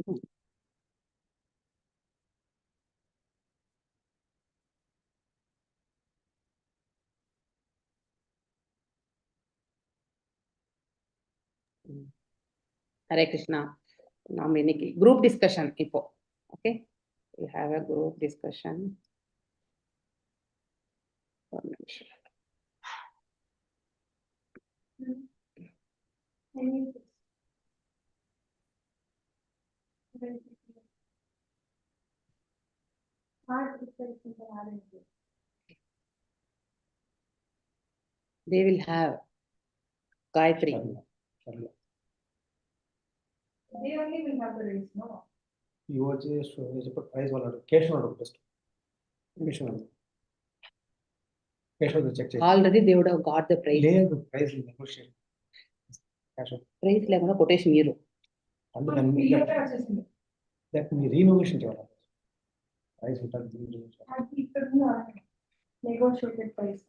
Hare Krishna. நாம் இன்னைக்கு group discussion இப்போ. Okay, we have a group discussion. They will have Gayatri. They only will have the race, no? You are just prize one Keshav first. Keshav the check. Already they would have got the prize. Lay the prize in negotiation. Prize level quotation hero. And then that renovation prize without negotiated price.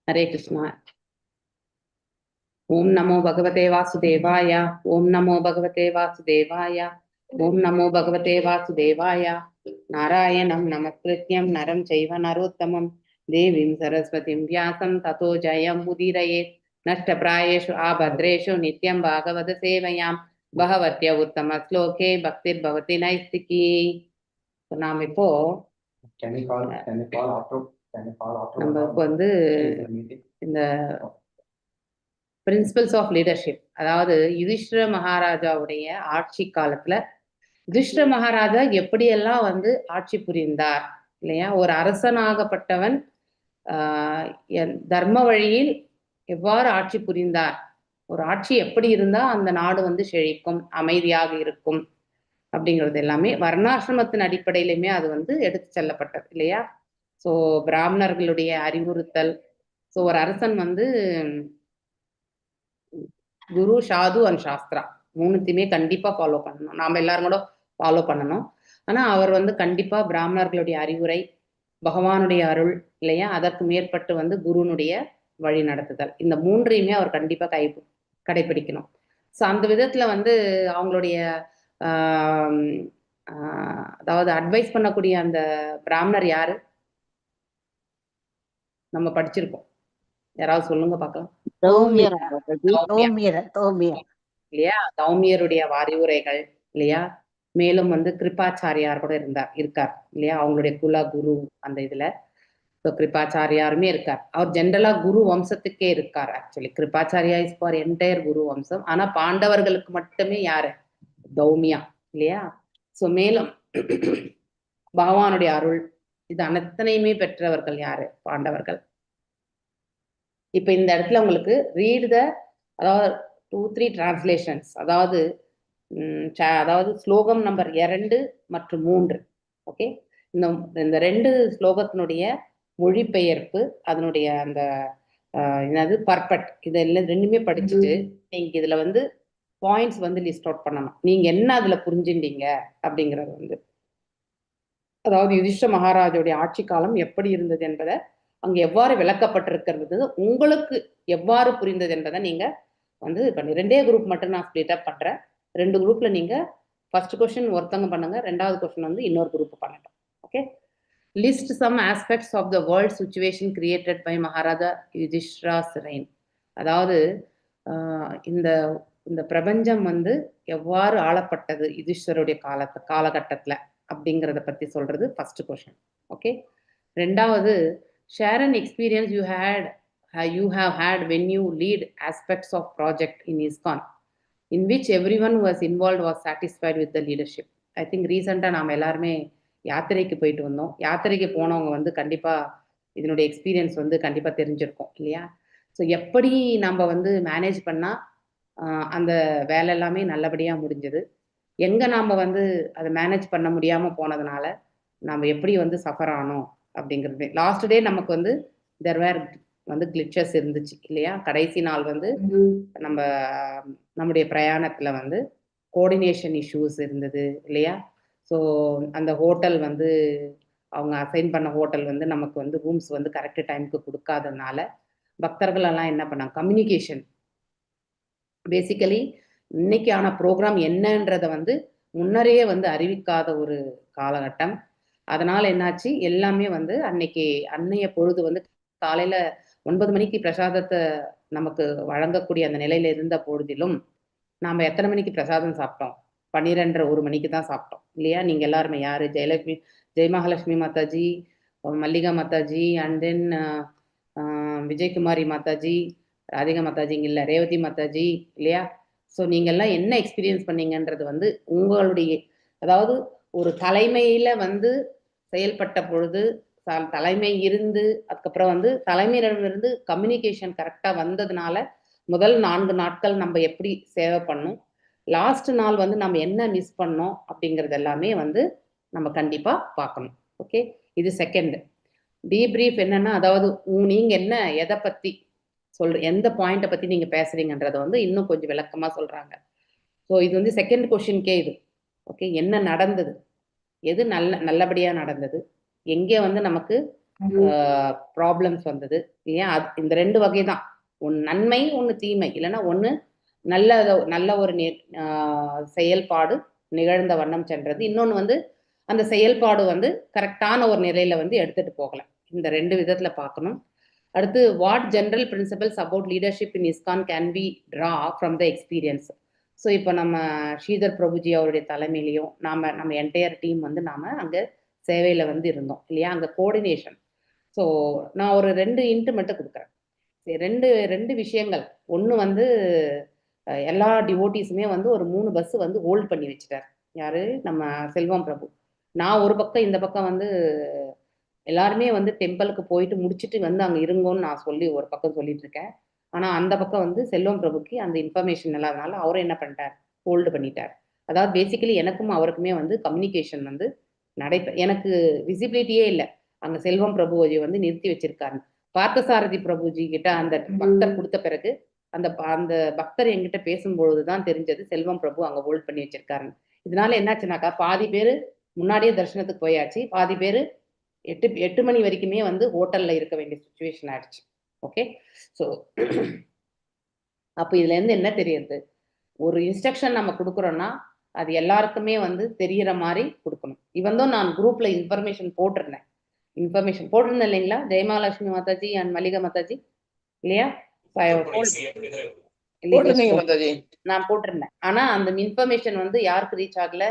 Hare Krishna. Om Namo Bhagavate Vasudevaya. Om Namo Bhagavate Vasudevaya. Om Namo Bhagavate Vasudevaya. Narayanam Namaskrityam Naram Chaiva Narottamam Devim Saraswatim Vyasam Tato Jayam Mudirayet Nashtaprayeshu Abhadreshu Nityam Bhagavata Sevayam Bhavatya Uttama Sloke Bhaktir Bhavati Naistiki. நாம் இப்போ நமக்கு வந்து இந்த principles of leadership, அதாவது யுதிஷ்டிர மகாராஜாவுடைய ஆட்சி காலத்துல யுதிஷ்டிர மகாராஜா எப்படியெல்லாம் வந்து ஆட்சி புரிந்தார் இல்லையா, ஒரு அரசனாகப்பட்டவன் தர்ம வழியில் எவ்வாறு ஆட்சி புரிந்தார், ஒரு ஆட்சி எப்படி இருந்தா அந்த நாடு வந்து செழிக்கும், அமைதியாக இருக்கும் அப்படிங்கிறது எல்லாமே வர்ணாசிரமத்தின் அடிப்படையிலுமே அது வந்து எடுத்து செல்லப்பட்டது இல்லையா. ஸோ பிராமணர்களுடைய அறிவுறுத்தல், ஸோ ஒரு அரசன் வந்து குரு, சாது அண்ட் சாஸ்திரா மூணுத்தையுமே கண்டிப்பா ஃபாலோ பண்ணணும், நாம எல்லாரும் கூட ஃபாலோ பண்ணணும். ஆனா அவர் வந்து கண்டிப்பா பிராமணர்களுடைய அறிவுரை, பகவானுடைய அருள் இல்லையா, அதற்கு மேற்பட்டு வந்து குருனுடைய வழி நடத்துதல், இந்த மூன்றையுமே அவர் கண்டிப்பா கடைபிடிக்கணும். ஸோ அந்த விதத்துல வந்து அவங்களுடைய அதாவது அட்வைஸ் பண்ணக்கூடிய அந்த பிராமணர் யாரு நம்ம படிச்சிருக்கோம், யாராவது சொல்லுங்க பார்க்கலாம். இல்லையா, தௌமியருடைய அறிவுரைகள் இல்லையா. மேலும் வந்து கிருபாச்சாரியார் கூட இருக்கார் இல்லையா, அவங்களுடைய குல குரு அந்த இதுல. ஸோ கிருபாச்சாரியாருமே இருக்கார், அவர் ஜென்ரலா குரு வம்சத்துக்கே இருக்கார். ஆக்சுவலி கிருபாச்சாரியா இஸ் ஃபார் என்டையர் குரு வம்சம், ஆனா பாண்டவர்களுக்கு மட்டுமே யாரு, தௌமியா இல்லையா. ஸோ மேலும் பகவானுடைய அருள் இது அனைத்தனையுமே பெற்றவர்கள் யாரு, பாண்டவர்கள். இப்ப இந்த இடத்துல உங்களுக்கு ரீட் த, அதாவது 2-3 டிரான்ஸ்லேஷன்ஸ், அதாவது ஸ்லோகம் நம்பர் 2 மற்றும் 3. ஓகே, இந்த 2 ஸ்லோகத்தினுடைய மொழிபெயர்ப்பு, அதனுடைய அந்த என்னது பர்பட், இதெல்லாம் ரெண்டுமே படிச்சுட்டு நீங்க இதுல வந்து பாயிண்ட்ஸ் வந்து லிஸ்ட் அவுட் பண்ணணும், நீங்க என்ன அதுல புரிஞ்சுட்டீங்க அப்படிங்கிறது வந்து. அதாவது யுதிஷ்டிர மகாராஜுடைய ஆட்சி காலம் எப்படி இருந்தது என்பதை, அங்க எவ்வாறு விளக்கப்பட்டிருக்கிறது, உங்களுக்கு எவ்வாறு புரிந்தது என்பதை நீங்க வந்து பண்ணி 2 குரூப் மட்டும் நான் ஸ்பிளிட் அப் பண்றேன். 2 குரூப்ல நீங்க ஃபர்ஸ்ட் கொஸ்டின் ஒருத்தவங்க பண்ணுங்க, 2வது கொஸ்டின் வந்து இன்னொரு குரூப் பண்ணட்டும். Okay, list some aspects of the world situation created by Maharaja Yudhishthira's reign. அதாவது இந்த பிரபஞ்சம் வந்து எவ்வாறு ஆளப்பட்டது யுதிஷ்டருடைய காலகட்டத்துல அப்படிங்கிறத பத்தி சொல்றது ஃபர்ஸ்ட் கொஸ்டின். ஓகே, 2வது share an experience you have had when you lead aspects of project in ISKCON in which everyone who was involved was satisfied with the leadership. I think ரீசெண்டாக நாம் எல்லாருமே யாத்திரைக்கு போயிட்டு வந்தோம். யாத்திரைக்கு போனவங்க வந்து கண்டிப்பா இதனுடைய எக்ஸ்பீரியன்ஸ் வந்து கண்டிப்பா தெரிஞ்சிருக்கும் இல்லையா. ஸோ எப்படி நம்ம வந்து மேனேஜ் பண்ணா அந்த வேலை எல்லாமே நல்லபடியா முடிஞ்சது, எங்க நாம வந்து அதை மேனேஜ் பண்ண முடியாம போனதுனால நாம எப்படி வந்து சஃபர் ஆனோம் அப்படிங்கிறது. லாஸ்ட் டே நமக்கு வந்து தெர் வேர் வந்து கிளிச்சஸ் இருந்துச்சு இல்லையா? கடைசி நாள் வந்து நம்ம நம்முடைய பிரயாணத்துல வந்து கோஆர்டினேஷன் இஷ்யூஸ் இருந்தது இல்லையா? ஸோ அந்த ஹோட்டல் வந்து அவங்க அசைன் பண்ண ஹோட்டல் வந்து நமக்கு வந்து ரூம்ஸ் வந்து கரெக்ட் டைமுக்கு கொடுக்காதனால பக்தர்கள் எல்லாம் என்ன பண்ணாங்க, கம்யூனிகேஷன் பேசிக்கலி இன்னைக்கான ப்ரோக்ராம் என்னன்றதை வந்து முன்னரே வந்து அறிவிக்காத ஒரு காலகட்டம். அதனால என்னாச்சு, எல்லாமே வந்து அன்னைய பொழுது வந்து காலையில 9 மணிக்கு பிரசாதத்தை நமக்கு வழங்கக்கூடிய அந்த நிலையில இருந்த பொழுதிலும் நாம எத்தனை மணிக்கு பிரசாதம் சாப்பிட்டோம்? 12:30 1 மணிக்கு தான் சாப்பிட்டோம் இல்லையா? நீங்க எல்லாருமே யாரு, ஜெயலட்சுமி, ஜெயமகாலட்சுமி மாதாஜி, மல்லிகா மாதாஜி, அண்ட் தென் விஜயகுமாரி மாதாஜி, ராதிகா மாதாஜி இங்க இல்ல, ரேவதி மாதாஜி இல்லையா? ஸோ நீங்க எல்லாம் என்ன எக்ஸ்பீரியன்ஸ் பண்ணீங்கன்றது வந்து உங்களுடைய, அதாவது ஒரு தலைமையில வந்து செயல்பட்ட பொழுது தலைமை இருந்து அதுக்கப்புறம் வந்து தலைமையிடமிருந்து கம்யூனிகேஷன் கரெக்டா வந்ததுனால முதல் 4 நாட்கள் நம்ம எப்படி சேவை பண்ணோம், லாஸ்ட் நாள் வந்து நம்ம என்ன மிஸ் பண்ணோம் அப்படிங்கிறது எல்லாமே வந்து நம்ம கண்டிப்பா பார்க்கணும். ஓகே, இது செகண்ட். டீப்ரீஃப் என்னன்னா, அதாவது நீங்க என்ன எதை பத்தி எந்த பாயிண்ட்டை பத்தி நீங்க பேசுறீங்கன்றத வந்து இன்னும் கொஞ்சம் விளக்கமா சொல்றாங்க. ஸோ இது வந்து செகண்ட் கொஸ்டின்கே இது. ஓகே, என்ன நடந்தது, எது நல்லபடியா நடந்தது, எங்கே வந்து நமக்கு ப்ராப்ளம்ஸ் வந்தது இல்லையா? இந்த 2 வகை தான், ஒன்று நன்மை ஒன்று தீமை, இல்லைன்னா ஒன்று நல்ல ஒரு செயல்பாடு நிகழ்ந்த வண்ணம் சென்றது, இன்னொன்று வந்து அந்த செயல்பாடு வந்து கரெக்டான ஒரு நிலையில வந்து எடுத்துட்டு போகல. இந்த 2 விதத்துல பார்க்கணும். அடுத்து what general principles about leadership in ISKCON can be draw from the experience. So இப்போ நம்ம ஸ்ரீதர் பிரபுஜி அவருடைய தலைமையிலையும் நம்ம என்டையர் டீம் வந்து நாம அங்கே சேவையில் வந்து இருந்தோம் இல்லையா? அங்கே கோஆர்டினேஷன். ஸோ நான் ஒரு 2 இன்ட்டு மட்டும் கொடுக்குறேன். ரெண்டு விஷயங்கள். ஒன்று வந்து எல்லா டிவோட்டிஸுமே வந்து ஒரு 3 பஸ் வந்து ஹோல்ட் பண்ணி வச்சுட்டார். யாரு? நம்ம செல்வம் பிரபு. நான் ஒரு பக்கம், இந்த பக்கம் வந்து எல்லாருமே வந்து டெம்பிளுக்கு போயிட்டு முடிச்சுட்டு வந்து அங்கே இருங்கோன்னு நான் சொல்லி ஒரு பக்கம் சொல்லிட்டு இருக்கேன். ஆனால் அந்த பக்கம் வந்து செல்வம் பிரபுக்கு அந்த இன்ஃபர்மேஷன் இல்லாதனால அவரும் என்ன பண்ணிட்டார், ஹோல்டு பண்ணிட்டார். அதாவது பேசிக்கலி எனக்கும் அவருக்குமே வந்து கம்யூனிகேஷன் வந்து எனக்கு விசிபிலிட்டியே இல்லை. அங்கே செல்வம் பிரபுஜி வந்து நிறுத்தி வச்சிருக்காரு. பார்த்தசாரதி பிரபுஜி கிட்ட அந்த பக்தர் கொடுத்த பிறகு அந்த அந்த பக்தர் என்கிட்ட பேசும்பொழுது தான் தெரிஞ்சது செல்வம் பிரபு அங்கே ஹோல்ட் பண்ணி வச்சிருக்காருன்னு. இதனால என்னாச்சுனாக்கா, பாதி பேர் முன்னாடியே தரிசனத்துக்கு போயாச்சு, பாதி பேர் 8 மணி வரைக்குமே வந்து ஹோட்டல்ல இருக்க வேண்டிய சுச்சுவேஷன் ஆயிடுச்சு. ஓகே, ஸோ அப்போ இதுல இருந்து என்ன தெரியுது, ஒரு இன்ஸ்ட்ரக்ஷன் நம்ம கொடுக்குறோம்னா அது எல்லாருக்குமே வந்து தெரியற மாதிரி கொடுக்கணும். இவன் நான் குரூப்ல இன்ஃபர்மேஷன் போட்டிருந்தேன் இல்லைங்களா, ஜெயமகாலட்சுமி மாதாஜி அண்ட் மல்லிகா மாதாஜி இல்லையா? நான் போட்டிருந்தேன். ஆனா அந்த இன்ஃபர்மேஷன் வந்து யாருக்கு ரீச் ஆகல,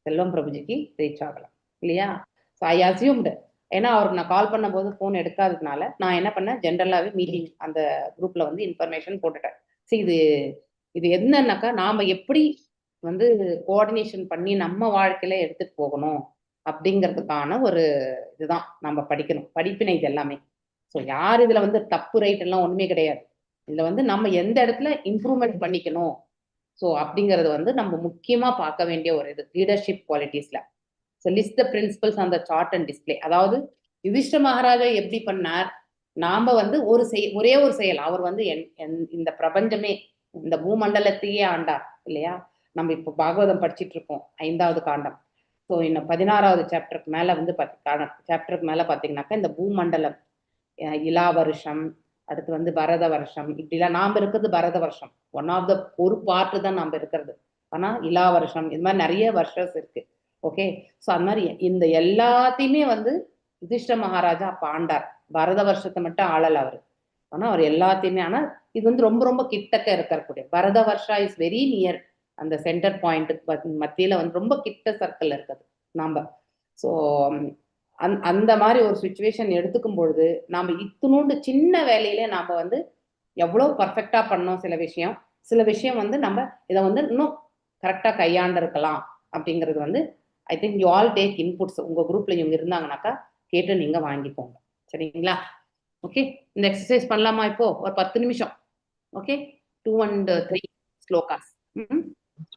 செல்வம் பிரபுஜிக்கு ரீச் ஆகல இல்லையா? ஸோ ஐ அசியூம்டு, ஏன்னா அவருக்கு நான் கால் பண்ணும் போது ஃபோன் எடுக்காததுனால நான் என்ன பண்ணேன், ஜென்ரலாகவே மீட்டிங் அந்த குரூப்ல வந்து இன்ஃபர்மேஷன் போட்டுட்டேன். சரி, இது என்னன்னாக்கா, நாம எப்படி வந்து கோஆர்டினேஷன் பண்ணி நம்ம வாழ்க்கையில எடுத்துட்டு போகணும் அப்படிங்கிறதுக்கான ஒரு இதுதான் நம்ம படிக்கணும், படிப்பினை இது எல்லாமே. ஸோ யார் இதுல வந்து தப்பு ரைட் எல்லாம் ஒண்ணுமே கிடையாது. இதுல வந்து நம்ம எந்த இடத்துல இம்ப்ரூவ்மெண்ட் பண்ணிக்கணும், ஸோ அப்படிங்கிறது வந்து நம்ம முக்கியமா பார்க்க வேண்டிய ஒரு இது லீடர்ஷிப் குவாலிட்டிஸ்ல. So list the principles on the chart and display. அதாவது யுதிஷ்ட மகாராஜா எப்படி பண்ணார், நாம வந்து ஒரே ஒரு செயல், அவர் வந்து இந்த பிரபஞ்சமே இந்த பூமண்டலத்தையே ஆண்டார் இல்லையா? நம்ம இப்போ பாகவதம் படிச்சுட்டு இருக்கோம், 5வது காண்டம். ஸோ இன்னும் 16வது சாப்டருக்கு மேல வந்து பார்த்தீங்கன்னாக்கா இந்த பூமண்டலம், இலா வருஷம், அடுத்து வந்து பரத வருஷம், இப்படிலாம் நாம இருக்கிறது பரத வருஷம் ஒன் ஆஃப் த ஒரு பார்ட்டு தான் நாம இருக்கிறது. ஆனா இலா வருஷம் இது மாதிரி நிறைய வருஷஸ் இருக்கு. ஓகே, ஸோ அந்த மாதிரி இந்த எல்லாத்தையுமே வந்து யுதிஷ்ட மகாராஜா அப்ப ஆண்டார். பரத வருஷத்தை மட்டும் ஆளல அவரு, ஆனா அவர் எல்லாத்தையுமே. ஆனா இது வந்து ரொம்ப ரொம்ப கிட்டக்க இருக்கக்கூடிய பரத வருஷா இஸ் வெரி நியர் அந்த சென்டர் பாயிண்ட் மத்தியில வந்து ரொம்ப கிட்ட சர்க்கிள் இருக்குது நாம. ஸோ அந்த மாதிரி ஒரு சுச்சுவேஷன் எடுத்துக்கும் பொழுது நாம இத்தினோண்டு சின்ன வேலையிலே நாம வந்து எவ்வளவு பர்ஃபெக்டா பண்ணோம். சில விஷயம் வந்து நம்ம இதை வந்து இன்னும் கரெக்டா கையாண்டு இருக்கலாம் அப்படிங்கிறது வந்து I think you all take inputs. உங்க குரூப்ல இவங்க இருந்தாங்கன்னாக்கா கேட்டு நீங்க வாங்கிப்போங்க, சரிங்களா? ஓகே, இந்த எக்ஸசைஸ் பண்ணலாமா இப்போ ஒரு 10 நிமிஷம்? Okay, 2 and 3 slokas.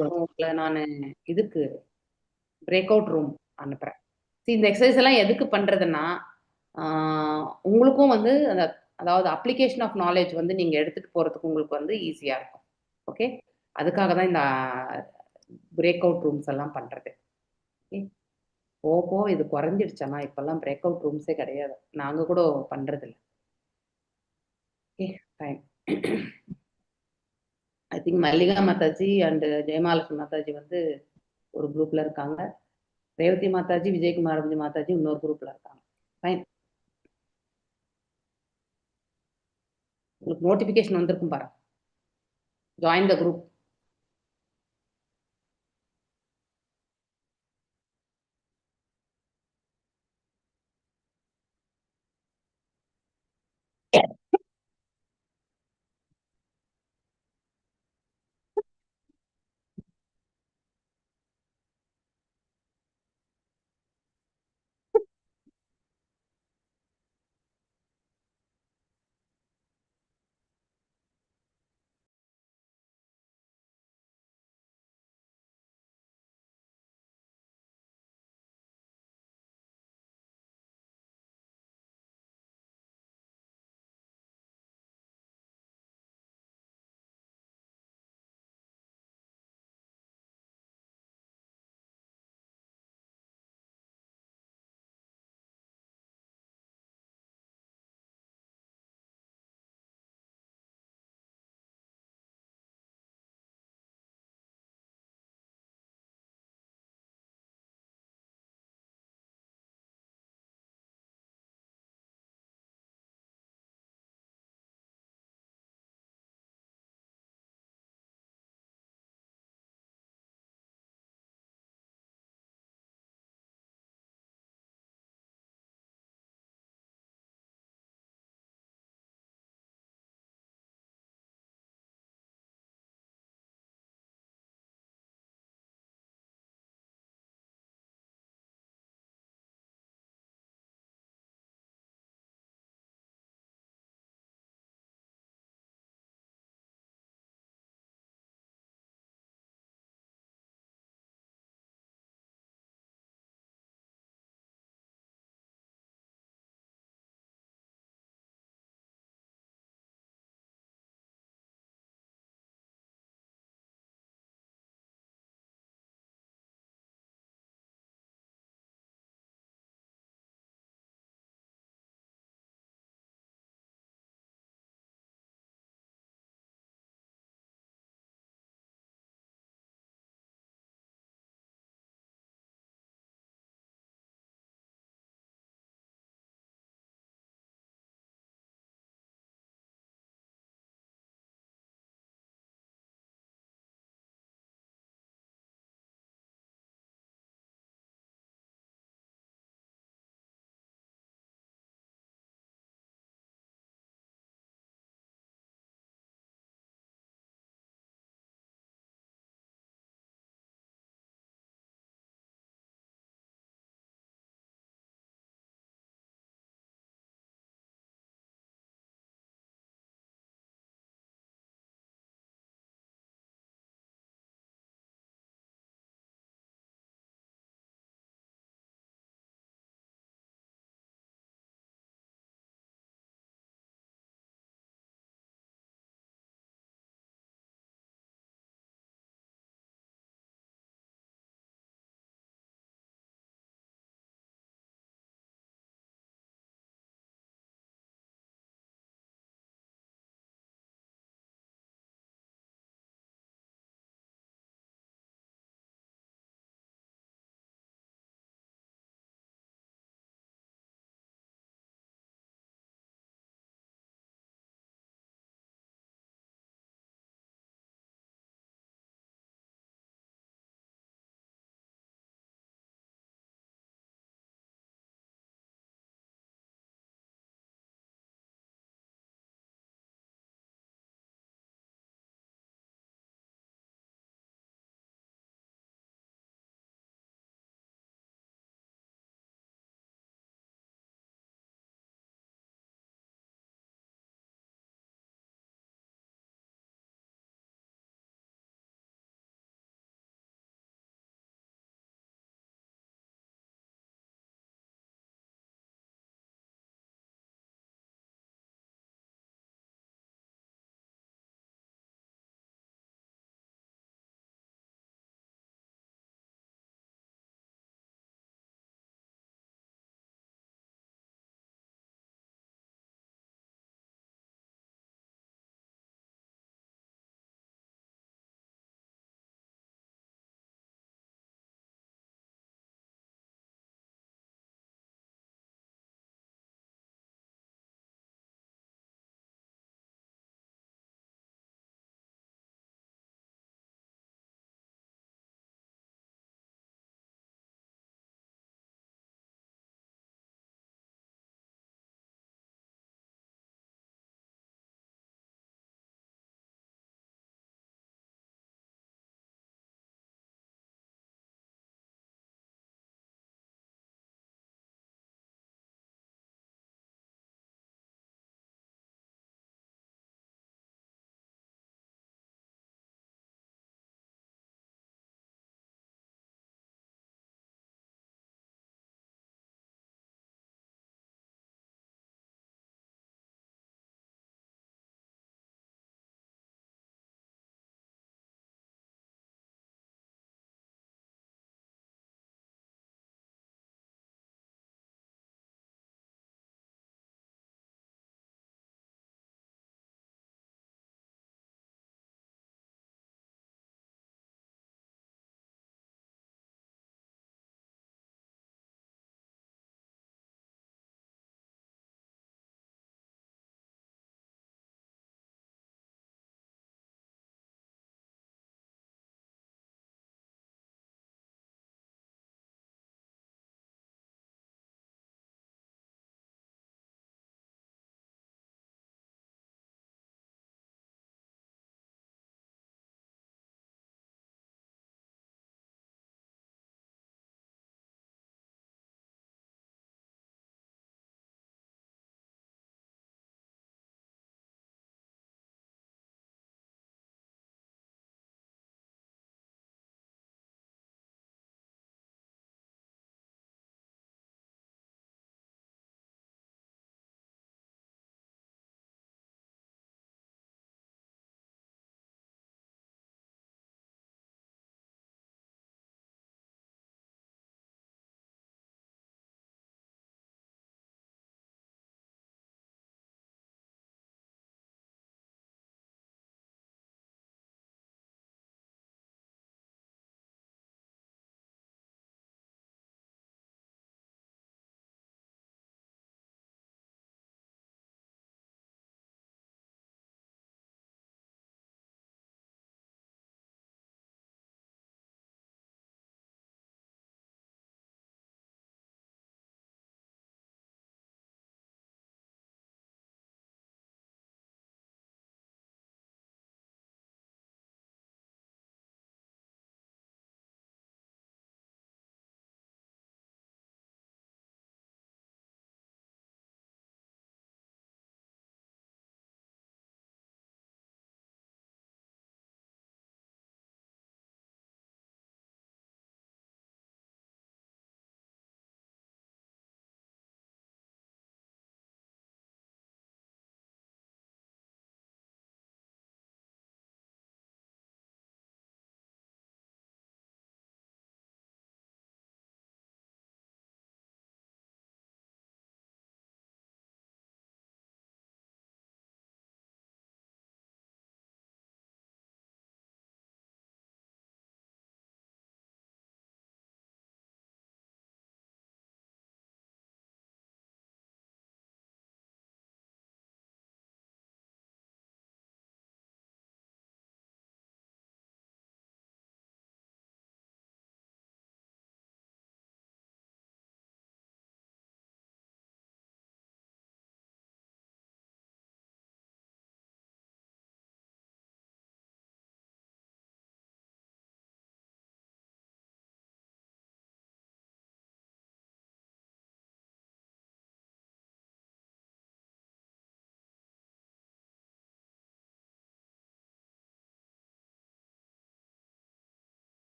உங்களை நான் இதுக்கு பிரேக் அவுட் ரூம் அனுப்புறேன். See, இந்த எக்ஸசைஸ் எல்லாம் எதுக்கு பண்றதுன்னா உங்களுக்கும் வந்து அந்த அதாவது அப்ளிகேஷன் ஆஃப் நாலேஜ் வந்து நீங்க எடுத்துட்டு போறதுக்கு உங்களுக்கு வந்து ஈஸியா இருக்கும். ஓகே, அதுக்காக தான் இந்த பிரேக் அவுட் ரூம்ஸ் எல்லாம் பண்றது. ஓகே, போக போக இது குறைஞ்சிடுச்சா? இப்பெல்லாம் பிரேக் அவுட் ரூம்ஸே கிடையாது, நாங்க கூட பண்றது இல்லை. Okay, fine. I think Mallika Mataji and Jayamalakshmi Mataji வந்து ஒரு குரூப்ல இருக்காங்க. ரேவதி மாதாஜி, விஜயகுமார் மாதாஜி இன்னொரு குரூப்ல இருக்காங்க. ஃபைன். உங்களுக்கு நோட்டிபிகேஷன் வந்திருக்கும் பாருங்க. Join the group.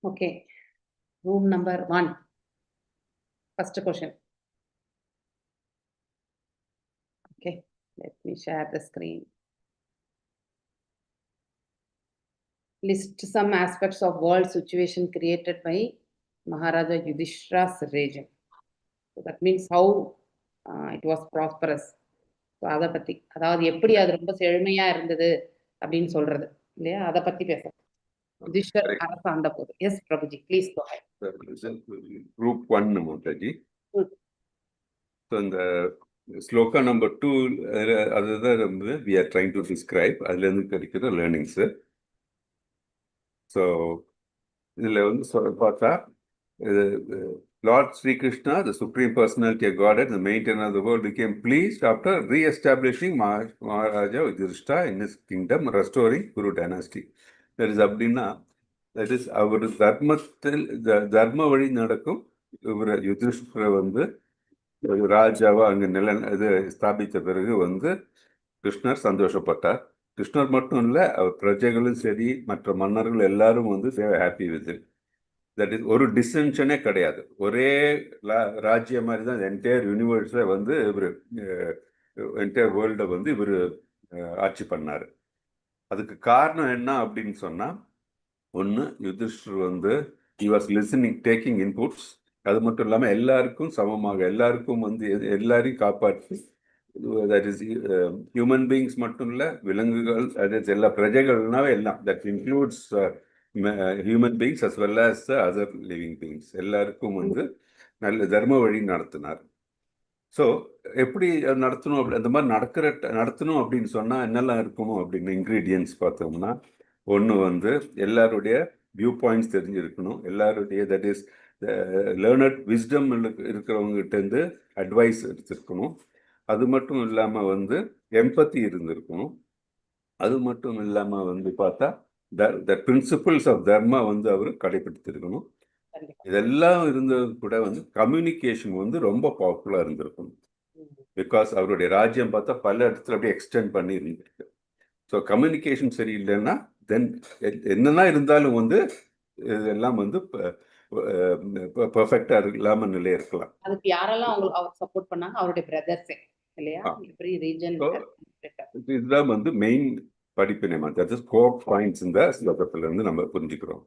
Okay. Room number 1. First question. Okay. Let me share the screen. List some aspects of world situation created by Maharaja Yudhishthira's regime. So that means how it was prosperous. So அதை பத்தி, அதாவது எப்படி அது ரொம்ப செழுமையா இருந்தது அப்படின்னு சொல்றது இல்லையா, அதை பத்தி பேச யுதிஷ்டர் அரசு ஆண்ட போது. Yes Prabhuji, please go ahead. Group 1 Mataji. Good. So in the sloka number 2, அதுதான் we are trying to describe, அதுல இருந்து கிடைக்கிற learnings. So இதுல வந்து பார்த்தா Lord Sri Krishna, the Supreme Personality of Godhead, the maintainer of the world, became pleased after re-establishing Maharaja Yudhishthira in his kingdom, restoring Kuru dynasty. That is அப்படின்னா, that is அவர் தர்மத்தில் தர்ம வழி நடக்கும் இவர் யுதிஷ்டரை வந்து ராஜாவா அங்க இது ஸ்தாபித்த பிறகு வந்து கிருஷ்ணர் சந்தோஷப்பட்டார். கிருஷ்ணர் மட்டும் இல்லை, அவர் பிரஜைகளும் சரி மற்ற மன்னர்கள் எல்லாரும் வந்து happy with it. That is ஒரு டிஸ்டென்ஷனே கிடையாது. ஒரே ராஜ்யம் மாதிரி தான் என்டையர் யூனிவர்ஸை வந்து இவர் என்டையர் வேர்ல்டை வந்து இவர் ஆட்சி பண்ணார். அதுக்கு காரணம் என்ன அப்படின்னு சொன்னால், ஒன்று யுதிஷ்டர் வந்து he was listening, taking inputs. அது மட்டும் இல்லாமல் எல்லாருக்கும் சமமாக எல்லாருக்கும் வந்து எல்லாரையும் காப்பாற்றி, தட் இஸ் ஹியூமன் பீயிங்ஸ் மட்டும் இல்லை, விலங்குகள், அது எல்லா பிரஜைகள்னாவே எல்லாம், that includes human beings as well as the other living beings. எல்லாருக்கும் வந்து நல்ல தர்ம வழி நடத்தினார். ஸோ எப்படி நடத்தணும் அப்படி அந்த மாதிரி நடத்தணும் அப்படின்னு சொன்னால் என்னெல்லாம் இருக்கணும் அப்படின்னு இன்க்ரீடியன்ஸ் பார்த்தோம்னா, ஒன்று வந்து எல்லாருடைய வியூ பாயிண்ட்ஸ் தெரிஞ்சிருக்கணும். எல்லாருடைய தட் இஸ் லேர்னட் விஸ்டம் இருக்கிறவங்ககிட்டேருந்து அட்வைஸ் எடுத்துருக்கணும். அது மட்டும் இல்லாமல் வந்து எம்பத்தி இருந்திருக்கணும். அது மட்டும் இல்லாமல் வந்து பார்த்தா the principles of dharma வந்து அவர் கடைபிடித்திருக்கணும். இதெல்லாம் இருந்தது கூட வந்து கம்யூனிகேஷன் வந்து ரொம்ப பவர்ஃபுல்லாக இருந்திருக்கணும். பிகாஸ் அவருடைய ராஜ்யம் பார்த்தா பல இடத்துல அப்படியே எக்ஸ்டெண்ட் பண்ணி இருந்திருக்கு. ஸோ கம்யூனிகேஷன் சரியில்லைன்னா தென் என்னென்ன இருந்தாலும் வந்து இதெல்லாம் வந்து பர்ஃபெக்டாக இல்லாமல் நிலை இருக்கலாம். அதுக்கு யாரெல்லாம் அவர் சப்போர்ட் பண்ணாங்க? அவருடைய பிரதர்ஸே இல்லையா? Every region. இதுதான் வந்து மெயின் படிப்பினை. தட் இஸ் கோர் பாயிண்ட்ஸ் இந்த ஸ்லோகத்துல இருந்து நம்ம புரிஞ்சுக்கிறோம்.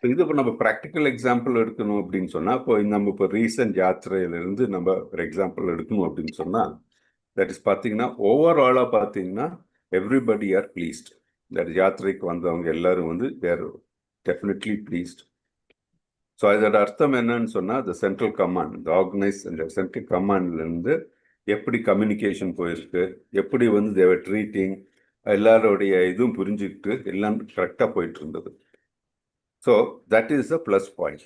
இது இப்போ நம்ம ப்ராக்டிக்கல் எக்ஸாம்பிள் எடுக்கணும் அப்படின்னு சொன்னா, இப்போ ரீசன்ட் யாத்திரையிலிருந்து நம்ம ஒரு எக்ஸாம்பிள் எடுக்கணும் அப்படின்னு சொன்னா, தட் இஸ் பார்த்தீங்கன்னா ஓவராலா பார்த்தீங்கன்னா எவ்ரிபடி ஆர் ப்ளீஸ்ட். தட் யாத்திரைக்கு வந்தவங்க எல்லாரும் வந்து தேர் டெஃபினெட்லி ப்ளீஸ்ட். ஸோ இதோட அர்த்தம் என்னன்னு சொன்னா, த சென்ட்ரல் கமாண்ட், இந்த ஆர்கனைஸ் அந்த சென்ட்ரல் கமாண்ட்ல இருந்து எப்படி கம்யூனிகேஷன் போயிருக்கு, எப்படி வந்து தேவர் ட்ரீட்டிங், எல்லாருடைய இதுவும் புரிஞ்சுக்கிட்டு எல்லாம் கரெக்டாக போயிட்டு இருந்தது. So that is a plus point.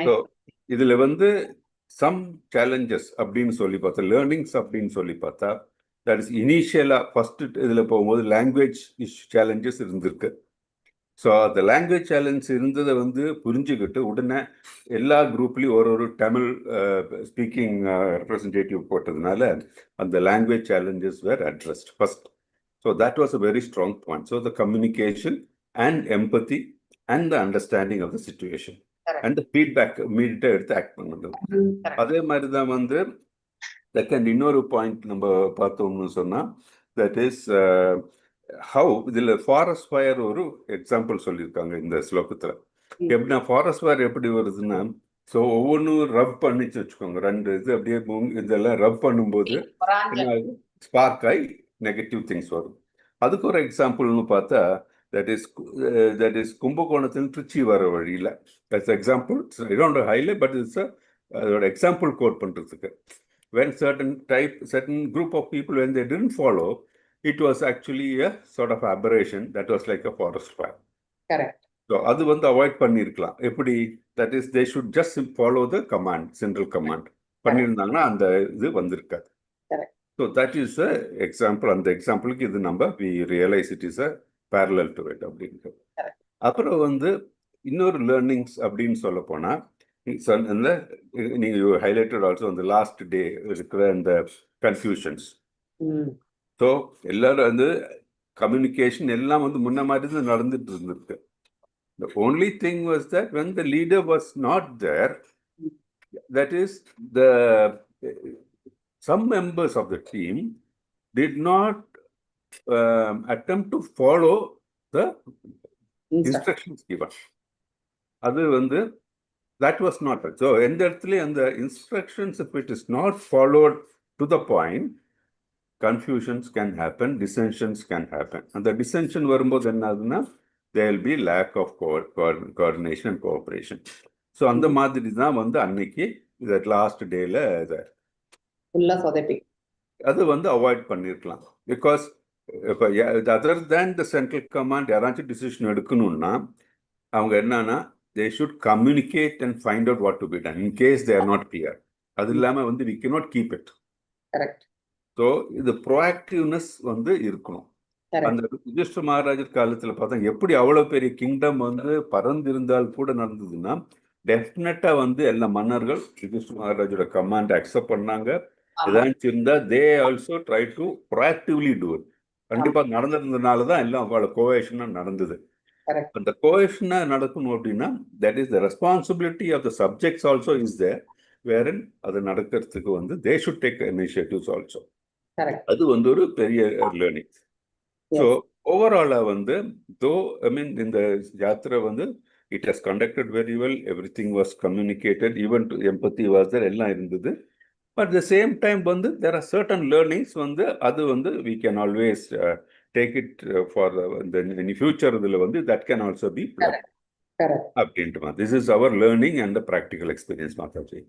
So இதில் வந்து சம் சேலஞ்சஸ் அப்படின்னு சொல்லி பார்த்தா, லேர்னிங்ஸ் அப்படின்னு சொல்லி பார்த்தா, தட் இஸ் இனிஷியலாக ஃபஸ்ட்டு இதில் போகும்போது லாங்குவேஜ் சேலஞ்சஸ் இருந்திருக்கு. ஸோ அந்த லாங்குவேஜ் சேலஞ்ச் இருந்ததை வந்து புரிஞ்சுக்கிட்டு உடனே எல்லா குரூப்லேயும் ஒரு தமிழ் ஸ்பீக்கிங் ரெப்ரஸன்டேட்டிவ் போட்டதுனால அந்த language challenges were addressed first. So that was a very strong point. So the communication and empathy and the understanding of the situation and the feedback இமீடியட்டாக எடுத்து ஆக்ட் பண்ணுறது. அதே மாதிரி தான் வந்து செகண்ட் இன்னொரு பாயிண்ட் நம்ம பார்த்தோம்னு சொன்னால், தட் இஸ் ஹவு இதில் ஃபாரஸ்ட் ஃபயர் ஒரு எக்ஸாம்பிள் சொல்லியிருக்காங்க இந்த ஸ்லோகத்தில். எப்படின்னா ஃபாரஸ்ட் ஃபயர் எப்படி வருதுன்னா, ஸோ ஒவ்வொன்றும் ரப் பண்ணிச்சு வச்சுக்கோங்க, ரெண்டு இது அப்படியே இதெல்லாம் ரப் பண்ணும்போது ஸ்பார்க் ஆகி நெகட்டிவ் திங்ஸ் வரும். அதுக்கு ஒரு எக்ஸாம்பிள்னு பார்த்தா, தட் இஸ் கும்பகோணத்தில் திருச்சி வர வழியில் எக்ஸாம்பிள் இதோட ஹைலைட், பட் இட்ஸ் அதோட எக்ஸாம்பிள் கோட் பண்ணுறதுக்கு. when certain group of people, when they didn't follow, it was actually a sort of aberration that was like a forest fire. Correct. So அது வந்து avoid பண்ணியிருக்கலாம். எப்படி? that is they should just follow the command, central command பண்ணியிருந்தாங்கன்னா அந்த இது வந்திருக்காது. So that is a example. அந்த எக்ஸாம்பிளுக்கு இது நம்ம we realize it is a parallel to it அப்படின்னு. அப்புறம் வந்து இன்னொரு லேர்னிங்ஸ் அப்படின்னு சொல்ல போனா, நீங்க ஹைலைட்டட் ஆல்சோ அந்த லாஸ்ட் டே இருக்கிற அந்த கன்ஃபியூஷன்ஸ். ஸோ எல்லாரும் வந்து கம்யூனிகேஷன் எல்லாம் வந்து முன்ன மாதிரி தான் நடந்துட்டு இருந்திருக்கு. The only thing was that when the leader was not there, that is some members of the team did not attempt to follow the instructions given. அது வந்து that was not right. So எந்த இடத்துலயும் அந்த instructions, if it is not followed to the point, confusions can happen, dissensions can happen. அந்த dissension வரும்போது என்ன ஆகுதுன்னா there will be lack of coordination and cooperation. So அந்த மாதிரி தான் வந்து அன்னைக்கு லாஸ்ட் டேல ஃபுல்லா சொதப்பி அது வந்து அவாய்ட் பண்ணிருக்கலாம். பிகாஸ் இப்போ other than the central command யாராச்சும் டிசிஷன் எடுக்கணும்னா அவங்க என்னன்னா they should communicate and find out what to be done in case they are not clear. அது இல்லாம வந்து we cannot keep it. Correct. So இது ப்ரோஆக்டிவ்னஸ் வந்து இருக்கணும். அந்த யுதிஷ்டிர மகாராஜர் காலத்துல பார்த்தா எப்படி அவ்வளவு பெரிய கிங்டம் வந்து பறந்திருந்தால் கூட நடந்ததுன்னா டெஃபினட்டா வந்து எல்லா மன்னர்கள் யுதிஷ்டிர மகாராஜோட கமாண்ட் அக்செப்ட் பண்ணாங்க. ஏதாச்சும் இருந்தா they also try to proactively do it. கண்டிப்பா நடந்திருந்ததுனாலதான் எல்லாம் அவளோட கோவேஷனா நடந்தது. அந்த கோவேஷனா நடக்கணும் அப்படின்னா that is the responsibility of the subjects also is there, வேரன் அது நடக்கிறதுக்கு வந்து they should take initiatives also. அது வந்து ஒரு பெரிய லேர்னிங். ஸோ ஓவராலா வந்து தோ ஐ மீன் இந்த யாத்திரை வந்து it has conducted very well, every thing was communicated, even to empathy was there, எல்லாம் இருந்தது. பட் த சேம் டைம் வந்து தேர் ஆர் சர்டன் லேர்னிங்ஸ் வந்து அது வந்து we can always take it for in future. இதில் வந்து தட் கேன் ஆல்சோ பி அப்படின்ட்டு மாதிரி. This is our learning and practical experience Mataji.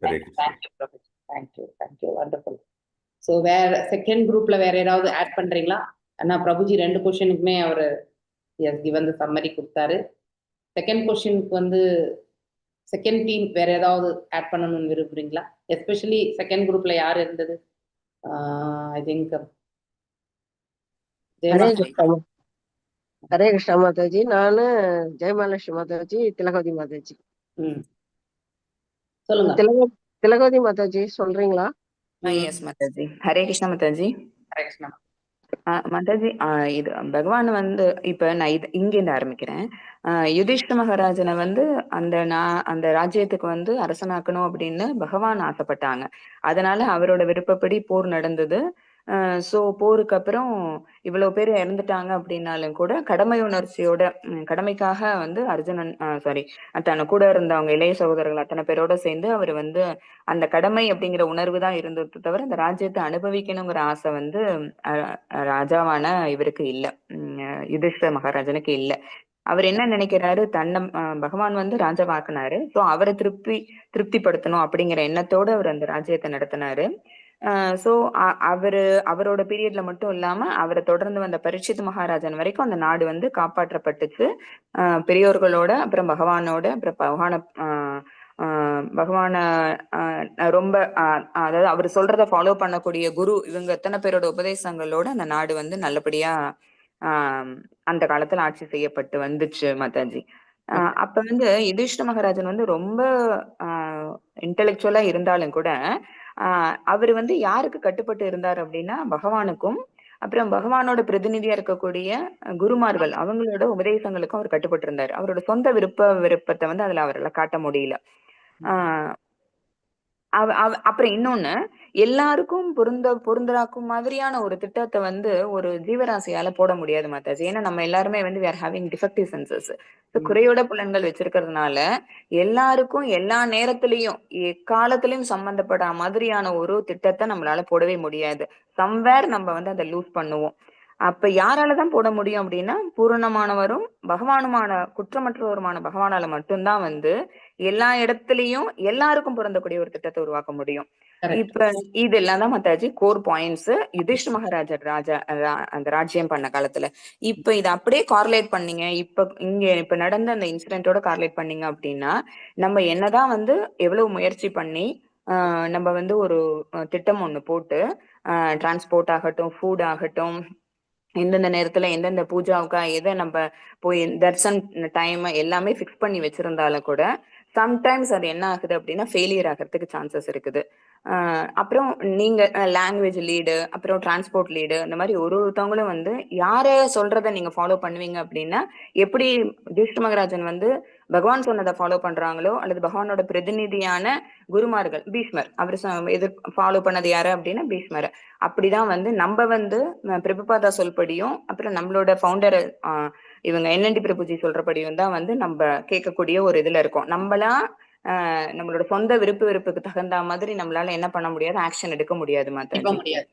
Thank you, wonderful. So வேற செகண்ட் குரூப்ல வேற ஏதாவது ஆட் பண்றீங்களா? அண்ணா பிரபுஜி 2 கொஸ்டினுக்குமே அவர் வந்து சம்மரி கொடுத்தாரு. செகண்ட் கொஸ்டினுக்கு வந்து செகண்ட் டீம் வேற ஏதாவது ஆட் பண்ணணும்னு விரும்புறீங்களா? எஸ்பெஷலி செகண்ட் குரூப்ல யார் இருந்தது? I think Hare Krishna Mataji. நானு ஜெயமாலட்சுமி மாதாஜி, திலகவதி மாதாஜி. சொல்லுங்க. திலகவதி மாதாஜி சொல்றீங்களா? எஸ் மாதாஜி. ஹரே கிருஷ்ணா மாதாஜி. ஹரே கிருஷ்ணா மாதாஜி. இது பகவான் வந்து இப்ப நான் இங்கிருந்து ஆரம்பிக்கிறேன். யுதிஷ்ட மகாராஜனை வந்து அந்த ராஜ்யத்துக்கு வந்து அரசனாக்கணும் அப்படின்னு பகவான் ஆசைப்பட்டாங்க. அதனால அவரோட விருப்பப்படி போர் நடந்தது. சோ போருக்கு அப்புறம் இவ்வளவு பேர் இறந்துட்டாங்க அப்படின்னாலும் கூட கடமை உணர்ச்சியோட கடமைக்காக வந்து அர்ஜுனன் தன்னை கூட இருந்தவங்க இளைய சகோதரர்கள் அத்தனை பேரோட சேர்ந்து அவர் வந்து அந்த கடமை அப்படிங்கிற உணர்வு தான் இருந்தது தவிர அந்த ராஜ்யத்தை அனுபவிக்கணுங்கிற ஆசை வந்து ராஜாவான இவருக்கு இல்ல, யுதிஷ்டிர மகாராஜனுக்கு இல்ல. அவர் என்ன நினைக்கிறாரு, தன்னை பகவான் வந்து ராஜாவாக்குனாரு, ஸோ அவரை திருப்திப்படுத்தணும் அப்படிங்கிற எண்ணத்தோடு அவர் அந்த ராஜ்யத்தை நடத்தினாரு. ஸோ அவரோட பீரியட்ல மட்டும் இல்லாம அவரை தொடர்ந்து வந்த பரீட்சித் மகாராஜன் வரைக்கும் அந்த நாடு வந்து காப்பாற்றப்பட்டுச்சு. பெரியோர்களோட அப்புறம் பகவானோட அப்புறம் பகவான ரொம்ப அதாவது அவர் சொல்றத ஃபாலோ பண்ணக்கூடிய குரு இவங்க எத்தனை பேரோட உபதேசங்களோட அந்த நாடு வந்து நல்லபடியா அந்த காலத்துல ஆட்சி செய்யப்பட்டு வந்துச்சு மாதாஜி. அப்ப வந்து யுதிஷ்டிர மகாராஜன் வந்து ரொம்ப இன்டெலெக்சுவலா இருந்தாலும் கூட அவர் வந்து யாருக்கு கட்டுப்பட்டு இருந்தார் அப்படின்னா பகவானுக்கும் அப்புறம் பகவானோட பிரதிநிதியா இருக்கக்கூடிய குருமார்கள் அவங்களோட உபதேசங்களுக்கும் அவர் கட்டுப்பட்டு இருந்தார். அவரோட சொந்த விருப்பத்தை வந்து அதுல அவரால் காட்ட முடியல. அப்புறம் இன்னொன்னு, எல்லாருக்கும் பொருந்தராக்கும் மாதிரியான ஒரு திட்டத்தை வந்து ஒரு ஜீவராசியால போட முடியாது மாதாஜி. ஏன்னா நம்ம எல்லாருமே வந்து we are having defective senses. குறையோட புலன்கள் வச்சிருக்கிறதுனால எல்லாருக்கும் எல்லா நேரத்திலையும் எக்காலத்திலையும் சம்பந்தப்பட மாதிரியான ஒரு திட்டத்தை நம்மளால போடவே முடியாது. சம்வேர் நம்ம வந்து அதை லூஸ் பண்ணுவோம். அப்ப யாராலதான் போட முடியும் அப்படின்னா பூரணமானவரும் பகவானுமான குற்றமற்றவருமான பகவானால மட்டும்தான் வந்து எல்லா இடத்துலயும் எல்லாருக்கும் பொருந்தக்கூடிய ஒரு திட்டத்தை உருவாக்க முடியும். இப்ப இதெல்லாம் தான் மாதாஜி கோர் பாயிண்ட்ஸ் யுதிஷ்டிர மகாராஜர் அந்த ராஜ்யம் பண்ண காலத்துல. இப்ப இதை அப்படியே கார்லேட் பண்ணீங்க, இப்ப நடந்த அந்த இன்சிடென்ட்டோட கார்லேட் பண்ணீங்க அப்படின்னா நம்ம என்னதான் வந்து எவ்வளவு முயற்சி பண்ணி நம்ம வந்து ஒரு திட்டம் ஒண்ணு போட்டு டிரான்ஸ்போர்ட் ஆகட்டும், ஃபுட் ஆகட்டும், எந்தெந்த நேரத்துல எந்தெந்த பூஜாவுக்கா எதை நம்ம போய் தர்சன் டைம் எல்லாமே ஃபிக்ஸ் பண்ணி வச்சிருந்தாலும் கூட சம்டைம்ஸ் அது என்ன ஆகுது அப்படின்னா ஃபெயிலியர் ஆகிறதுக்கு சான்சஸ் இருக்குது. அப்புறம் நீங்க லாங்குவேஜ் லீடு, அப்புறம் டிரான்ஸ்போர்ட் லீடு, இந்த மாதிரி ஒருத்தவங்களும் வந்து யார சொல்றதை நீங்க ஃபாலோ பண்ணுவீங்க அப்படின்னா, எப்படி யுதிஷ்ட மகாராஜன் வந்து பகவான் சொன்னதை ஃபாலோ பண்றாங்களோ, அல்லது பகவானோட பிரதிநிதியான குருமார்கள் பீஷ்மர் அவர் ஃபாலோ பண்ணது யாரு அப்படின்னா பீஷ்மர். அப்படிதான் வந்து நம்ம வந்து பிரபுபாதா சொல்படியும், அப்புறம் நம்மளோட ஃபவுண்டர் இவங்க என்என்டி பிரபுஜி சொல்றபடியும் தான் வந்து நம்ம கேட்கக்கூடிய ஒரு இதுல இருக்கோம். நம்மளோட சொந்த வெறுப்புக்கு தகுந்த மாதிரி நம்மளால என்ன பண்ண முடியாது, ஆக்ஷன் எடுக்க முடியாது கண்டிப்பா மாதாஜி. முடியாது.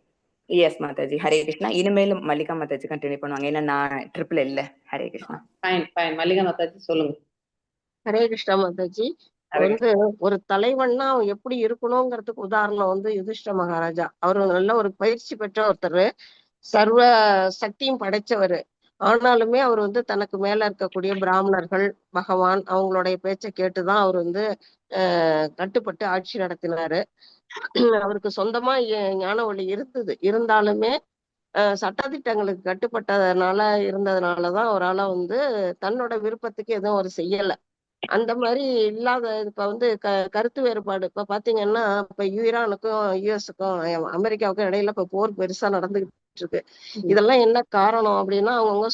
எஸ் மாதாஜி. ஹரே கிருஷ்ணா. இனிமேலும் மல்லிகா மாதாஜி கண்டினியூ பண்ணுவாங்க, ஏன்னா நான் ட்ரிபிள் இல்ல. ஹரே கிருஷ்ணா. Fine fine. மல்லிகா மாதாஜி சொல்லுங்க. ஹரே கிருஷ்ணா மாதாஜி. ஹரே வந்து ஒரு தலைவன்னா அவன் எப்படி இருக்கணுங்கிறதுக்கு உதாரணம் வந்து யுதிஷ்ட மகாராஜா. அவர் நல்ல ஒரு பயிற்சி பெற்ற ஒருத்தர், சர்வ சக்தியும் படைச்சவர். ஆனாலுமே அவர் வந்து தனக்கு மேல இருக்கக்கூடிய பிராமணர்கள், பகவான் அவங்களுடைய பேச்சை கேட்டுதான் அவர் வந்து கட்டுப்பட்டு ஆட்சி நடத்தினாரு. அவருக்கு சொந்தமா ஞான ஒளி இருந்தாலுமே சட்டதிட்டங்களுக்கு கட்டுப்பட்டதுனால இருந்ததுனாலதான் அவரால் வந்து தன்னோட விருப்பத்துக்கு எதுவும் அவர் செய்யல. அந்த மாதிரி இல்லாத இப்ப வந்து கருத்து வேறுபாடு இப்ப பாத்தீங்கன்னா, இப்ப ஈரானுக்கும் யுஎஸ்க்கும் அமெரிக்காவுக்கும் இடையில இப்ப போர் பெருசா நடந்துகிட்டு இருக்கு. இதெல்லாம் என்ன காரணம் அப்படின்னா, அவங்கவுங்க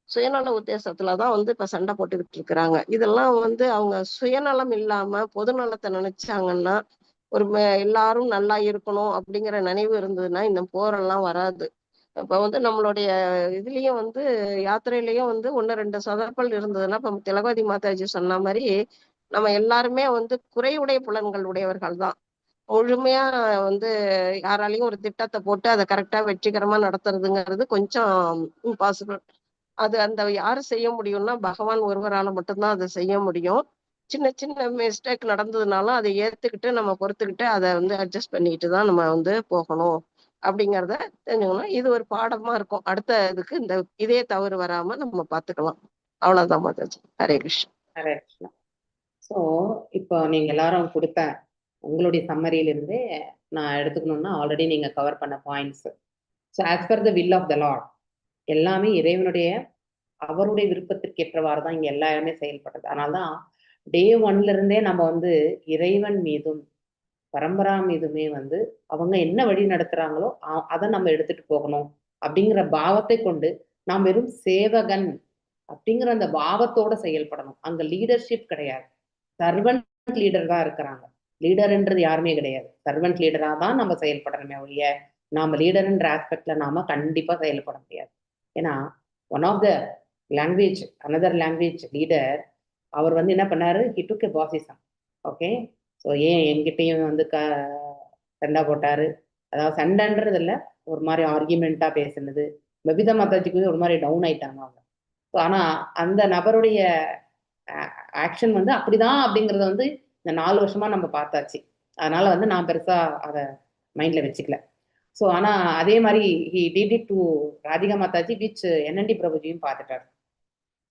சுயநல உத்தேசத்துலதான் வந்து இப்ப சண்டை போட்டுக்கிட்டு இருக்கிறாங்க. இதெல்லாம் வந்து அவங்க சுயநலம் இல்லாம பொதுநலத்தை நினைச்சாங்கன்னா, ஒரு எல்லாரும் நல்லா இருக்கணும் அப்படிங்கிற நினைவு இருந்ததுன்னா இந்த போரெல்லாம் வராது. இப்ப வந்து நம்மளுடைய இதுலயும் வந்து யாத்திரையிலயும் வந்து 1-2 சொதப்பல் இருந்ததுன்னா, இப்ப திலகவதி மாதாஜி சொன்ன மாதிரி நம்ம எல்லாருமே வந்து குறைவுடைய புலன்கள் உடையவர்கள் தான். முழுமையா வந்து யாராலையும் ஒரு திட்டத்தை போட்டு அதை கரெக்டா வெற்றிகரமா நடத்துறதுங்கிறது கொஞ்சம் இம்பாசிபிள். அது அந்த யாரு செய்ய முடியும்னா பகவான் ஒருவரால மட்டும்தான் அதை செய்ய முடியும். சின்ன சின்ன மிஸ்டேக் நடந்ததுனாலும் அதை ஏத்துக்கிட்டு நம்ம பொறுத்துக்கிட்டு அதை வந்து அட்ஜஸ்ட் பண்ணிக்கிட்டு தான் நம்ம வந்து போகணும் அப்படிங்கிறத தெரிஞ்சுக்கணும். இது ஒரு பாடமா இருக்கும். அடுத்த இதுக்கு இதே தவறு வராம நம்ம பாத்துக்கலாம். அவ்வளவுதான் மாதாஜி. ஹரே கிருஷ்ணா. ஹரே கிருஷ்ணா. ஸோ இப்போ நீங்க எல்லாரும் கொடுத்த உங்களுடைய சம்மரியிலிருந்து நான் எடுத்துக்கணும்னா ஆல்ரெடி நீங்க கவர் பண்ண points. So as per the will of the lord எல்லாமே இறைவனுடைய அவருடைய விருப்பத்திற்கு ஏற்றவாறு தான் இங்க எல்லாருமே செயல்படுறது. அதனால்தான் டே 1ல இருந்தே நம்ம வந்து இறைவன் மீதும் பரம்பரா மீதுமே வந்து அவங்க என்ன வழி நடத்துறாங்களோ அதை நம்ம எடுத்துட்டு போகணும் அப்படிங்கிற பாவத்தை கொண்டு நாம் வெறும் சேவகன் அப்படிங்கிற அந்த பாவத்தோட செயல்படணும். அங்க லீடர்ஷிப் கிடையாது, சர்வன்ட் லீடர் தான் இருக்கிறாங்க. லீடர்ன்றது யாருமே கிடையாது, சர்வன்ட் லீடரா தான் நம்ம செயல்படணுமே ஒழிய நாம லீடர்ன்ற ஆஸ்பெக்ட்ல நாம கண்டிப்பா செயல்பட முடியாது. ஏன்னா one of the language another language leader அவர் வந்து என்ன பண்ணாரு, he took a fascism. Okay, so ஏன் என்கிட்டையும் வந்து சண்டை போட்டாரு. அதாவது சண்டைன்றது இல்லை, ஒரு மாதிரி ஆர்கியூமெண்டா பேசுனது. பபிதா மாதாஜிக்கு ஒரு மாதிரி டவுன் ஆயிட்டாங்க அவங்க. ஸோ ஆனால் அந்த நபருடைய ஆக்ஷன் வந்து அப்படிதான் அப்படிங்கிறத வந்து இந்த 4 வருஷமா நம்ம பார்த்தாச்சு. அதனால வந்து நான் பெருசா அதை மைண்ட்ல வச்சுக்கல. ஸோ ஆனால் அதே மாதிரி he did it to Radhika Mataji which NNT பிரபுஜியும் பார்த்துட்டாரு.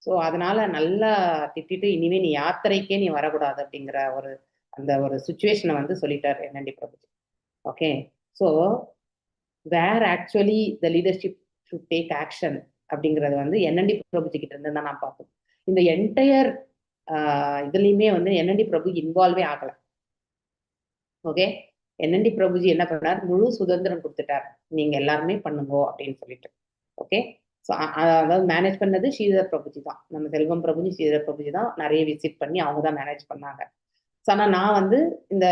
ஸோ அதனால நல்லா திட்டிட்டு இனிமே நீ யாத்திரைக்கே நீ வரக்கூடாது அப்படிங்கிற ஒரு சுச்சுவேஷனை வந்து சொல்லிட்டார் NNT Prabhuji. Okay, so where actually the leadership should take action அப்படிங்கிறது வந்து என்என்டி பிரபுஜி கிட்ட இருந்து தான் நான் பார்த்தோம். இந்த என்டையர் இதுலையுமே வந்து என்என்டி பிரபு இன்வால்வே ஆகலை. ஓகே, என்என்டி பிரபுஜி என்ன பண்ணார், முழு சுதந்திரம் கொடுத்துட்டார், நீங்க எல்லாருமே பண்ணுங்க அப்படின்னு சொல்லிட்டு. ஓகே, ஸோ அதாவது மேனேஜ் பண்ணது ஸ்ரீதர் பிரபுஜி தான். நம்ம செல்வம் பிரபுஜி ஸ்ரீதர் பிரபுஜி தான் நிறைய விசிட் பண்ணி அவங்க தான் மேனேஜ் பண்ணாங்க. ஸோ ஆனால் நான் வந்து இந்த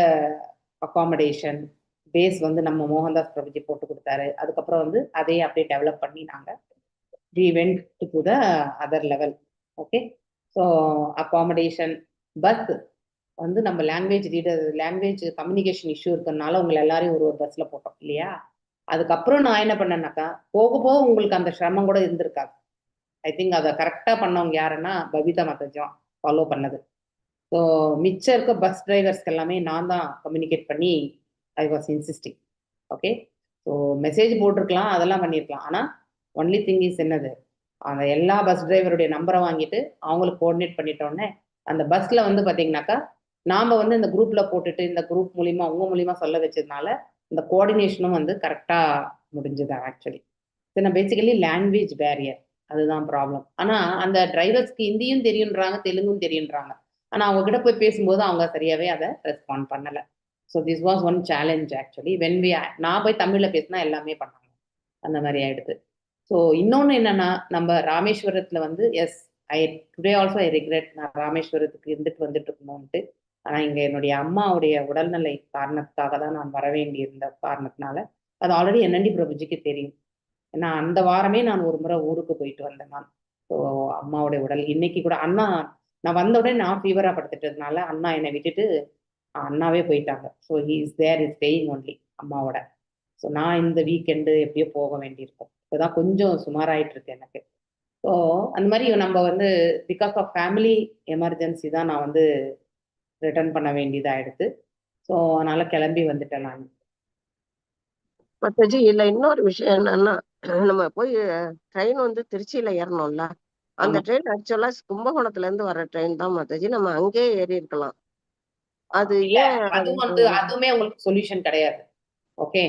அகாமடேஷன் பேஸ் வந்து நம்ம மோகன்தாஸ் பிரபுஜி போட்டு கொடுத்தாரு. அதுக்கப்புறம் வந்து அதையே அப்படியே டெவலப் பண்ணி நாங்கள் we went to the other level. Okay, so accommodation bus வந்து நம்ம லாங்குவேஜ் கம்யூனிகேஷன் இஷ்யூ இருக்கிறதுனால உங்களை எல்லாரையும் ஒரு பஸ்ல போட்டோம் இல்லையா. அதுக்கப்புறம் நான் என்ன பண்ணேன்னாக்கா, போக போக உங்களுக்கு அந்த சிரமம் கூட இருந்திருக்காது. ஐ திங்க் அதை கரெக்டாக பண்ணவங்க யாருன்னா பபிதா மாதாஜியும் ஃபாலோ பண்ணது. ஸோ மிச்சம் இருக்க பஸ் டிரைவர்ஸ்க்கு எல்லாமே நான் தான் கம்யூனிகேட் பண்ணி I was insisting. Okay, so message போட்டிருக்கலாம், அதெல்லாம் பண்ணியிருக்கலாம். ஆனால் ஒன்லி திங் இஸ் என்னது, அந்த எல்லா பஸ் டிரைவருடைய நம்பரை வாங்கிட்டு அவங்களுக்கு கோஆர்டினேட் பண்ணிட்டோன்னே அந்த பஸ்ல வந்து பார்த்தீங்கன்னாக்கா நாம வந்து இந்த குரூப்ல போட்டுட்டு இந்த குரூப் மூலியமா உங்க மூலியமா சொல்ல வச்சதுனால இந்த கோஆர்டினேஷனும் வந்து கரெக்டா முடிஞ்சது. ஆக்சுவலி இதுனா பேசிக்கலி லாங்குவேஜ் பேரியர், அதுதான் ப்ராப்ளம். ஆனா அந்த டிரைவர்ஸ்க்கு ஹிந்தியும் தெரியுன்றாங்க, தெலுங்கும் தெரியுன்றாங்க. ஆனா அவங்க கிட்ட போய் பேசும்போது அவங்க சரியாவே அதை ரெஸ்பாண்ட் பண்ணல. So this was one challenge actually when we நான் போய் தமிழ்ல பேசினா எல்லாமே பண்ணாங்க. அந்த மாதிரி ஆயிடுது. ஸோ இன்னொன்று என்னன்னா, நம்ம ராமேஸ்வரத்துல வந்து ஐ டுடே ஆல்சோ ஐ ரிக்ரெட் நான் ராமேஸ்வரத்துக்கு இருந்துட்டு வந்துட்டு இருக்கணும்ட்டு. ஆனா இங்க என்னுடைய அம்மாவுடைய உடல்நிலை காரணத்துக்காக தான் நான் வர வேண்டி இருந்த காரணத்தினால அது ஆல்ரெடி என்என்டி பிரபுஜிக்கு தெரியும். ஏன்னா அந்த வாரமே நான் ஒரு முறை ஊருக்கு போயிட்டு வந்தேன் நான். ஸோ அம்மாவுடைய உடல் இன்னைக்கு கூட அண்ணா நான் வந்த உடனே நான் ஃபீவரா படுத்துட்டதுனால அண்ணா என்னை விட்டுட்டு அண்ணாவே போயிட்டாங்க. So he is there is staying only அம்மாவோட. ஸோ நான் இந்த வீக்கெண்டு எப்படியோ போக வேண்டியிருக்கும். இப்போதான் கொஞ்சம் சுமாராயிட்டு இருக்கு எனக்கு. ஸோ அந்த மாதிரி நம்ம வந்து பிகாஸ் ஆஃப் ஃபேமிலி எமர்ஜென்சி தான் நான் வந்து ரிட்டர்ன் பண்ண வேண்டியதாயிடுது. ஸோ அதனால கிளம்பி வந்துட்டேன் நான். மாதாஜி இல்ல இன்னொரு விஷயம் என்னன்னா, நம்ம போய் ட்ரெயின் வந்து திருச்சியில ஏறணும்ல, அந்த ஆமா. ட்ரெயின் ஆக்சுவலா கும்பகோணத்துல இருந்து வர ட்ரெயின் தான் மாதாஜி. நம்ம அங்கேயே ஏறி இருக்கலாம். அது இல்ல ஏன் அது அதுவும் வந்து அதுவுமே உங்களுக்கு சொல்யூஷன் கிடையாது. ஓகே.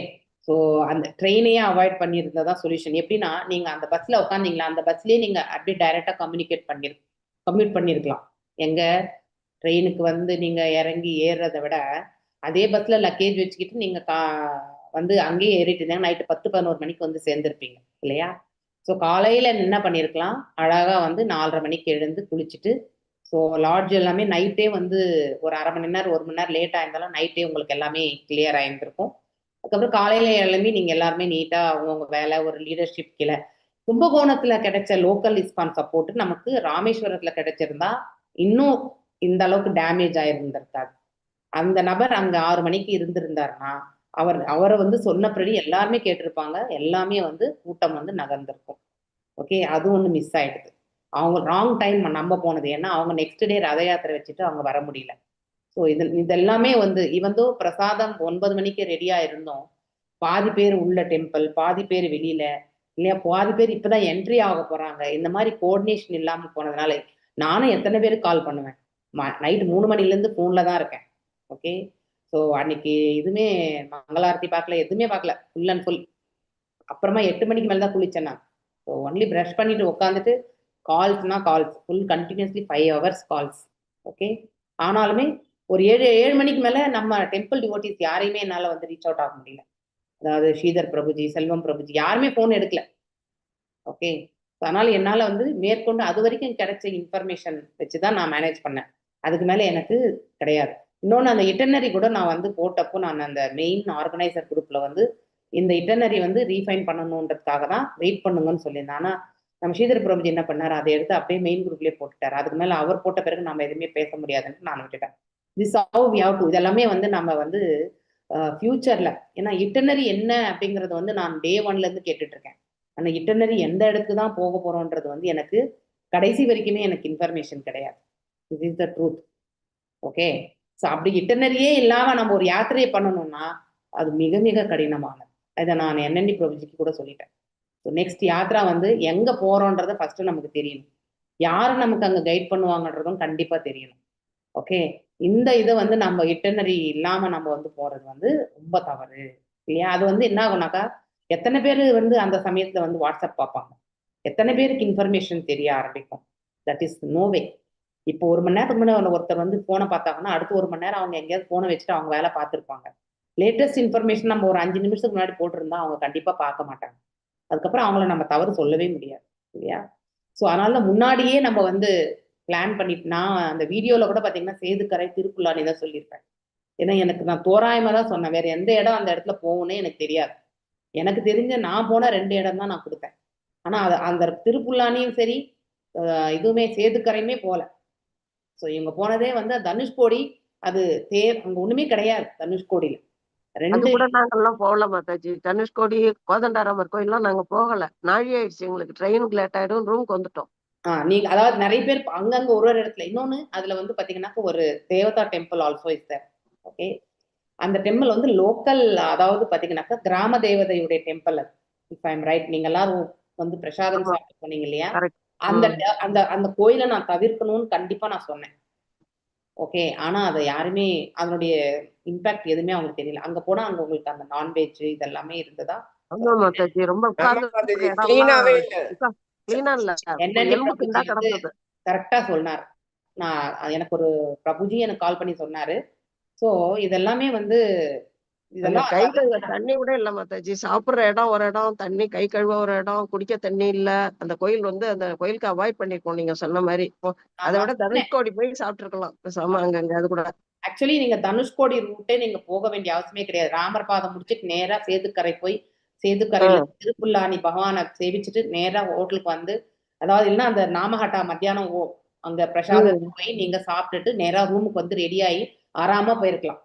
ஸோ அந்த ட்ரெயினையே அவாய்ட் பண்ணியிருந்ததா சொல்யூஷன். எப்படின்னா நீங்க அந்த பஸ்ல உட்காந்தீங்களா, அந்த பஸ்லயே நீங்க அப்படியே டைரக்டா கம்யூட் பண்ணியிருக்கலாம். எங்க ட்ரெயினுக்கு வந்து நீங்க இறங்கி ஏறுறத விட அதே பஸ்ல லக்கேஜ் வச்சுக்கிட்டு நீங்க வந்து அங்கேயே ஏறிட்டு இருந்தாங்க நைட்டு 10-11 மணிக்கு வந்து சேர்ந்துருப்பீங்க இல்லையா? ஸோ காலையில என்ன பண்ணியிருக்கலாம், அழகா வந்து 4:30 மணிக்கு எழுந்து குளிச்சுட்டு ஸோ லாட்ஜ் எல்லாமே நைட்டே வந்து ஒரு 1/2 மணி நேரம் 1 மணி நேரம் லேட்டாக இருந்தாலும் நைட்டே உங்களுக்கு எல்லாமே கிளியர் ஆயிருந்திருக்கும். அதுக்கப்புறம் காலையில எழும்பி நீங்க எல்லாருமே நீட்டா அவங்கவுங்க வேலை ஒரு லீடர்ஷிப் கீழே கும்பகோணத்துல கிடைச்ச லோக்கல் இஸ்கான் சப்போர்ட் நமக்கு ராமேஸ்வரத்துல கிடைச்சிருந்தா இன்னும் இந்த அளவுக்கு டேமேஜ் ஆயிருந்திருக்காது. அந்த நபர் அங்க 6 மணிக்கு இருந்திருந்தாருன்னா அவரை வந்து சொன்னபடி எல்லாருமே கேட்டிருப்பாங்க. எல்லாமே வந்து கூட்டம் வந்து நகர்ந்திருக்கும். ஓகே. அது ஒண்ணு மிஸ் ஆயிடுது. அவங்க ராங் டைம் நம்ம போனது. ஏன்னா அவங்க நெக்ஸ்ட் டே ரத யாத்திரை வச்சுட்டு அவங்க வர முடியல. ஸோ இதெல்லாமே வந்து இவந்தோ பிரசாதம் 9 மணிக்கு ரெடியா இருந்தோம். பாதி பேர் உள்ள டெம்பிள், பாதி பேர் வெளியில இல்லையா, பாதி பேர் இப்பதான் என்ட்ரி ஆக போறாங்க. இந்த மாதிரி கோஆர்டினேஷன் இல்லாம போனதுனால நானும் எத்தனை பேருக்கு கால் பண்ணுவேன். நைட்டு 3 மணில இருந்து போன்ல தான் இருக்கேன். ஓகே. ஸோ அன்னைக்கு எதுவுமே மங்களாரத்தி பார்க்கல, எதுவுமே பார்க்கல. Full and full. அப்புறமா 8 மணிக்கு மேல தான் குளிச்சேன் நான். ஸோ ஒன்லி ப்ரஷ் பண்ணிட்டு உட்காந்துட்டு கால்ஸ்னா calls full continuously 5 hours calls. Okay. ஆனாலுமே ஒரு 7 மணிக்கு மேல நம்ம டெம்பிள் டிவோட்டிஸ் யாரையுமே என்னால வந்து ரீச் அவுட் ஆக முடியல. அதாவது ஸ்ரீதர் பிரபுஜி, செல்வம் பிரபுஜி யாருமே போன் எடுக்கல. ஓகே. அதனால என்னால வந்து மேற்கொண்டு அது வரைக்கும் கிடைச்ச இன்ஃபர்மேஷன் வச்சுதான் நான் மேனேஜ் பண்ணேன். அதுக்கு மேல எனக்கு கிடையாது. இன்னொன்னு அந்த இட்டர்னரி கூட நான் வந்து போட்டப்போ நான் அந்த மெயின் ஆர்கனைசர் குரூப்ல வந்து இந்த இட்டர்னரி வந்து ரீஃபைன் பண்ணணுன்றதுக்காக தான் வெயிட் பண்ணுங்கன்னு சொல்லியிருந்தேன். ஆனா நம்ம ஸ்ரீதர் பிரபுஜி என்ன பண்ணாரு, அதை எடுத்து அப்படியே மெயின் குரூப்லயே போட்டுட்டாரு. அதுக்கு மேல அவர் போட்ட பிறகு நம்ம எதுவுமே பேச முடியாதுன்னு நான் விட்டுட்டேன். This how we have to இதெல்லாமே வந்து நம்ம வந்து ஃபியூச்சர்ல ஏன்னா இட்டர்னரி என்ன அப்படிங்கறது வந்து நான் டே 1ல இருந்து கேட்டுட்டு இருக்கேன். ஆனா இட்டர்னரி எந்த இடத்துக்கு தான் போக போறோம்ன்றது வந்து எனக்கு கடைசி வரைக்குமே எனக்கு இன்ஃபர்மேஷன் கிடையாது. This is the truth. Okay. So அப்படி இட்டர்னரியே இல்லாம நம்ம ஒரு யாத்திரையை பண்ணணும்னா அது மிக மிக கடினமானது. இதை நான் என்என்டி பிரபுஜிக்கு கூட சொல்லிட்டேன். ஸோ நெக்ஸ்ட் யாத்ரா வந்து எங்க போறோன்றத ஃபர்ஸ்ட் நமக்கு தெரியணும். யாரு நமக்கு அங்க கைட் பண்ணுவாங்கன்றதும் கண்டிப்பா தெரியணும். ஓகே. இந்த இதை வந்து நம்ம இட்டர்னரி இல்லாம நம்ம வந்து போறது வந்து ரொம்ப தவறு இல்லையா? அது வந்து என்ன ஆகும்னாக்கா எத்தனை பேர் வந்து அந்த சமயத்துல வந்து வாட்ஸ்அப் பார்ப்பாங்க, எத்தனை பேருக்கு இன்ஃபர்மேஷன் தெரிய ஆரம்பிக்கும். That is no way. இப்போ 1 மணி நேரத்துக்கு முன்னாடி ஒருத்தர் வந்து போனை பார்த்தாங்கன்னா அடுத்து 1 மணி நேரம் அவங்க எங்கேயாவது போனை வச்சுட்டு அவங்க வேலை பார்த்துருப்பாங்க. லேட்டஸ்ட் இன்ஃபர்மேஷன் நம்ம ஒரு 5 நிமிஷத்துக்கு முன்னாடி போட்டிருந்தா அவங்க கண்டிப்பா பார்க்க மாட்டாங்க. அதுக்கப்புறம் அவங்கள நம்ம தவறு சொல்லவே முடியாது இல்லையா? ஸோ அதனால முன்னாடியே நம்ம வந்து பிளான் பண்ணிட்டு நான் அந்த வீடியோல கூட பாத்தீங்கன்னா சேதுக்கரை திருப்புல்லானி தான் சொல்லியிருப்பேன். ஏன்னா எனக்கு நான் தோராயமா தான் சொன்னேன். வேற எந்த இடம் அந்த இடத்துல போகணும்னே எனக்கு தெரியாது. எனக்கு தெரிஞ்ச நான் போன 2 இடம் தான் நான் கொடுத்தேன். ஆனா அது அந்த திருப்புல்லானியும் சரி இதுவுமே சேதுக்கரையுமே போல. ஸோ இவங்க போனதே வந்து தனுஷ்கோடி. அது அங்க ஒண்ணுமே கிடையாது தனுஷ்கோடியில. அது 2 கூட நாங்கெல்லாம் போகல மாதாஜி. தனுஷ்கோடி, கோதண்டாராமர் கோயில்லாம் நாங்க போகல. நாழி ஆயிடுச்சு எங்களுக்கு. ட்ரெயினுக்கு லேட் ஆயிடும், ரூமுக்கு வந்துட்டோம். நீங்க அதாவது நிறைய பேர் அங்கங்க ஒரு இடத்துல இன்னொன்னு அதுல வந்து பாத்தீங்கன்னா ஒரு தேவதா temple also is there. Okay. அந்த டெம்பிள் வந்து லோக்கல் அதாவது பாத்தீங்கன்னாக்கா கிராம தேவதையுடைய டெம்பிள் அது. If I am right. நீங்க எல்லாரும் வந்து பிரசாதம் ஆமா, சாப்பிட்டு போனீங்க இல்லையா? கரெக்ட். அந்த அந்த அந்த கோயிலை நான் தவிர்க்கணும்னு கண்டிப்பா நான் சொன்னேன். ஓகே. ஆனா அதை யாருமே அதனுடைய இம்பாக்ட் எதுவுமே அவங்களுக்கு தெரியல. அங்க போனா அங்க உங்களுக்கு அந்த நான்வெஜ் இதெல்லாமே இருந்ததா ஆமா மாதாஜி. ரொம்ப ஆமா உட்கார்ந்து மாதாஜி, இடம்லாம் கிளீனாவே இல்ல. கிளீனா இல்ல. என்னென்ன எலும்பு பிரபுஜி திண்டா வந்து கிடந்தது. கரெக்டா சொன்னார். நான் எனக்கு ஒரு பிரபுஜி எனக்கு கால் பண்ணி சொன்னாரு. ஸோ இதெல்லாமே வந்து அந்த இதெல்லாம் கை கழுவ தண்ணி கூட இல்ல மாதாஜி. சாப்பிடுற இடம் ஒரு இடம், தண்ணி கை கழுவ ஒரு இடம், குடிக்க தண்ணி இல்ல. அந்த கோயில் வந்து அந்த கோயிலுக்கு அவாய்ட் பண்ணிருக்கோம் நீங்க சொன்ன மாரி. அதை நான் விட சொன்னேன். தனுஷ்கோடி போய் சாப்பிட்டுருக்கலாம் பேசாம அங்கங்க. அது கூட ஆக்சுவலி நீங்க தனுஷ்கோடி ரூட்டே நீங்க போக வேண்டிய அவசியமே கிடையாது. ராமர் பாதம் முடிச்சுட்டு நேரா சேதுக்கரை போய் சேதுக்கரையில திருப்புல்லானி பகவானை சேவிச்சுட்டு நேரா ஹோட்டலுக்கு வந்து, அதாவது இல்லைன்னா அந்த நாமஹட்டா மத்தியானம் அங்க பிரசாதத்துக்கு போய் நீங்க சாப்பிட்டுட்டு நேரா ரூமுக்கு வந்து ரெடி ஆகி ஆறாம போயிருக்கலாம்.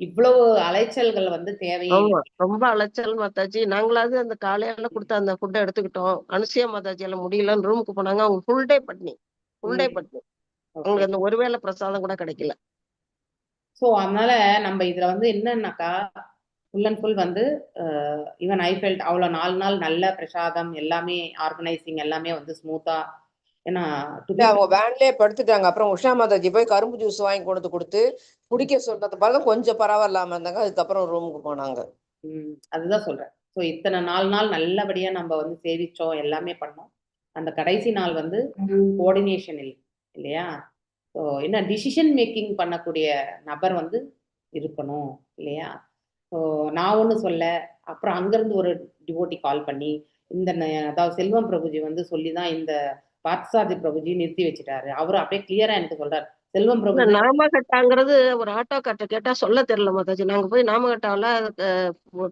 இவ்வளவு அலைச்சல்கள் வந்து தேவையே இல்லை. ஆமா. ரொம்ப அலைச்சல் மாதாஜி. நாங்களாவது அந்த காலையில குடுத்த அந்த ஃபுட்ட எடுத்துக்கிட்டோம். அனுசூயா மாதாஜியால முடியலன்னு ரூமுக்கு போனாங்க. அவங்க ஃபுல் டே பட்னி. ஃபுல் டே பட்னி. ஓகே. அவங்களுக்கு அந்த ஒருவேளை பிரசாதம் கூட கிடைக்கல. ஸோ அதனால நம்ம இதுல வந்து என்னன்னாக்கா ஃபுல் அண்ட் ஃபுல் வந்து ஈவன் ஐ ஃபெல்ட் அவ்வளோ 4 நாள் நல்ல பிரசாதம் எல்லாமே ஆர்கனைசிங் எல்லாமே வந்து ஸ்மூத்தா. ஏன்னா அவங்க வேன்லயே படுத்துட்டாங்க. அப்புறம் உஷா மாதாஜி போய் கரும்பு ஜூஸ் வாங்கி கொண்டு கொடுத்து குடிக்க சொன்னது பாருங்க கொஞ்சம் பரவாயில்லாம இருந்தாங்க. அதுக்கப்புறம் ரூமுக்கு போனாங்க. அதுதான் சொல்றேன். ஸோ இத்தனை 4 நாள் நல்லபடியா நம்ம வந்து சேவிச்சோம், எல்லாமே பண்ணோம். அந்த கடைசி நாள் வந்து கோஆர்டினேஷன் இல்லையா? ஸோ என்ன டிசிஷன் மேக்கிங் பண்ணக்கூடிய நபர் வந்து இருக்கணும் இல்லையா? ஸோ நான் ஒண்ணு சொல்ல, அப்புறம் அங்கிருந்து ஒரு டிவோட்டி கால் பண்ணி இந்த அதாவது செல்வம் பிரபுஜி வந்து சொல்லி தான் இந்த பார்த்தசாரதி பிரபுஜி நிறுத்தி வச்சுட்டாரு. அவரு அப்படியே கிளியரா எனக்கு சொல்றாரு. செல்வம் இல்ல பிரபுஜி நாமகட்டாங்கிறது ஒரு ஆட்டோக்கார்ட்ட கேட்டா சொல்ல தெரியல மாதாஜி. நாங்க போய் நாமகட்டால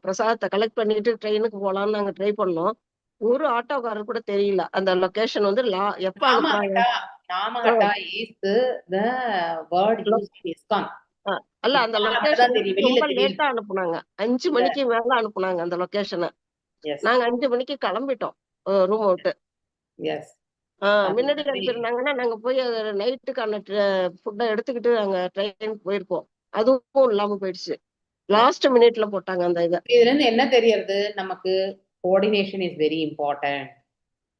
பிரசாதத்தை கலெக்ட் பண்ணிட்டு ட்ரெயினுக்கு போலாம்னு நாங்க ட்ரை பண்ணோம். ஒரு ஆட்டோக்காரர் கூட தெரியல. அந்த லொகேஷன் வந்து எப்ப அனுப்புறாங்க? Namahatta is the word used in ISKCON. அல்ல அந்த இஸ்கான் லொகேஷன் அப்படிதான் தெரியும், வெளியில ரொம்ப தெரியும். லேட்டா அனுப்புனாங்க. 5 மணிக்கு மேல அனுப்புனாங்க அந்த லொகேஷனை. Yes, நாங்க 5 மணிக்கு கிளம்பிட்டோம் ரூம் விட்டு. yes. முன்னாடி அது மாதிரி அனுப்பியிருந்தாங்கன்னா நாங்க போய் நைட்டுக்கான ஃபுட்டை எடுத்துக்கிட்டு நாங்க ட்ரெயினுக்கு போயிருப்போம். அதுவும் இல்லாம போயிடுச்சு. லாஸ்ட் மினிட்ல போட்டாங்க அந்த இதை. இதுல இருந்து என்ன தெரியறது நமக்கு? Coordination is very important.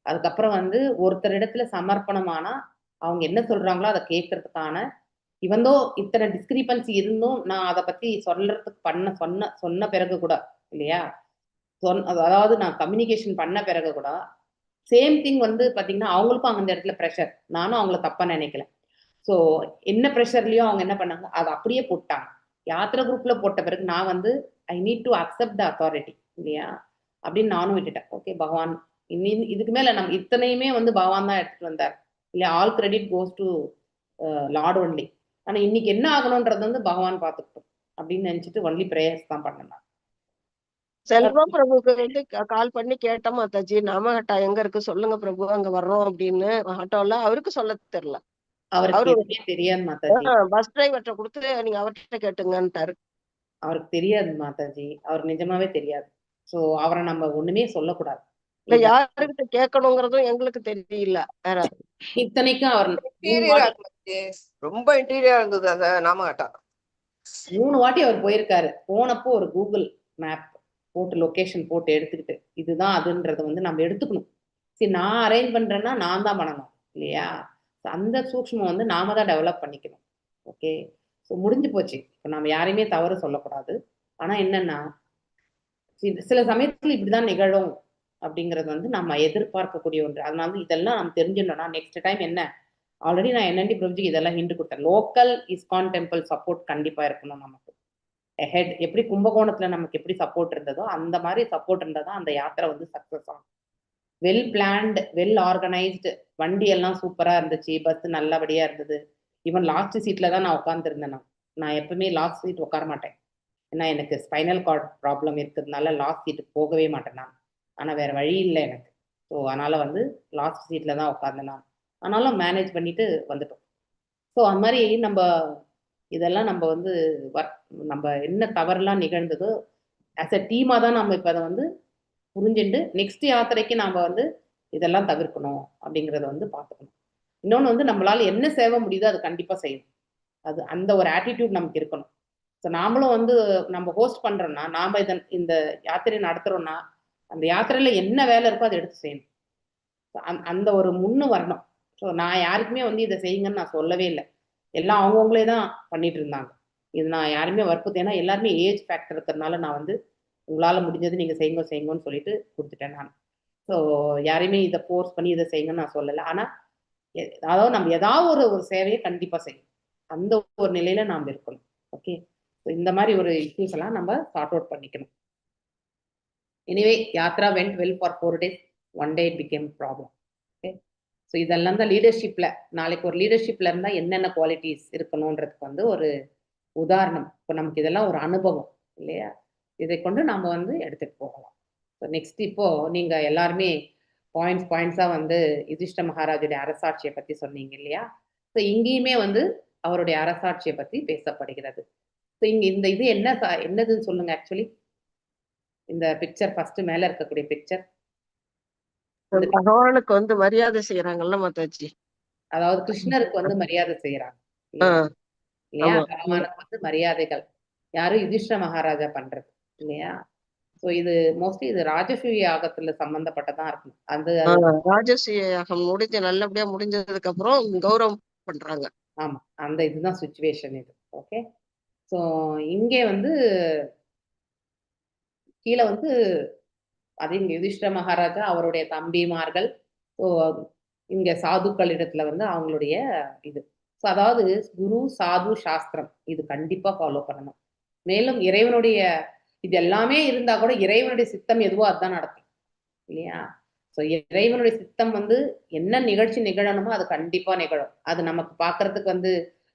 அதுக்கப்புறம் வந்து ஒருத்தர் இடத்துல சமர்ப்பணமானா அவங்க என்ன சொல்றாங்களோ அதை கேட்கறதுக்கான இவந்தோ இத்தனை டிஸ்கிரிபன்சி இருந்தும் நான் அதை பத்தி சொல்றதுக்கு சொன்ன பிறகு கூட இல்லையா? அதாவது நான் கம்யூனிகேஷன் பண்ண பிறகு கூட சேம் திங் வந்து பாத்தீங்கன்னா அவங்களுக்கும் அந்த இடத்துல ப்ரெஷர். நானும் அவங்கள தப்பா நினைக்கல. ஸோ என்ன ப்ரெஷர்லயும் அவங்க என்ன பண்ணாங்க, அதை அப்படியே போட்டாங்க. யாத்திரை குரூப்ல போட்ட பிறகு நான் வந்து I need to accept the authority இல்லையா அப்படின்னு நானும் விட்டுட்டேன். ஓகே பகவான் இதுக்கு மேல நம்ம இத்தனையுமே வந்து பகவான் தான் எடுத்துட்டு வந்தார் இல்லையா? All credit goes to Lord only. ஆனா இன்னைக்கு என்ன ஆகணும்ன்றது வந்து பகவான் பார்த்துக்கிட்டோம் அப்படின்னு நினைச்சிட்டு ஒன்லி பிரேயர்ஸ் தான் பண்ணேன். செல்வம் பிரபுக்கு வந்து கால் பண்ணி கேட்டோம் மாதாஜி, நாமகட்டா எங்க இருக்கு சொல்லுங்க பிரபு, அங்க வர்றோம் அப்படின்னு ஆட்டோல. அவருக்கு சொல்ல தெரியல. அவருக்கு எதுவுமே தெரியாது மாதாஜி. பஸ் டிரைவர்கிட்ட கொடுத்து நீங்க அவர்கிட்ட கேட்டுங்கன்ட்டாரு. அவருக்கு தெரியாது மாதாஜி. அவர் நிஜமாவே தெரியாது. சோ அவரை நம்ம ஒண்ணுமே சொல்லக்கூடாது. இல்ல யாருக்கிட்ட கேட்கணுங்கிறதும் எங்களுக்கு தெரியல. வேற இத்தனைக்கும் அவர் ரொம்ப இன்டீரியரா இருந்தது அந்த நாமகட்டா. 3 வாட்டி அவர் போயிருக்காரு. போனப்போ ஒரு கூகுள் மேப் போட்டு லொகேஷன் போட்டு எடுத்துக்கிட்டு இதுதான் அதுன்றத வந்து நம்ம எடுத்துக்கணும். சரி நான் அரேஞ்ச் பண்றேன்னா நான் தான் பண்ணணும் இல்லையா? அந்த சூக்ஷ்மம் வந்து நாம தான் டெவலப் பண்ணிக்கணும். ஓகே, ஸோ முடிஞ்சு போச்சு. இப்போ நம்ம யாரையுமே தவறு சொல்லக்கூடாது. ஆனா என்னன்னா சில சமயத்துல இப்படிதான் நிகழும் அப்படிங்கிறது வந்து நம்ம எதிர்பார்க்கக்கூடிய ஒன்று. அதனால இதெல்லாம் நம்ம தெரிஞ்சிடணும்னா நெக்ஸ்ட் டைம் என்ன, ஆல்ரெடி நான் என்என்டி பிரபுஜிக்கு இதெல்லாம் ஹிண்ட் கொடுத்தேன். லோக்கல் இஸ்கான் டெம்பிள் சப்போர்ட் கண்டிப்பா இருக்கணும் நமக்கு. ஹெட் எப்படி கும்பகோணத்துல நமக்கு எப்படி சப்போர்ட் இருந்ததோ அந்த மாதிரி சப்போர்ட் இருந்தா அந்த யாத்திரை வந்து சக்சஸ் ஆகும். வெல் பிளான்டு, வெல் ஆர்கனைஸ்டு, வண்டி எல்லாம் சூப்பரா இருந்துச்சு, பஸ் நல்லபடியா இருந்தது. ஈவன் லாஸ்ட் சீட்ல தான் நான் உட்காந்துருந்தேன். நான் எப்பவுமே லாஸ்ட் சீட் உட்கார மாட்டேன். ஏன்னா எனக்கு ஸ்பைனல் கார்ட் ப்ராப்ளம் இருக்கிறதுனால லாஸ்ட் சீட்டுக்கு போகவே மாட்டேன் நான். ஆனா வேற வழி இல்லை எனக்கு. ஸோ அதனால வந்து லாஸ்ட் சீட்ல தான் உட்காந்தேன் நான். ஆனாலும் மேனேஜ் பண்ணிட்டு வந்துட்டோம். ஸோ அந்த மாதிரி நம்ம இதெல்லாம் நம்ம வந்து நம்ம என்ன தவறுலாம் நிகழ்ந்ததோ ஆஸ் அ டீமா தான் நம்ம இப்போ அதை வந்து புரிஞ்சுட்டு நெக்ஸ்ட் யாத்திரைக்கு நாம வந்து இதெல்லாம் தவிர்க்கணும் அப்படிங்கிறத வந்து பார்த்துக்கணும். இன்னொன்று வந்து நம்மளால என்ன சேவை முடியுதோ அது கண்டிப்பாக செய்யணும். அது அந்த ஒரு ஆட்டிடியூட் நமக்கு இருக்கணும். ஸோ நாமளும் வந்து நம்ம ஹோஸ்ட் பண்றோம்னா, நாம இந்த யாத்திரை நடத்துறோம்னா அந்த யாத்திரையில என்ன வேலை இருக்கோ அதை எடுத்து செய்யணும். அந்த ஒரு முன்னு வரணும். ஸோ நான் யாருக்குமே வந்து இதை செய்யுங்கன்னு நான் சொல்லவே இல்லை. எல்லாம் அவங்கவுங்களே தான் பண்ணிட்டு இருந்தாங்க. இது நான் யாருமே வற்புறுத்தேன். ஏன்னா எல்லாருமே ஏஜ் ஃபேக்டர் இருக்கிறதுனால நான் வந்து உங்களால் முடிஞ்சது நீங்கள் செய்யுங்கன்னு சொல்லிட்டு கொடுத்துட்டேன் நான். ஸோ யாரையுமே இதை ஃபோர்ஸ் பண்ணி இதை செய்யுங்கன்னு நான் சொல்லலை. ஆனால் அதாவது நம்ம ஏதாவது ஒரு சேவையை கண்டிப்பா செய்யும், அந்த ஒரு நிலையில நாம் இருக்கணும். ஓகே, இந்த மாதிரி ஒரு இஷ்யூஸ் எல்லாம் நம்ம சார்ட் அவுட் பண்ணிக்கணும். Anyway Yatra vent well for 4 days, 1 day it became problem. Okay, so இதெல்லாம் தான் லீடர்ஷிப்ல, நாளைக்கு ஒரு லீடர்ஷிப்ல இருந்தா என்னென்ன குவாலிட்டிஸ் இருக்கணும்ன்றதுக்கு வந்து ஒரு உதாரணம். இப்போ நமக்கு இதெல்லாம் ஒரு அனுபவம் இல்லையா, இதை கொண்டு நாம வந்து எடுத்துட்டு போகலாம். ஸோ நெக்ஸ்ட் இப்போ நீங்க எல்லாருமே பாயிண்ட்ஸா வந்து யுதிஷ்ட மகாராஜுடைய அரசாட்சியை பத்தி சொன்னீங்க இல்லையா. ஸோ இங்கேயுமே வந்து அவருடைய அரசாட்சியை பத்தி பேசப்படுகிறது. ஸோ இங்க இந்த இது என்னதுன்னு சொல்லுங்க. ஆக்சுவலி இந்த பிக்சர் ஃபர்ஸ்ட் மேல இருக்கக்கூடிய பிக்சர், பகவானுக்கு வந்து மரியாதை செய்யறாங்கல்ல மாதாஜி. அதாவது கிருஷ்ணருக்கு வந்து மரியாதை செய்யறாங்க ஆஹ் இல்லையா, ஆமா. பகவானுக்கு வந்து மரியாதைகள் யாரும் யுதிஷ்ட மகாராஜா பண்றது இல்லையா. ஸோ இது மோஸ்ட்லி இது ராஜசூய யாகத்துல சம்பந்தப்பட்டதா இருக்கும். அது ராஜசூய யாகம் முடிஞ்சு நல்லபடியா முடிஞ்சதுக்கு அப்புறம் கௌரவம் பண்றாங்க. ஆமா, அந்த இதுதான் சுச்சுவேஷன் இது. ஓகே, ஸோ இங்கே வந்து கீழே வந்து அது இங்க யுதிஷ்ட மகாராஜா அவருடைய தம்பிமார்கள், ஸோ இங்க சாதுக்களிடத்துல வந்து அவங்களுடைய இது. ஸோ அதாவது குரு சாது சாஸ்திரம் இது கண்டிப்பா ஃபாலோ பண்ணணும். மேலும் இறைவனுடைய இது எல்லாமே இருந்தா கூட இறைவனுடைய சித்தம் எதுவோ அதுதான் நடக்கும் இல்லையா. ஸோ இறைவனுடைய சித்தம் வந்து என்ன நிகழ்ச்சி நிகழணுமோ அது கண்டிப்பா நிகழும். அது நமக்கு பார்க்கறதுக்கு வந்து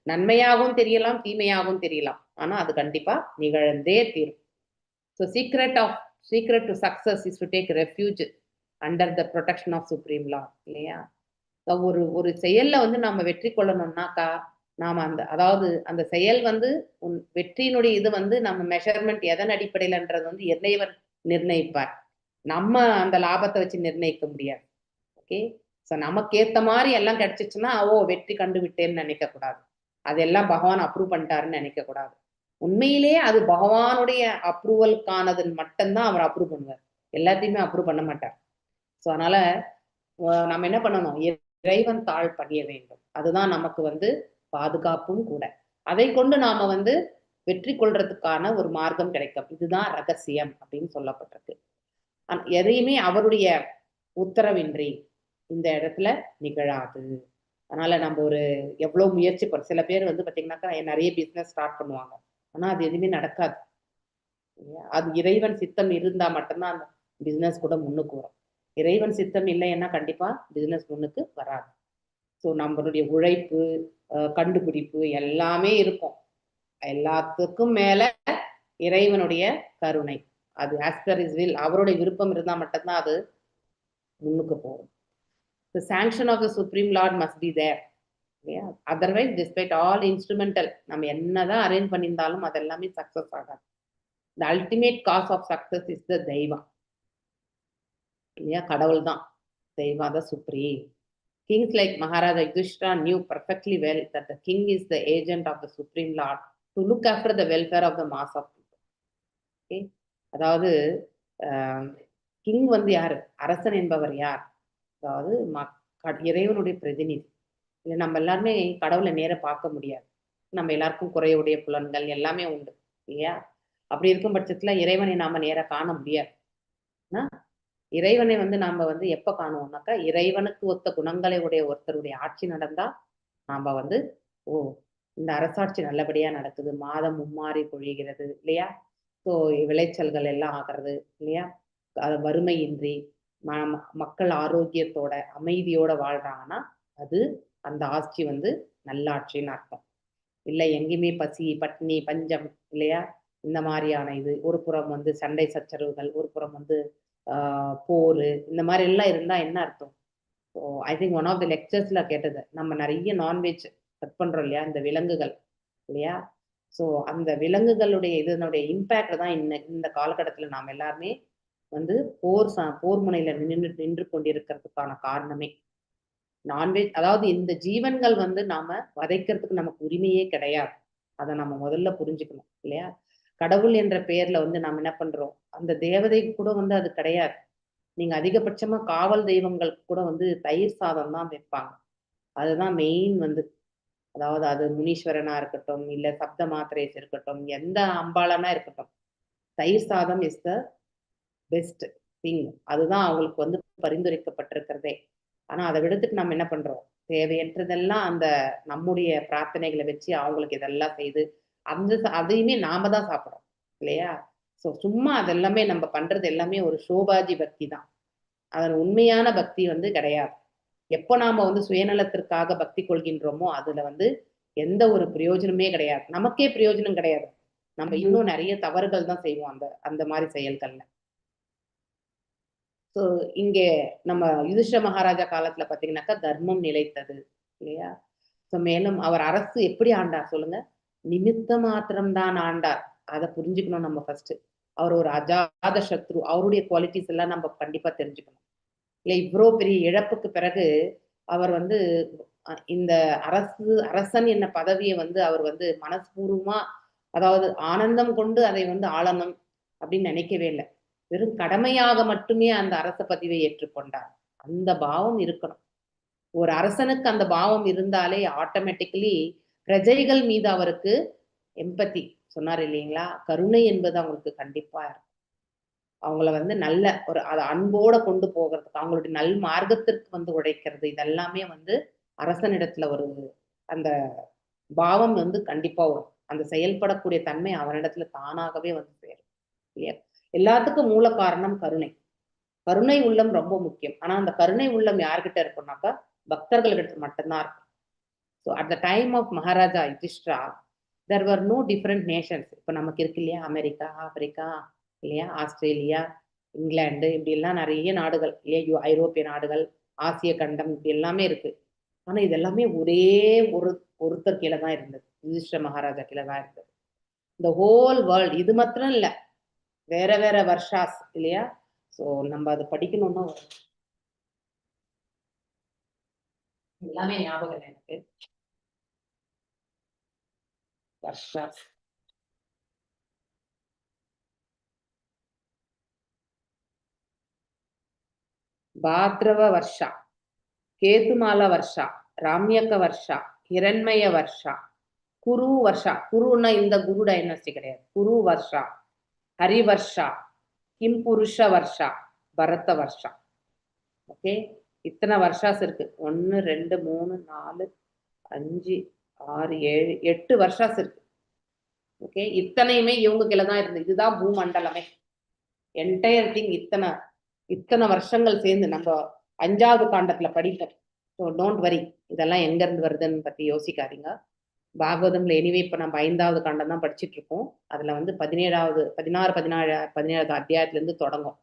நன்மையாகவும் தெரியலாம், தீமையாகவும் தெரியலாம், ஆனா அது கண்டிப்பா நிகழ்ந்தே தீரும். So secret to success is to take refuge under the protection of supreme law இல்லையா. ஒரு செயல்ல வந்து நாம வெற்றி கொள்ளணும்னாக்கா நாம அதாவது அந்த செயல் வந்து வெற்றியினுடைய இது வந்து நம்ம மெஷர்மெண்ட் எதன் அடிப்படையிலன்றது வந்து இறைவன் நிர்ணயிப்பார். நம்ம அந்த லாபத்தை வச்சு நிர்ணயிக்க முடியாது. ஓகே, ஸோ நமக்கு ஏத்த மாதிரி எல்லாம் கிடைச்சிச்சுன்னா வெற்றி கண்டு விட்டேன்னு நினைக்க கூடாது. அதெல்லாம் பகவான் அப்ரூவ் பண்ணிட்டாருன்னு நினைக்க கூடாது. உண்மையிலேயே அது பகவானுடைய அப்ரூவலுக்கானதுன்னு மட்டும்தான் அவர் அப்ரூவ் பண்ணுவார், எல்லாத்தையுமே அப்ரூவ் பண்ண மாட்டார். ஸோ அதனால நம்ம என்ன பண்ணணும், இறைவன் தாழ் பணிய வேண்டும். அதுதான் நமக்கு வந்து பாதுகாப்பும் கூட. அதை கொண்டு நாம வந்து வெற்றி கொள்றதுக்கான ஒரு மார்க்கம் கிடைக்கும். இதுதான் ரகசியம் அப்படின்னு சொல்லப்பட்டிருக்கு. எதையுமே அவருடைய உத்தரவின்றி இந்த இடத்துல நிகழாது. அதனால நம்ம ஒரு எவ்வளவு முயற்சி சில பேர் வந்து பாத்தீங்கன்னாக்கா நிறைய பிசினஸ் ஸ்டார்ட் பண்ணுவாங்க, ஆனா அது எதுவுமே நடக்காது. அது இறைவன் சித்தம் இருந்தா மட்டும்தான் அந்த பிசினஸ் கூட முன்னுக்கு வரும். இறைவன் சித்தம் இல்லைன்னா கண்டிப்பா பிசினஸ் முன்னுக்கு வராது. ஸோ நம்மளுடைய உழைப்பு, கண்டுபிடிப்பு எல்லாமே இருக்கும். எல்லாத்துக்கும் மேல இறைவனுடைய கருணை, அது ஆஸ் பர் இஸ் வில், அவருடைய விருப்பம் இருந்தா மட்டும்தான் அது முன்னுக்கு போகும். The sanction of the Supreme Lord must be there. Yeah. Otherwise, despite all instrumental, நம்ம என்னதான் அரேஞ்ச் பண்ணியிருந்தாலும் அதெல்லாமே சக்சஸ் ஆகாது. The ultimate cause of success is the தெய்வா இல்லையா, கடவுள் தான், தெய்வா the supreme. Kings like Maharaja Yudhishthira knew perfectly well that the king is the agent of the Supreme Lord to look after the welfare of the mass of people. Okay? அதாவது king வந்து யாரு, அரசன் என்பவர் யார், அதாவது இறைவனுடைய பிரதிநிதி. இல்லை நம்ம எல்லாருமே கடவுளை நேர பார்க்க முடியாது, நம்ம எல்லாருக்கும் குறையுடைய புலன்கள் எல்லாமே உண்டு இல்லையா. அப்படி இருக்கும் பட்சத்துல இறைவனை நாம நேர காண முடியாது. இறைவனை வந்து நாம வந்து எப்ப காணுவோம்னாக்கா, இறைவனுக்கு ஒத்த குணங்களை உடைய ஒருத்தருடைய ஆட்சி நடந்தா நாம வந்து இந்த அரசாட்சி நல்லபடியா நடக்குது, மாதம் மும்மாறி பொழிகிறது இல்லையா. ஸோ விளைச்சல்கள் எல்லாம் ஆகிறது இல்லையா, வறுமையின்றி மக்கள் ஆரோக்கியத்தோட அமைதியோட வாழ்றாங்கன்னா அது அந்த ஆட்சி வந்து நல்லாட்சின்னு அர்த்தம். இல்லை எங்கேயுமே பசி பட்டினி பஞ்சம் இல்லையா, இந்த மாதிரியான இது, ஒரு புறம் வந்து சண்டை சச்சரவுகள், ஒரு புறம் வந்து போர், இந்த மாதிரி எல்லாம் இருந்தா என்ன அர்த்தம். So I think one of the லெக்சர்ஸ்ல கேட்டது, நம்ம நிறைய நான்வெஜ் கட் பண்றோம் இல்லையா, இந்த விலங்குகள் இல்லையா. ஸோ அந்த விலங்குகளுடைய இதனுடைய இம்பேக்ட் தான் இந்த காலகட்டத்துல நாம் எல்லாருமே வந்து போர் முனையில நின்று கொண்டிருக்கிறதுக்கான காரணமே நான்வெஜ். அதாவது இந்த ஜீவன்கள் வந்து நாம வதைக்கிறதுக்கு நமக்கு உரிமையே கிடையாது, அதை நம்ம முதல்ல புரிஞ்சுக்கணும் இல்லையா. கடவுள் என்ற பெயர்ல வந்து நாம் என்ன பண்றோம், அந்த தேவதைக்கு கூட வந்து அது கிடையாது. நீங்க அதிகபட்சமா காவல் தெய்வங்களுக்கு கூட வந்து தயிர் சாதம் தான் வைப்பாங்க, அதுதான் மெயின் வந்து. அதாவது அது முனீஸ்வரனா இருக்கட்டும், இல்ல சப்த மாத்திரேஸ் இருக்கட்டும், எந்த அம்பாளனா இருக்கட்டும், தயிர் சாதம் இஸ் த பெஸ்ட் திங், அதுதான் அவங்களுக்கு வந்து பரிந்துரைக்கப்பட்டிருக்கிறதே. ஆனா அதை விடுத்துட்டு நம்ம என்ன பண்றோம், தேவையற்றதெல்லாம் அந்த நம்முடைய பிரார்த்தனைகளை வச்சு அவங்களுக்கு இதெல்லாம் செய்து அதையுமே நாம தான் சாப்பிட்றோம் இல்லையா? ஸோ சும்மா அதெல்லாமே நம்ம பண்றது எல்லாமே ஒரு சோபாஜி பக்தி தான். அதன் உண்மையான பக்தி வந்து கிடையாது. எப்போ நாம வந்து சுயநலத்திற்காக பக்தி கொள்கின்றோமோ அதுல வந்து எந்த ஒரு பிரயோஜனமே கிடையாது. நமக்கே பிரயோஜனம் கிடையாது. நம்ம இன்னும் நிறைய தவறுகள் தான் செய்வோம் அந்த அந்த மாதிரி செயல்கள்ல. ஸோ இங்கே நம்ம யுதிஷ்ட மகாராஜா காலத்துல பாத்தீங்கன்னாக்கா தர்மம் நிலைத்தது இல்லையா? ஸோ மேலும் அவர் அரசு எப்படி ஆண்டார் சொல்லுங்க? நிமித்த மாத்திரம்தான் ஆண்டார். அதை புரிஞ்சுக்கணும் நம்ம ஃபர்ஸ்ட். அவர் ஒரு அஜாத சத்ரு. அவருடைய குவாலிட்டிஸ் எல்லாம் நம்ம கண்டிப்பா தெரிஞ்சுக்கணும். இல்லை இவ்வளோ பெரிய இழப்புக்கு பிறகு அவர் வந்து இந்த அரசன் என்ன பதவியை வந்து அவர் வந்து மனஸ்பூர்வமா அதாவது ஆனந்தம் கொண்டு அதை வந்து ஆளணும் அப்படின்னு நினைக்கவே இல்லை. வெறும் கடமையாக மட்டுமே அந்த அரச பதவியை ஏற்றுக்கொண்டார். அந்த பாவம் இருக்கணும். ஒரு அரசனுக்கு அந்த பாவம் இருந்தாலே ஆட்டோமேட்டிக்கலி பிரஜைகள் மீது அவருக்கு எம்பத்தி சொன்னார் இல்லைங்களா? கருணை என்பது அவங்களுக்கு கண்டிப்பா இருக்கும். அவங்கள வந்து நல்ல ஒரு அதை அன்போட கொண்டு போகிறதுக்கு அவங்களுடைய நல் மார்க்கத்திற்கு வந்து உழைக்கிறது இதெல்லாமே வந்து அரசனிடத்துல ஒரு அந்த பாவம் வந்து கண்டிப்பா வரும். அந்த செயல்படக்கூடிய தன்மை அவனிடத்துல தானாகவே வந்து சேரும் இல்லையா? எல்லாத்துக்கும் மூல காரணம் கருணை. கருணை உள்ளம் ரொம்ப முக்கியம். ஆனா அந்த கருணை உள்ளம் யார்கிட்ட இருக்கும்னாக்கா பக்தர்கள்கிட்ட மட்டும்தான் இருக்கும். So at the time of Maharaja Yudhishthira there were no different nations. இப்போ நமக்கு இருக்கு இல்லையா? அமெரிக்கா, ஆப்பிரிக்கா இல்லையா? ஆஸ்திரேலியா, இங்கிலாந்து இப்படி எல்லாம் நிறைய நாடுகள் இல்லையா? ஐரோப்பிய நாடுகள், ஆசிய கண்டம் இப்படி எல்லாமே இருக்கு. ஆனா இது எல்லாமே ஒரே ஒருத்தர் கீழே தான் இருந்தது. யுதிஷ்ட மகாராஜா கீழே தான் இருந்தது. இந்த ஹோல் வேர்ல்ட் இது மாத்திரம் இல்ல, வேற வேற வர்ஷாஸ் இல்லையா? ஸோ நம்ம அதை படிக்கணும்னா எல்லாமே ஞாபகம் இல்லை எனக்கு. வர்ஷாஸ் ಭಾದ್ರವ ವರ್ಷ, ಕೇತುಮಾಲ ವರ್ಷ, ರಾಮ್ಯಕ ವರ್ಷ, ಹಿರಣ್ಮಯ ವರ್ಷ, குரு வருஷா. குருன்னா இந்த குரு டைனஸ்டி கிடையாது. குரு வருஷா, ஹரிவர்ஷா, கிம்புருஷ வருஷா, பரத வருஷா. ஓகே, இத்தனை வருஷாஸ் இருக்கு. 1 2 3 4 5 6 7 8 வருஷாஸ் இருக்கு. ஓகே, இத்தனையுமே இவங்க கீழே தான் இருந்தது. இதுதான் பூமண்டலமே. என்டையர் திங் இத்தனை வருஷங்கள் சேர்ந்து நம்ம 5வது காண்டத்துல படிப்போம். ஸோ டோன்ட் வரி, இதெல்லாம் எங்க இருந்து வருதுன்னு பத்தி யோசிக்காதீங்க. பாகவதம்ல எனிவே இப்ப நம்ம 5வது காண்டம் தான் படிச்சுட்டு இருக்கோம். அதுல வந்து 16 17 அத்தியாயத்துல இருந்து தொடங்கும்.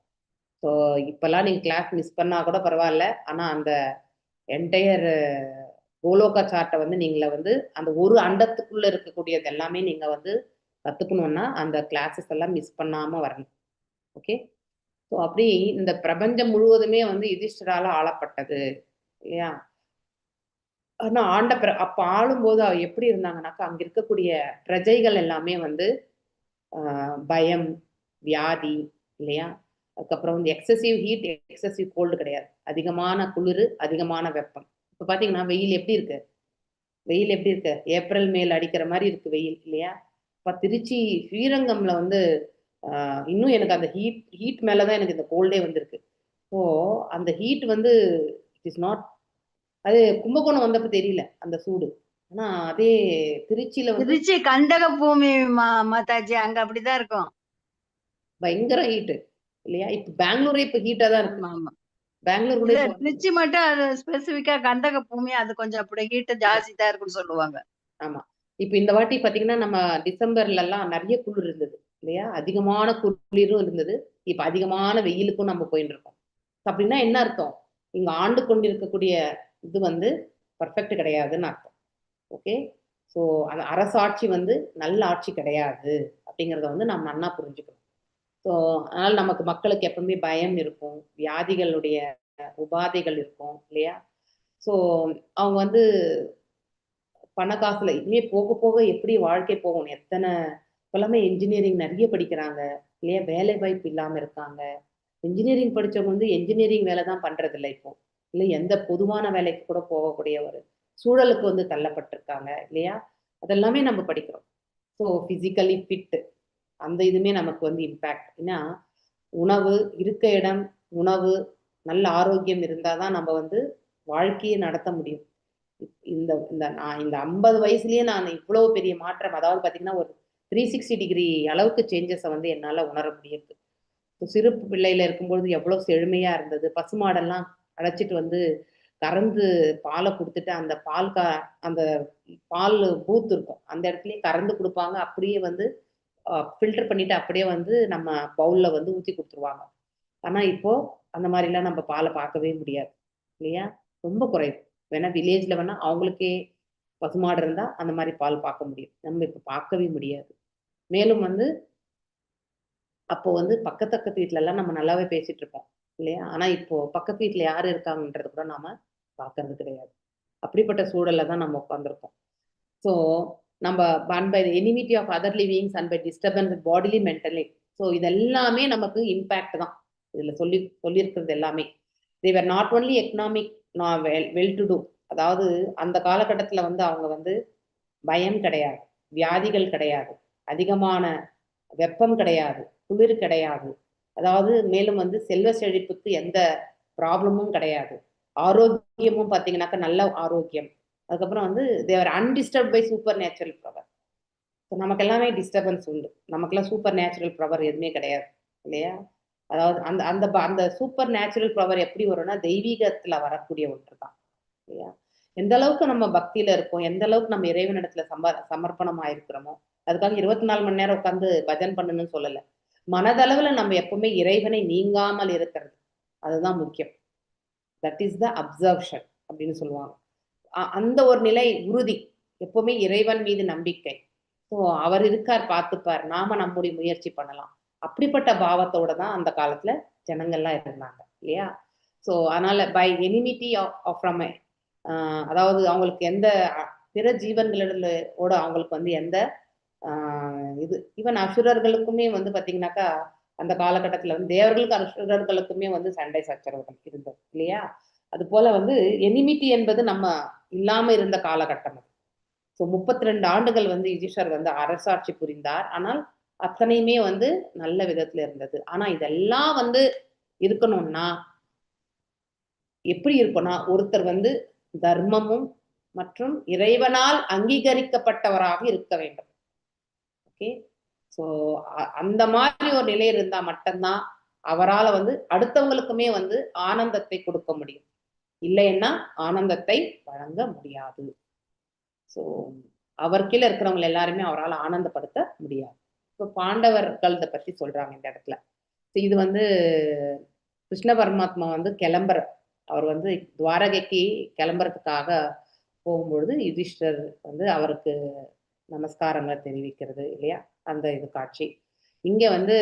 ஸோ இப்பெல்லாம் நீங்க கிளாஸ் மிஸ் பண்ணா கூட பரவாயில்ல. ஆனா அந்த என்டையர் கோலோகா சார்ட்டை வந்து நீங்கள வந்து அந்த ஒரு அண்டத்துக்குள்ள இருக்கக்கூடியது எல்லாமே நீங்க வந்து கத்துக்கணும்னா அந்த கிளாஸஸ் எல்லாம் மிஸ் பண்ணாம வரணும். ஓகே, ஸோ அப்படி இந்த பிரபஞ்சம் முழுவதுமே வந்து யுதிஷ்டரால ஆளப்பட்டது இல்லையா? ஆனா அப்ப ஆளும்போது எப்படி இருந்தாங்கன்னாக்கா அங்க இருக்கக்கூடிய பிரஜைகள் எல்லாமே வந்து பயம், வியாதி இல்லையா? அதுக்கப்புறம் வந்து எக்ஸசிவ் ஹீட், எக்ஸசிவ் கோல்டு கிடையாது. அதிகமான குளிர், அதிகமான வெப்பம். இப்ப பாத்தீங்கன்னா வெயில் எப்படி இருக்கு? வெயில் எப்படி இருக்கு? ஏப்ரல் மேல் அடிக்கிற மாதிரி இருக்கு வெயில் இல்லையா? இப்ப திருச்சி ஸ்ரீரங்கம்ல வந்து இன்னும் எனக்கு அந்த ஹீட் மேலதான் எனக்கு இந்த கோல்டே வந்திருக்கு. ஸோ அந்த ஹீட் வந்து இட் இஸ் நாட், அது கும்பகோணம் வந்தப்ப தெரியல அந்த சூடு. ஆனா அதே திருச்சியில வந்து திருச்சி கண்டக பூமி மாதாஜி, அங்க அப்படிதான் இருக்கும். பயங்கர ஹீட் இல்லையா? இப்ப பெங்களூரே இப்ப ஹீட்டா தான் இருக்கு. ஆமா. பெங்களூர் கூட இல்ல, திருச்சி மட்டும் அது ஸ்பெசிபிக்கா கண்டக பூமி, அது கொஞ்சம் அப்படி ஹீட் ஜாஸ்தி தான் இருக்குன்னு சொல்லுவாங்க. ஆமா, இப்ப இந்த வாட்டி பாத்தீங்கன்னா நம்ம டிசம்பர்ல எல்லாம் நிறைய குளிர் இருந்தது இல்லையா? அதிகமான குளிரும் இருந்தது. இப்ப அதிகமான வெயிலுக்கும் நம்ம போயிட்டு இருக்கோம். அப்படின்னா என்ன அர்த்தம்? இங்க ஆண்டு கொண்டிருக்கக்கூடிய இது வந்து பர்ஃபெக்ட் கிடையாதுன்னு அர்த்தம். ஓகே, ஸோ அந்த அரசாட்சி வந்து நல்ல ஆட்சி கிடையாது அப்படிங்கிறத வந்து நம்ம நன்னா புரிஞ்சுக்கணும். ஸோ அதனால நமக்கு மக்களுக்கு எப்பவுமே பயம் இருக்கும், வியாதிகளுடைய உபாதைகள் இருக்கும் இல்லையா? ஸோ அவங்க வந்து பண காசுல இனிமே போக போக எப்படி வாழ்க்கை போகணும், எத்தனை இப்பெல்லாமே இன்ஜினியரிங் நிறைய படிக்கிறாங்க இல்லையா? வேலை வாய்ப்பு இல்லாம இருக்காங்க. இன்ஜினியரிங் படிச்சவங்க வந்து என்ஜினியரிங் வேலை தான் பண்றது இல்லை இப்போ, இல்லை எந்த பொதுவான வேலைக்கு கூட போகக்கூடிய ஒரு சூழலுக்கு வந்து தள்ளப்பட்டிருக்காங்க இல்லையா? அதெல்லாமே நம்ம படிக்கிறோம். ஸோ பிசிக்கலி ஃபிட் அந்த இதுமே நமக்கு வந்து இம்பேக்ட். ஏன்னா உணவு, இருக்க இடம், உணவு, நல்ல ஆரோக்கியம் இருந்தாதான் நம்ம வந்து வாழ்க்கையை நடத்த முடியும். இந்த இந்த நான் இந்த 50 வயசுலயே நான் இவ்வளவு பெரிய மாற்றம், அதாவது பாத்தீங்கன்னா ஒரு 360 டிகிரி அளவுக்கு சேஞ்சஸை வந்து என்னால உணர முடியுது. சிறு பிள்ளையில இருக்கும்பொழுது எவ்வளவு செழுமையா இருந்தது. பசுமாடெல்லாம் அழைச்சிட்டு வந்து கறந்து பாலை கொடுத்துட்டு அந்த பால் பூத் இருக்கும், அந்த இடத்துலயே கறந்து கொடுப்பாங்க. அப்படியே வந்து ஃபில்டர் பண்ணிட்டு அப்படியே வந்து நம்ம பவுல்ல வந்து ஊத்தி கொடுத்துருவாங்க. ஆனா இப்போ அந்த மாதிரிலாம் நம்ம பாலை பார்க்கவே முடியாது இல்லையா? ரொம்ப குறைவு. வேணா வில்லேஜ்ல வேணா அவங்களுக்கே பசுமாடு இருந்தா அந்த மாதிரி பால் பார்க்க முடியும். நம்ம இப்ப பார்க்கவே முடியாது. மேலும் வந்து அப்போ வந்து பக்கத்து வீட்ல எல்லாம் நம்ம நல்லாவே பேசிட்டு இருப்போம் இல்லையா? ஆனா இப்போ பக்கத்து வீட்ல யாரு இருக்காங்கன்றது கூட நாம பார்க்கறது கிடையாது. அப்படிப்பட்ட சூழல்ல தான் நம்ம உட்கார்ந்திருக்கோம். ஸோ நம்ம by the enmity of other livings and by disturbance bodily mentally. So இதெல்லாமே நமக்கு இம்பேக்ட் தான். இதுல சொல்லியிருக்கிறது எல்லாமே. They were not only economic well to do. அதாவது அந்த காலகட்டத்துல வந்து அவங்க வந்து பயம் கிடையாது, வியாதிகள் கிடையாது, அதிகமான வெப்பம் கிடையாது, குளிர் கிடையாது. அதாவது மேலும் வந்து செல்வ செழிப்புக்கு எந்த ப்ராப்ளமும் கிடையாது. ஆரோக்கியமும் பார்த்தீங்கன்னாக்கா நல்ல ஆரோக்கியம். அதுக்கப்புறம் வந்து தேவர் undisturbed by super natural power. நமக்கு எல்லாமே டிஸ்டர்பன்ஸ் உண்டு. நமக்கெல்லாம் சூப்பர் நேச்சுரல் பவர் எதுவுமே கிடையாது இல்லையா? அதாவது அந்த அந்த அந்த சூப்பர் நேச்சுரல் பவர் எப்படி வரும்னா தெய்வீகத்துல வரக்கூடிய ஒன்று தான் இல்லையா? எந்த அளவுக்கு நம்ம பக்தியில இருக்கோம், எந்த அளவுக்கு நம்ம இறைவனிடத்துல சமர்ப்பணமா இருக்கிறோமோ, அதுக்காக 24 மணி நேரம் உட்காந்து பஜன் பண்ணணும்னு சொல்லல. மனதளவுல நம்ம எப்பவுமே இறைவனை நீங்காமல் இருக்கிறது, அதுதான் முக்கியம். தட் இஸ் த அப்சர்ப்ஷன் அப்படின்னு சொல்லுவாங்க. அந்த ஒரு நிலை உறுதி, எப்பவுமே இறைவன் மீது நம்பிக்கை. ஸோ அவர் இருக்கார், பார்த்துப்பார், நாம நம்முடைய முயற்சி பண்ணலாம். அப்படிப்பட்ட பாவத்தோட தான் அந்த காலத்துல ஜனங்கள்லாம் இருந்தாங்க இல்லையா? ஸோ அதனால பை எனிமிட்டி ஃப்ரம் அதாவது அவங்களுக்கு எந்த பிற ஜீவன்களோட அவங்களுக்கு வந்து எந்த இது ஈவன் அசுரர்களுக்குமே வந்து பாத்தீங்கன்னாக்கா அந்த காலகட்டத்துல வந்து தேவர்களுக்கு அசுரர்களுக்குமே வந்து சண்டை சச்சரவுகள் இருந்தது இல்லையா? அது போல வந்து எனிமிட்டி என்பது நம்ம இல்லாம இருந்த காலகட்டம் அது. ஸோ 32 ஆண்டுகள் வந்து யுதிஷ்டர் வந்து அரசாட்சி புரிந்தார். ஆனால் அத்தனையுமே வந்து நல்ல விதத்துல இருந்தது. ஆனா இதெல்லாம் வந்து இருக்கணும்னா எப்படி இருக்கும்னா ஒருத்தர் வந்து தர்மமும் மற்றும் இறைவனால் அங்கீகரிக்கப்பட்டவராக இருக்க வேண்டும். ஓகே, ஸோ அந்த மாதிரி ஒரு நிலை இருந்தா மட்டும்தான் அவரால் வந்து அடுத்தவங்களுக்குமே வந்து ஆனந்தத்தை கொடுக்க முடியும். இல்லைன்னா ஆனந்தத்தை வழங்க முடியாது. ஸோ அவர் கீழே இருக்கிறவங்க எல்லாருமே அவரால் ஆனந்தப்படுத்த முடியாது. இப்போ பாண்டவர்கள்த பற்றி சொல்றாங்க இந்த இடத்துல. இது வந்து கிருஷ்ண பரமாத்மா வந்து அவர் வந்து துவாரகைக்கு கிளம்புறதுக்காக போகும்பொழுது யுதிஷ்டர் வந்து அவருக்கு நமஸ்காரங்களை தெரிவிக்கிறது இல்லையா? அந்த இது காட்சி. இங்க வந்து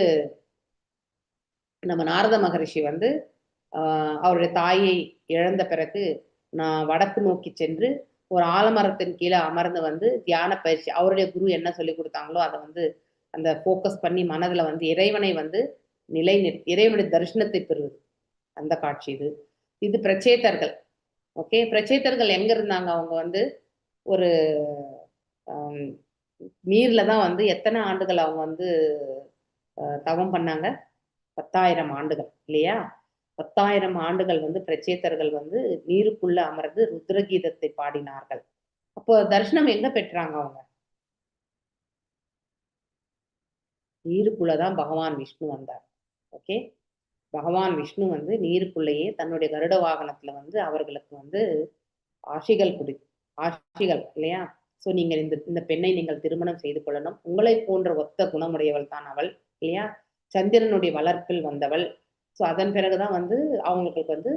நம்ம நாரத மகரிஷி வந்து அவருடைய தாயை இழந்த பிறகு நான் வடக்கு நோக்கி சென்று ஒரு ஆலமரத்தின் கீழே அமர்ந்து வந்து தியான பயிற்சி, அவருடைய குரு என்ன சொல்லி கொடுத்தாங்களோ அதை வந்து அந்த ஃபோக்கஸ் பண்ணி மனதுல வந்து இறைவனை வந்து இறைவனுடைய தரிசனத்தை பெறுவது, அந்த காட்சி இது. இது பிரச்சேதர்கள். ஓகே, பிரச்சேதர்கள் எங்க இருந்தாங்க? அவங்க வந்து ஒரு நீர்ல தான் வந்து எத்தனை ஆண்டுகள் அவங்க வந்து தவம் பண்ணாங்க? 10,000 ஆண்டுகள் இல்லையா? 10,000 ஆண்டுகள் வந்து பிரச்சேதர்கள் வந்து நீருக்குள்ள அமர்ந்து ருத்ரகீதத்தை பாடினார்கள். அப்போ தரிசனம் எங்க பெற்றாங்க அவங்க? நீருக்குள்ளதான் பகவான் விஷ்ணு வந்தார். ஓகே, பகவான் விஷ்ணு வந்து நீருக்குள்ளேயே தன்னுடைய கருட வாகனத்துல வந்து அவர்களுக்கு வந்து ஆசிகள் இல்லையா? சோ நீங்க இந்த பெண்ணை நீங்கள் திருமணம் செய்து கொள்ளணும், உங்களை போன்ற ஒத்த குணமுடையவள் தான் அவள் இல்லையா? சந்திரனுடைய வளர்ப்பில் வந்தவள். ஸோ அதன் பிறகுதான் வந்து அவங்களுக்கு வந்து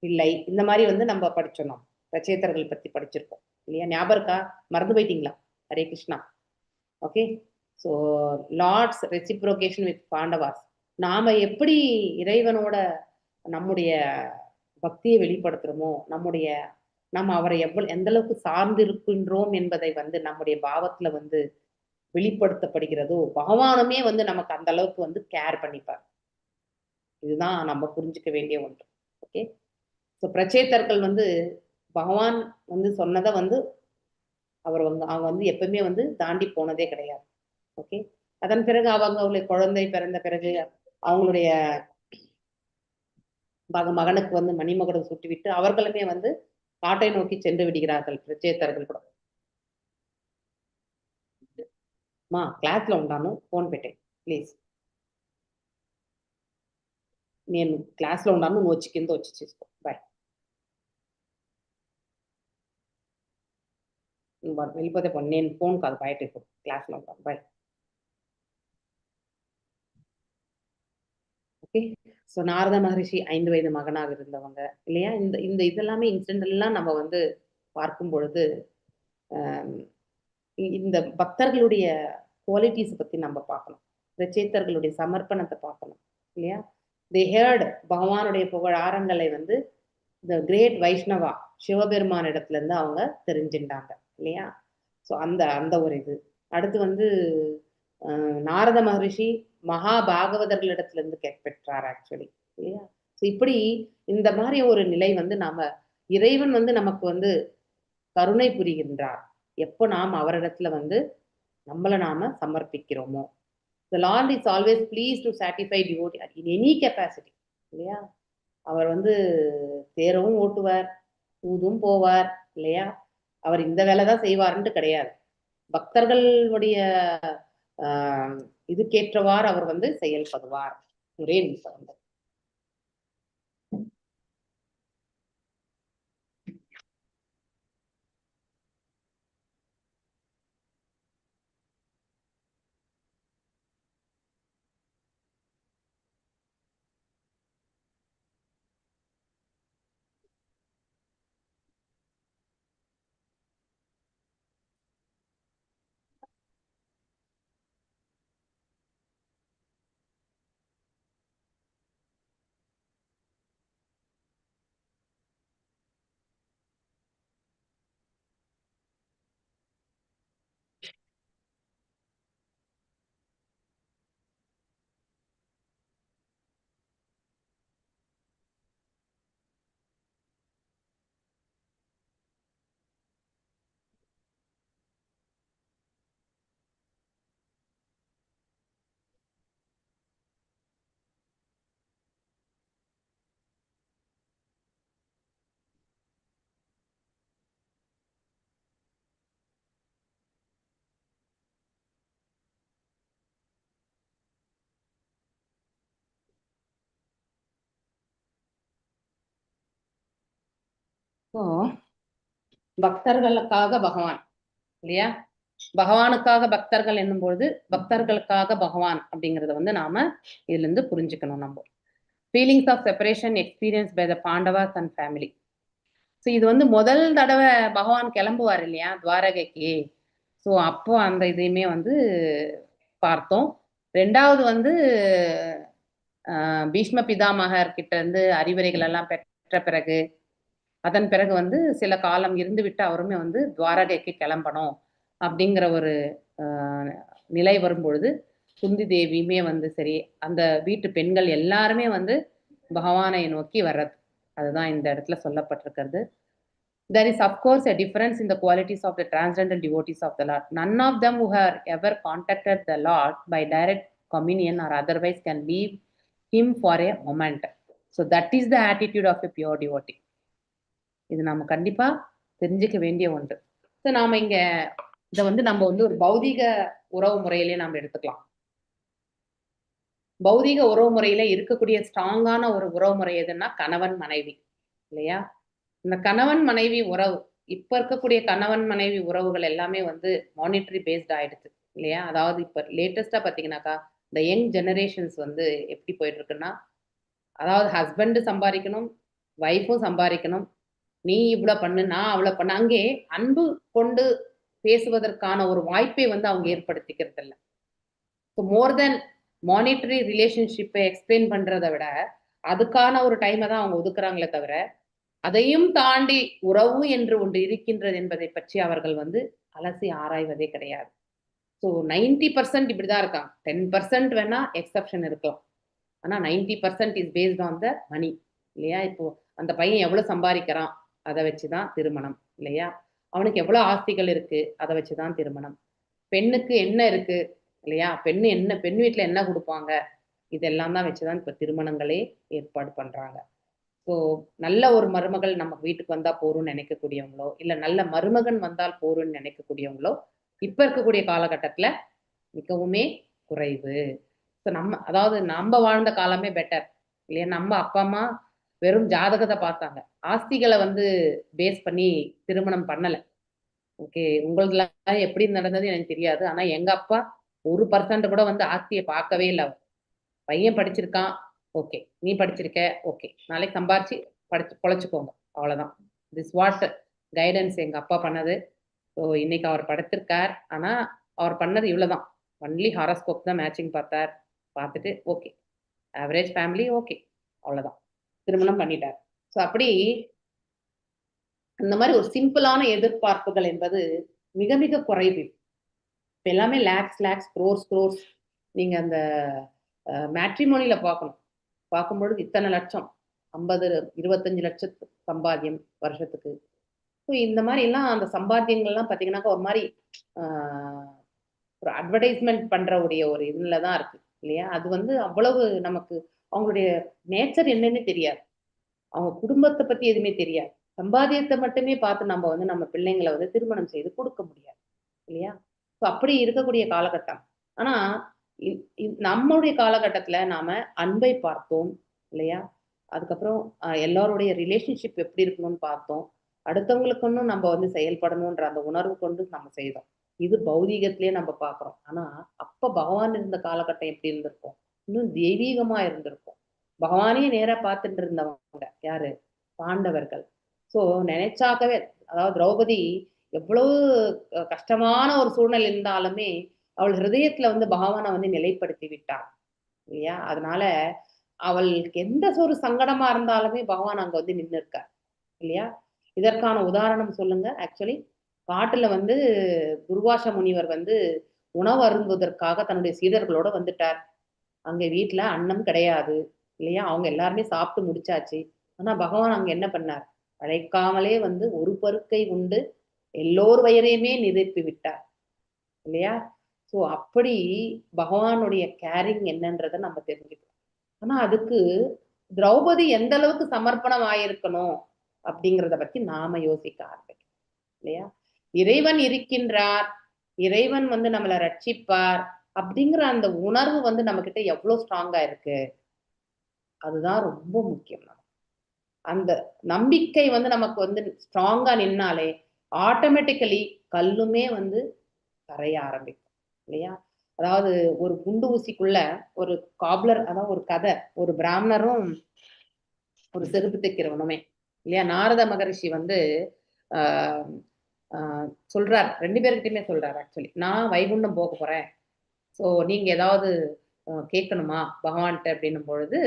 பிள்ளை. இந்த மாதிரி வந்து நம்ம படிச்சோம், பிரச்சேதர்கள் பத்தி படிச்சிருக்கோம் இல்லையா? ஞாபகம் இருக்கா? மறந்து போயிட்டீங்களா? Hare Krishna. Okay, so lord's reciprocation with Pandavas. நாம எப்படி இறைவனோட நம்முடைய பக்தியை வெளிப்படுத்துறோமோ, நம்ம அவரை எந்த அளவுக்கு சார்ந்திருக்கின்றோம் என்பதை வந்து நம்முடைய பாவத்துல வந்து வெளிப்படுத்தப்படுகிறதோ, பகவானுமே வந்து நமக்கு அந்த அளவுக்கு வந்து கேர் பண்ணிப்பார். இதுதான் நம்ம புரிஞ்சுக்க வேண்டிய ஒன்று. ஓகே, ஸோ பிரச்சேதர்கள் வந்து பகவான் வந்து சொன்னதை வந்து அவங்க வந்து எப்பவுமே வந்து தாண்டி போனதே கிடையாது. ஓகே, அதன் பிறகு அவங்களுடைய குழந்தை பிறந்த பிறகு அவங்களுடைய மகனுக்கு வந்து மணிமகுடம் சுட்டிவிட்டு அவர்களுமே வந்து காட்டை நோக்கி சென்று விடுகிறார்கள் பிரச்சேத்தர்கள் கூட. మా క్లాస్లో ఉంటాను, ఫోన్ పెట్టే ప్లీజ్. నేను క్లాస్లో ఉన్నాను, నువ్వు వచ్చి కింద వచ్చి చేసుకో. బాయ్. నువ్వు వెళ్ళిపోతే పోనీ, నేను ఫోన్ కాదు, బయట ఇప్పుడు క్లాస్లో ఉంటాను. బాయ్. ஓகே. ஸோ நாரத மகரிஷி 5 வயது மகனாக இருந்தவங்க இல்லையா? இந்த இந்த இதெல்லாமே இன்சிடென்ட் எல்லாம் நம்ம வந்து பார்க்கும் பொழுது இந்த பக்தர்களுடைய குவாலிட்டிஸ் பத்தி நம்ம பார்க்கணும். பிரச்சேத்தர்களுடைய சமர்ப்பணத்தை பார்க்கணும் இல்லையா? தே ஹேர்ட் பகவானுடைய புகழாரங்களை வந்து இந்த கிரேட் வைஷ்ணவா சிவபெருமான இடத்துல இருந்து அவங்க தெரிஞ்சுட்டாங்க இல்லையா? ஸோ அந்த அந்த ஒரு இது. அடுத்து வந்து நாரத மகரிஷி மகாபாகவதர்களிடத்துல இருந்து பெற்றார் ஆக்சுவலி இல்லையா? ஸோ இப்படி இந்த மாதிரி ஒரு நிலை வந்து நாம இறைவன் வந்து நமக்கு வந்து கருணை புரிகின்றார் எப்போ நாம் அவரிடத்துல வந்து நம்மளை நாம சமர்ப்பிக்கிறோமோ. The Lord is always pleased to satisfy devotee in any capacity இல்லையா? அவர் வந்து தேரவும் ஓட்டுவார், ஊதும் போவார் இல்லையா? அவர் இந்த வேலை தான் செய்வார்ன்ட்டு கிடையாது. பக்தர்களுடைய இதுக்கேற்றவாறு அவர் வந்து செயல்படுவார். ஒரே நிமிஷம் வந்து பக்தர்களுக்காக பகவான் இல்லையா? பகவானுக்காக பக்தர்கள் என்னும்போது பக்தர்களுக்காக பகவான் அப்படிங்கறத வந்து நாம இதுல இருந்து புரிஞ்சுக்கணும். நம்ம feelings of separation experience by the Pandavas and family. So இது வந்து முதல் தடவை பகவான் கிளம்புவார் இல்லையா துவாரகைக்கு. ஸோ அப்போ அந்த இதையுமே வந்து பார்த்தோம். ரெண்டாவது வந்து பீஷ்ம பிதாமகர் கிட்ட இருந்து அறிவுரைகள் எல்லாம் பெற்ற பிறகு அதன் பிறகு வந்து சில காலம் இருந்து விட்டு அவருமே வந்து துவாரகைக்கு கிளம்பணும் அப்படிங்கிற ஒரு நிலை வரும்பொழுது குந்தி தேவியுமே வந்து சரி, அந்த வீட்டு பெண்கள் எல்லாருமே வந்து பகவானை நோக்கி வர்றது. அதுதான் இந்த இடத்துல சொல்லப்பட்டிருக்கிறது. There is of course a difference in the qualities of the transcendental devotees of the Lord. None of them who have ever contacted the Lord by direct communion or otherwise can leave him for a moment. So that is the attitude of a pure devotee. இது நம்ம கண்டிப்பா தெரிஞ்சுக்க வேண்டிய ஒன்று. So நாம இங்க இதை வந்து நம்ம வந்து ஒரு பௌதிக உறவு முறையிலே நம்ம எடுத்துக்கலாம். பௌதிக உறவு முறையில இருக்கக்கூடிய ஸ்ட்ராங்கான ஒரு உறவு முறை எதுன்னா கணவன் மனைவி இல்லையா? இந்த கணவன் மனைவி உறவு இப்ப இருக்கக்கூடிய கணவன் மனைவி உறவுகள் எல்லாமே வந்து மானிட்டரி பேஸ்ட் ஆயிடுச்சு இல்லையா? அதாவது இப்ப லேட்டஸ்டா பாத்தீங்கன்னாக்கா இந்த யங் ஜெனரேஷன்ஸ் வந்து எப்படி போயிட்டு இருக்குன்னா, அதாவது ஹஸ்பண்ட் சம்பாதிக்கணும், ஒய்ஃபும் சம்பாதிக்கணும், நீ இவ்வளவு பண்ணு, நான் அவ்வளவு பண்ண, அங்கே அன்பு கொண்டு பேசுவதற்கான ஒரு வாய்ப்பை வந்து அவங்க ஏற்படுத்திக்கிறது இல்லை. ஸோ மோர் தென் மானிட்டரி ரிலேஷன்ஷிப்பை எக்ஸ்பிளைன் பண்றதை விட அதுக்கான ஒரு டைமை தான் அவங்க ஒதுக்குறாங்களே தவிர அதையும் தாண்டி உறவு என்று ஒன்று இருக்கின்றது என்பதை பற்றி அவர்கள் வந்து அலசி ஆராய்வதே கிடையாது. ஸோ 90% இப்படிதான் இருக்காங்க. 10% வேணா எக்ஸப்ஷன் இருக்கலாம். ஆனா 90% இஸ் பேஸ்ட் ஆன் த மணி இல்லையா? இப்போ அந்த பையன் எவ்வளவு சம்பாதிக்கிறான் அதை வச்சுதான் திருமணம் இல்லையா? அவனுக்கு எவ்வளவு ஆஸ்திகள் இருக்கு அதை வச்சுதான் திருமணம். பெண்ணுக்கு என்ன இருக்கு இல்லையா? பெண் வீட்டுல என்ன கொடுப்பாங்க, இதெல்லாம் தான் வச்சுதான் இப்ப திருமணங்களே ஏற்பாடு பண்றாங்க. ஸோ நல்ல ஒரு மருமகள் நம்ம வீட்டுக்கு வந்தா போறோம்னு நினைக்கக்கூடியவங்களோ, இல்ல நல்ல மருமகன் வந்தால் போறோம்னு நினைக்கக்கூடியவங்களோ, இப்ப இருக்கக்கூடிய காலகட்டத்துல மிகவுமே குறைவு. ஸோ அதாவது நம்ம வாழ்ந்த காலமே பெட்டர் இல்லையா? நம்ம அப்பா அம்மா வெறும் ஜாதகத்தை பார்த்தாங்க. ஆஸ்திகளை வந்து பேஸ் பண்ணி திருமணம் பண்ணல. ஓகே, உங்களதுல எப்படி நடந்தது எனக்கு தெரியாது. ஆனா எங்க அப்பா 1% கூட வந்து ஆஸ்தியை பார்க்கவே இல்லை. பையன் படிச்சிருக்கான், ஓகே. நீ படிச்சிருக்க, ஓகே. நாளைக்கு சம்பாரிச்சு படிச்சு பொழைச்சுக்கோங்க. அவ்வளவுதான். திஸ் வாட் கைடன்ஸ் எங்க அப்பா பண்ணது. ஸோ இன்னைக்கு அவர் படுத்திருக்கார். ஆனா அவர் பண்ணது இவ்வளவுதான். ஒன்லி ஹாரோஸ்கோப் தான் மேட்சிங் பார்த்தார். பார்த்துட்டு ஓகே, ஆவரேஜ் ஃபேமிலி, ஓகே, அவ்வளவுதான். திருமணம் பண்ணிட்டார். ஸோ அப்படி இந்த மாதிரி ஒரு சிம்பிளான எதிர்பார்ப்புகள் என்பது மிக மிக குறைவு. இப்ப எல்லாமே லேக்ஸ் க்ரோர்ஸ். நீங்க அந்த மேட்ரிமோனியில பார்க்கணும். பார்க்கும்பொழுது இத்தனை லட்சம், 50 25 லட்சத்து சம்பாத்தியம் வருஷத்துக்கு. ஸோ இந்த மாதிரி எல்லாம் அந்த சம்பாத்தியங்கள்லாம் பார்த்தீங்கன்னாக்கா ஒரு மாதிரி ஒரு அட்வர்டைஸ்மெண்ட் பண்ற ஒரு இதுல தான் இருக்கு இல்லையா? அது வந்து அவ்வளவு நமக்கு அவங்களுடைய நேச்சர் என்னன்னு தெரியாது. அவங்க குடும்பத்தை பத்தி எதுவுமே தெரியாது. சம்பாத்தியத்தை மட்டுமே பார்த்து நம்ம வந்து நம்ம பிள்ளைங்களை வந்து திருமணம் செய்து கொடுக்க முடியாது இல்லையா? ஸோ அப்படி இருக்கக்கூடிய காலகட்டம். ஆனா நம்மளுடைய காலகட்டத்துல நாம அன்பை பார்த்தோம் இல்லையா? அதுக்கப்புறம் எல்லாருடைய ரிலேஷன்ஷிப் எப்படி இருக்கணும்னு பார்த்தோம். அடுத்தவங்களுக்குன்னு நம்ம வந்து செயல்படணும்ன்ற அந்த உணர்வு கொண்டு நம்ம செய்தோம். இது பௌதீகத்திலேயே நம்ம பார்க்கிறோம். ஆனா அப்ப பகவான் இருந்த காலகட்டம் எப்படி இருந்திருக்கும்? இன்னும் தெய்வீகமா இருந்திருக்கும். பகவானே நேரா பார்த்துட்டு இருந்தவங்க யாரு? பாண்டவர்கள். ஸோ நினைச்சாக்கவே, அதாவது திரௌபதி எவ்வளவு கஷ்டமான ஒரு சூழ்நிலை இருந்தாலுமே அவள் ஹிருதயத்துல வந்து பகவானை வந்து நிலைப்படுத்தி விட்டாள் இல்லையா? அதனால அவளுக்கு எந்த ஒரு சங்கடமா இருந்தாலுமே பகவான் அங்க வந்து நின்று இருக்கார் இல்லையா? இதற்கான உதாரணம் சொல்லுங்க. ஆக்சுவலி காட்டுல வந்து துர்வாச முனிவர் வந்து உணவு அருந்துவதற்காக தன்னுடைய சீடர்களோட வந்துட்டார். அங்க வீட்டுல அன்னம் கிடையாது இல்லையா? அவங்க எல்லாருமே சாப்பிட்டு முடிச்சாச்சு. ஆனா பகவான் அங்க என்ன பண்ணார்? அழைக்காமலே வந்து ஒரு பருக்கை உண்டு எல்லோர் வயிறையுமே நிரப்பி விட்டார் இல்லையா? ஸோ அப்படி பகவானுடைய கேரிங் என்னன்றதை நம்ம தெரிஞ்சுக்கலாம். ஆனா அதுக்கு திரௌபதி எந்த அளவுக்கு சமர்ப்பணம் ஆயிருக்கணும் அப்படிங்கிறத பத்தி நாம யோசிக்க ஆரம்பிக்கணும் இல்லையா? இறைவன் இருக்கின்றார், இறைவன் வந்து நம்மளை ரட்சிப்பார் அப்படிங்கிற அந்த உணர்வு வந்து நம்ம கிட்ட எவ்வளவு ஸ்ட்ராங்கா இருக்கு, அதுதான் ரொம்ப முக்கியம். அந்த நம்பிக்கை வந்து நமக்கு வந்து ஸ்ட்ராங்கா நின்னாலே ஆட்டோமேட்டிக்கலி கல்லுமே வந்து கரைய ஆரம்பிக்கும் இல்லையா? அதாவது ஒரு குண்டு ஊசிக்குள்ள ஒரு காப்லர், அதாவது ஒரு கதை, ஒரு பிராமணரும் ஒரு செருப்பு தைக்கிறவனுமே இல்லையா? நாரத மகரிஷி வந்து ஆஹ் சொல்றார், 2 பேர்கிட்டயுமே சொல்றாரு. ஆக்சுவலி நான் வைகுண்டம் போக போறேன், ஸோ நீங்க ஏதாவது கேட்கணுமா பகவான்கிட்ட அப்படின்னும் பொழுது,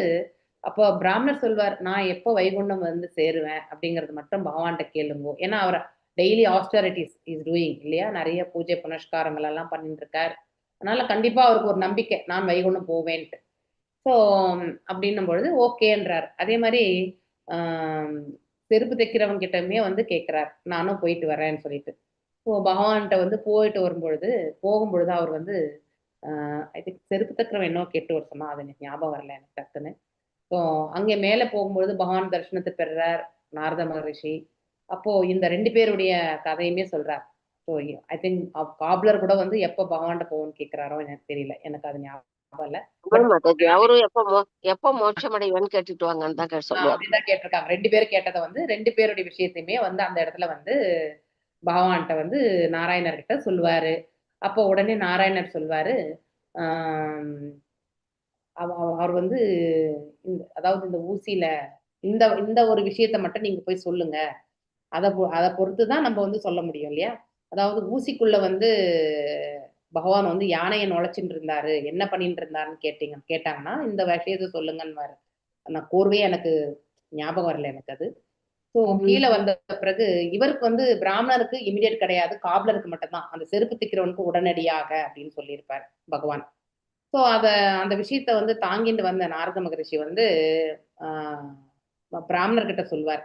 அப்போ பிராமணர் சொல்வார், நான் எப்போ வைகுண்டம் வந்து சேருவேன் அப்படிங்கறது மட்டும் பகவான்கிட்ட கேளுங்கோ. ஏன்னா அவர் டெய்லி ஆஸ்டரிட்டிஸ் இஸ் டூயிங் இல்லையா? நிறைய பூஜை புனஸ்காரங்கள் எல்லாம் பண்ணிட்டு இருக்கார். அதனால கண்டிப்பா அவருக்கு ஒரு நம்பிக்கை, நான் வைகுண்டம் போவேன்ட்டு. ஸோ அப்படின்னும் பொழுது ஓகேன்றார். அதே மாதிரி செருப்பு தைக்கிறவங்க கிட்டமே வந்து கேட்கிறார், நானும் போயிட்டு வரேன்னு சொல்லிட்டு. ஸோ பகவான்கிட்ட வந்து போயிட்டு வரும்பொழுது, போகும்பொழுது அவர் வந்து ஐ திங்க் செருப்பு தைக்கிறவன் என்ன கேட்டு வர சொன்னா, அது எனக்கு ஞாபகம் வரல எனக்கு டக்குன்னு. ஸோ அங்கே மேலே போகும்பொழுது பகவான் தரிசனத்தை பெறுறார் நாரத மகரிஷி. அப்போ இந்த 2 பேருடைய கதையுமே சொல்றார். ஸோ ஐ திங்க் காப்லர் கூட வந்து எப்போ பகவான்கிட்ட போகணும்னு கேட்கிறாரோ எனக்கு தெரியல, எனக்கு அது ஞாபகம் இல்லை. அவரும் எப்ப மோட்சம் அடைவன்னு கேட்டுட்டு வாங்கன்னு தான் சொல்லுவாங்க. அப்படிதான் கேட்டிருக்காங்க. 2 பேரும் கேட்டதை வந்து 2 பேருடைய விஷயத்தையுமே வந்து அந்த இடத்துல வந்து பகவான்கிட்ட வந்து நாராயணர் கிட்ட சொல்லுவாரு. அப்போ உடனே நாராயணர் சொல்வாரு, அவர் வந்து அதாவது இந்த ஊசியில இந்த ஒரு விஷயத்த மட்டும் நீங்க போய் சொல்லுங்க, அதை பொறுத்துதான் நம்ம வந்து சொல்ல முடியும் இல்லையா? அதாவது ஊசிக்குள்ள வந்து பகவான் வந்து யானையை நுழைச்சிட்டு இருந்தாரு, என்ன பண்ணிட்டு இருந்தாருன்னு கேட்டாங்கன்னா இந்த விஷயத்த சொல்லுங்கன்னு. அந்த கோர்வையே எனக்கு ஞாபகம் வரல எனக்கு அது. ஸோ கீழே வந்த பிறகு இவருக்கு வந்து பிராமணருக்கு இமிடியேட் கிடையாது, காப்லருக்கு மட்டும்தான், அந்த செருப்பு தைக்கிறவனுக்கு உடனடியாக அப்படின்னு சொல்லியிருப்பார் பகவான். ஸோ அந்த விஷயத்த வந்து தாங்கிட்டு வந்த நாரத மகரிஷி வந்து பிராமணர்கிட்ட சொல்வார்.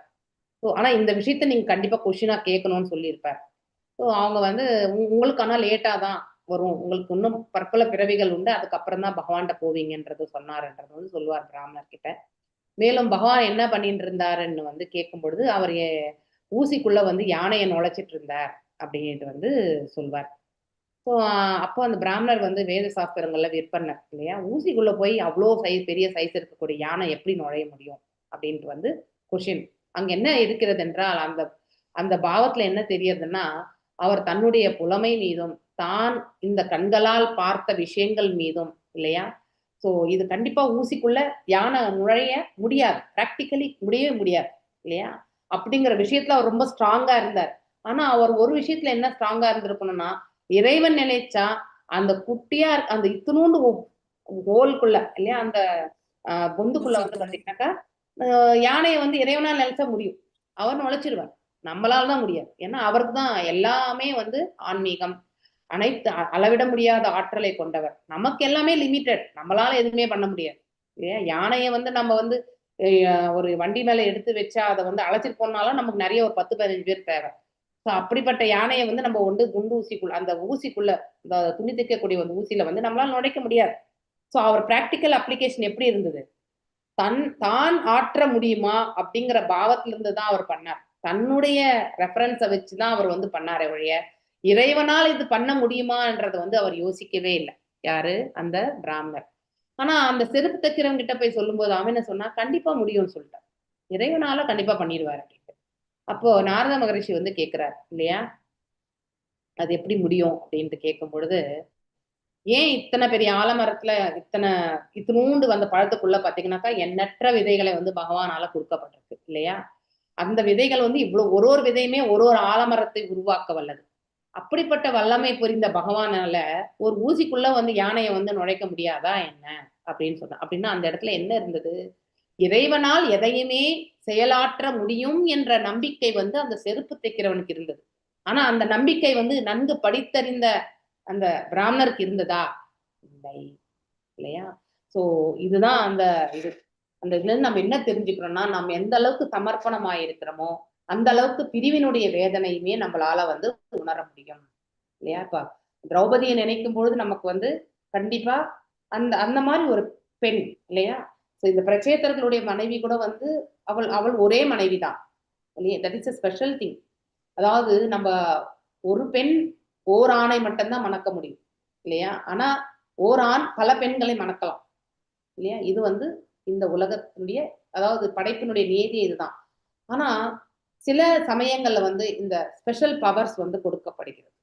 ஸோ ஆனா இந்த விஷயத்த நீங்க கண்டிப்பா கொஸ்டினா கேட்கணும்னு சொல்லியிருப்பார். ஸோ அவங்க வந்து உங்களுக்கு ஆனா லேட்டா தான் வரும், உங்களுக்கு இன்னும் பற்பல பிறவிகள் உண்டு, அதுக்கப்புறம் தான் பகவான்கிட்ட போவீங்கன்றது சொன்னார்ன்றது வந்து சொல்லுவார் பிராமணர்கிட்ட. மேலும் பகவான் என்ன பண்ணிட்டு இருந்தாருன்னு வந்து கேட்கும் பொழுது அவர் ஊசிக்குள்ள வந்து யானையை நுழைச்சிட்டு இருந்தார் அப்படின்ட்டு வந்து சொல்வார். ஸோ அப்போ அந்த பிராமணர் வந்து வேத சாஸ்திரங்கள்ல விற்பனர் இல்லையா, ஊசிக்குள்ள போய் அவ்வளோ பெரிய சைஸ் இருக்கக்கூடிய யானை எப்படி நுழைய முடியும் அப்படின்ட்டு வந்து கொஷின். அங்க என்ன இருக்கிறது என்றால் அந்த அந்த பாவத்துல என்ன தெரியறதுன்னா, அவர் தன்னுடைய புலமை மீதும் தான் இந்த கண்களால் பார்த்த விஷயங்கள் மீதும் இல்லையா. ஸோ இது கண்டிப்பா ஊசிக்குள்ள யானை நுழைய முடியாது, பிராக்டிக்கலி முடியவே முடியாது இல்லையா. அப்படிங்கிற விஷயத்துல அவர் ரொம்ப ஸ்ட்ராங்கா இருந்தார். ஆனா அவர் ஒரு விஷயத்துல என்ன ஸ்ட்ராங்கா இருந்திருக்கணும்னா, இறைவன் நினைச்சா அந்த குட்டியா அந்த இத்தினூண்டு ஹோல்குள்ள இல்லையா, அந்த பொந்துக்குள்ள வந்து பாத்தீங்கன்னாக்கா யானையை வந்து இறைவனால் நினைச்சா முடியும், அவர் நுழைச்சிருவார். நம்மளால தான் முடியாது. ஏன்னா அவருக்கு தான் எல்லாமே வந்து ஆன்மீகம், அனைத்து அளவிட முடியாத ஆற்றலை கொண்டவர். நமக்கு எல்லாமே லிமிட்டட், நம்மளால எதுவுமே பண்ண முடியாது இல்லையா. யானையை வந்து நம்ம வந்து ஒரு வண்டி மேல எடுத்து வச்சா அதை வந்து அழைச்சிட்டு போனாலும் நமக்கு நிறைய ஒரு 10-15 பேர் தேவை. ஸோ அப்படிப்பட்ட யானையை வந்து நம்ம வந்து குண்டு ஊசிக்குள்ள அந்த ஊசிக்குள்ள இந்த துணி தைக்கக்கூடிய ஒரு ஊசியில வந்து நம்மளால நுழைக்க முடியாது. ஸோ அவர் பிராக்டிக்கல் அப்ளிகேஷன் எப்படி இருந்தது, தான் ஆற்ற முடியுமா அப்படிங்கிற பாவத்துல இருந்து தான் அவர் பண்ணார். தன்னுடைய ரெஃபரன்ஸை வச்சுதான் அவர் வந்து பண்ணாரே ஒழிய இறைவனால் இது பண்ண முடியுமான்றத வந்து அவர் யோசிக்கவே இல்லை. யாரு, அந்த பிராமணர். ஆனா அந்த செருப்பு தைக்கிறவங்க கிட்ட போய் சொல்லும்போது அவன் என்ன சொன்னா, கண்டிப்பா முடியும்னு சொல்லிட்டான், இறைவனால கண்டிப்பா பண்ணிடுவாரு அப்படின்ட்டு. அப்போ நாரத மகரிஷி வந்து கேட்கிறார் இல்லையா, அது எப்படி முடியும் அப்படின்ட்டு கேட்கும் பொழுது, ஏன் இத்தனை பெரிய ஆலமரத்துல இத்தினூண்டு வந்த பழத்துக்குள்ள பாத்தீங்கன்னாக்கா எண்ணற்ற விதைகளை வந்து பகவானால கொடுக்கப்பட்டிருக்கு இல்லையா. அந்த விதைகள் வந்து இவ்வளவு ஒரு விதையுமே ஒரு ஆலமரத்தை உருவாக்க வல்லது. அப்படிப்பட்ட வல்லமை புரிந்த பகவானால ஒரு ஊசிக்குள்ள வந்து யானையை வந்து நுழைக்க முடியாதா என்ன அப்படின்னு சொன்ன. அப்படின்னா அந்த இடத்துல என்ன இருந்தது, இறைவனால் எதையுமே செயலாற்ற முடியும் என்ற நம்பிக்கை வந்து அந்த செருப்பு தைக்கிறவனுக்கு இருந்தது. ஆனா அந்த நம்பிக்கை வந்து நன்கு படித்தறிந்த அந்த பிராமணருக்கு இருந்ததா, இல்லை இல்லையா. சோ இதுதான் அந்த இது. அந்த இதுல இருந்து நம்ம என்ன தெரிஞ்சுக்கிறோம்னா, நம்ம எந்த அளவுக்கு சமர்ப்பணமா இருக்கிறோமோ அந்த அளவுக்கு பிரிவினுடைய வேதனையுமே நம்மளால வந்து உணர முடியும் இல்லையா. இப்ப திரௌபதியை நினைக்கும் பொழுது நமக்கு வந்து கண்டிப்பா அந்த அந்த மாதிரி ஒரு பெண் இல்லையா. இந்த பிரச்சேதர்களுடைய மனைவி கூட வந்து அவள் அவள் ஒரே மனைவி தான் இல்லையா. That is a special thing. அதாவது நம்ம ஒரு பெண் ஓர் ஆணை மட்டும்தான் மணக்க முடியும் இல்லையா. ஆனா ஓர் ஆண் பல பெண்களை மணக்கலாம் இல்லையா. இது வந்து இந்த உலகத்தினுடைய, அதாவது படைப்பினுடைய நியதி இதுதான். ஆனா சில சமயங்கள்ல வந்து இந்த ஸ்பெஷல் பவர்ஸ் வந்து கொடுக்கப்படுகிறது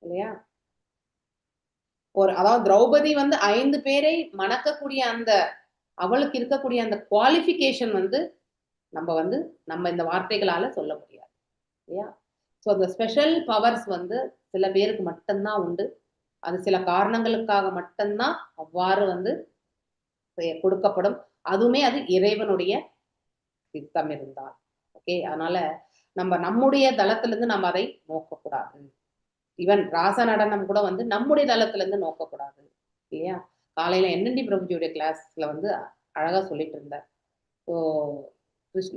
இல்லையா. அதாவது திரௌபதி வந்து 5 பேரை மணக்கக்கூடிய அந்த அவளுக்கு இருக்கக்கூடிய அந்த குவாலிஃபிகேஷன் வந்து நம்ம இந்த வார்த்தைகளால சொல்ல முடியாது இல்லையா. ஸோ அந்த ஸ்பெஷல் பவர்ஸ் வந்து சில பேருக்கு மட்டும்தான் உண்டு. அது சில காரணங்களுக்காக மட்டும்தான் அவ்வாறு வந்து கொடுக்கப்படும். அதுவுமே அது இறைவனுடைய சித்தம் இருந்தால். ஓகே, அதனால நம்முடைய தளத்துல இருந்து நம்ம அதை நோக்கக்கூடாது. ஈவன் ராச நடனம் கூட வந்து நம்முடைய தளத்துல இருந்து நோக்கக்கூடாது இல்லையா. காலையில என்என்டி பிரபுஜியுடைய கிளாஸ்ல வந்து அழகா சொல்லிட்டு இருந்தார். ஸோ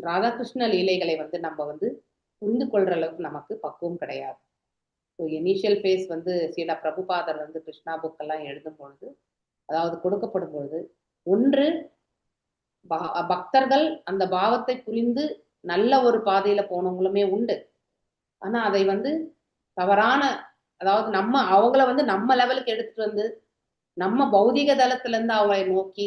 ராதாகிருஷ்ண லீலைகளை வந்து நம்ம வந்து புரிந்து கொள்ற அளவுக்கு நமக்கு பக்குவம் கிடையாது. ஸோ இனிஷியல் ஃபேஸ் வந்து ஸ்ரீலா பிரபுபாதர் வந்து கிருஷ்ணா புக் எல்லாம் எழுதும் பொழுது, அதாவது கொடுக்கப்படும் பொழுது, ஒன்று பக்தர்கள் அந்த பாவத்தை புரிந்து நல்ல ஒரு பாதையில போனவங்களுமே உண்டு. ஆனா அதை வந்து தவறான, அதாவது அவங்கள வந்து நம்ம லெவலுக்கு எடுத்துட்டு வந்து நம்ம பௌதிக தளத்துல இருந்து அவங்களை நோக்கி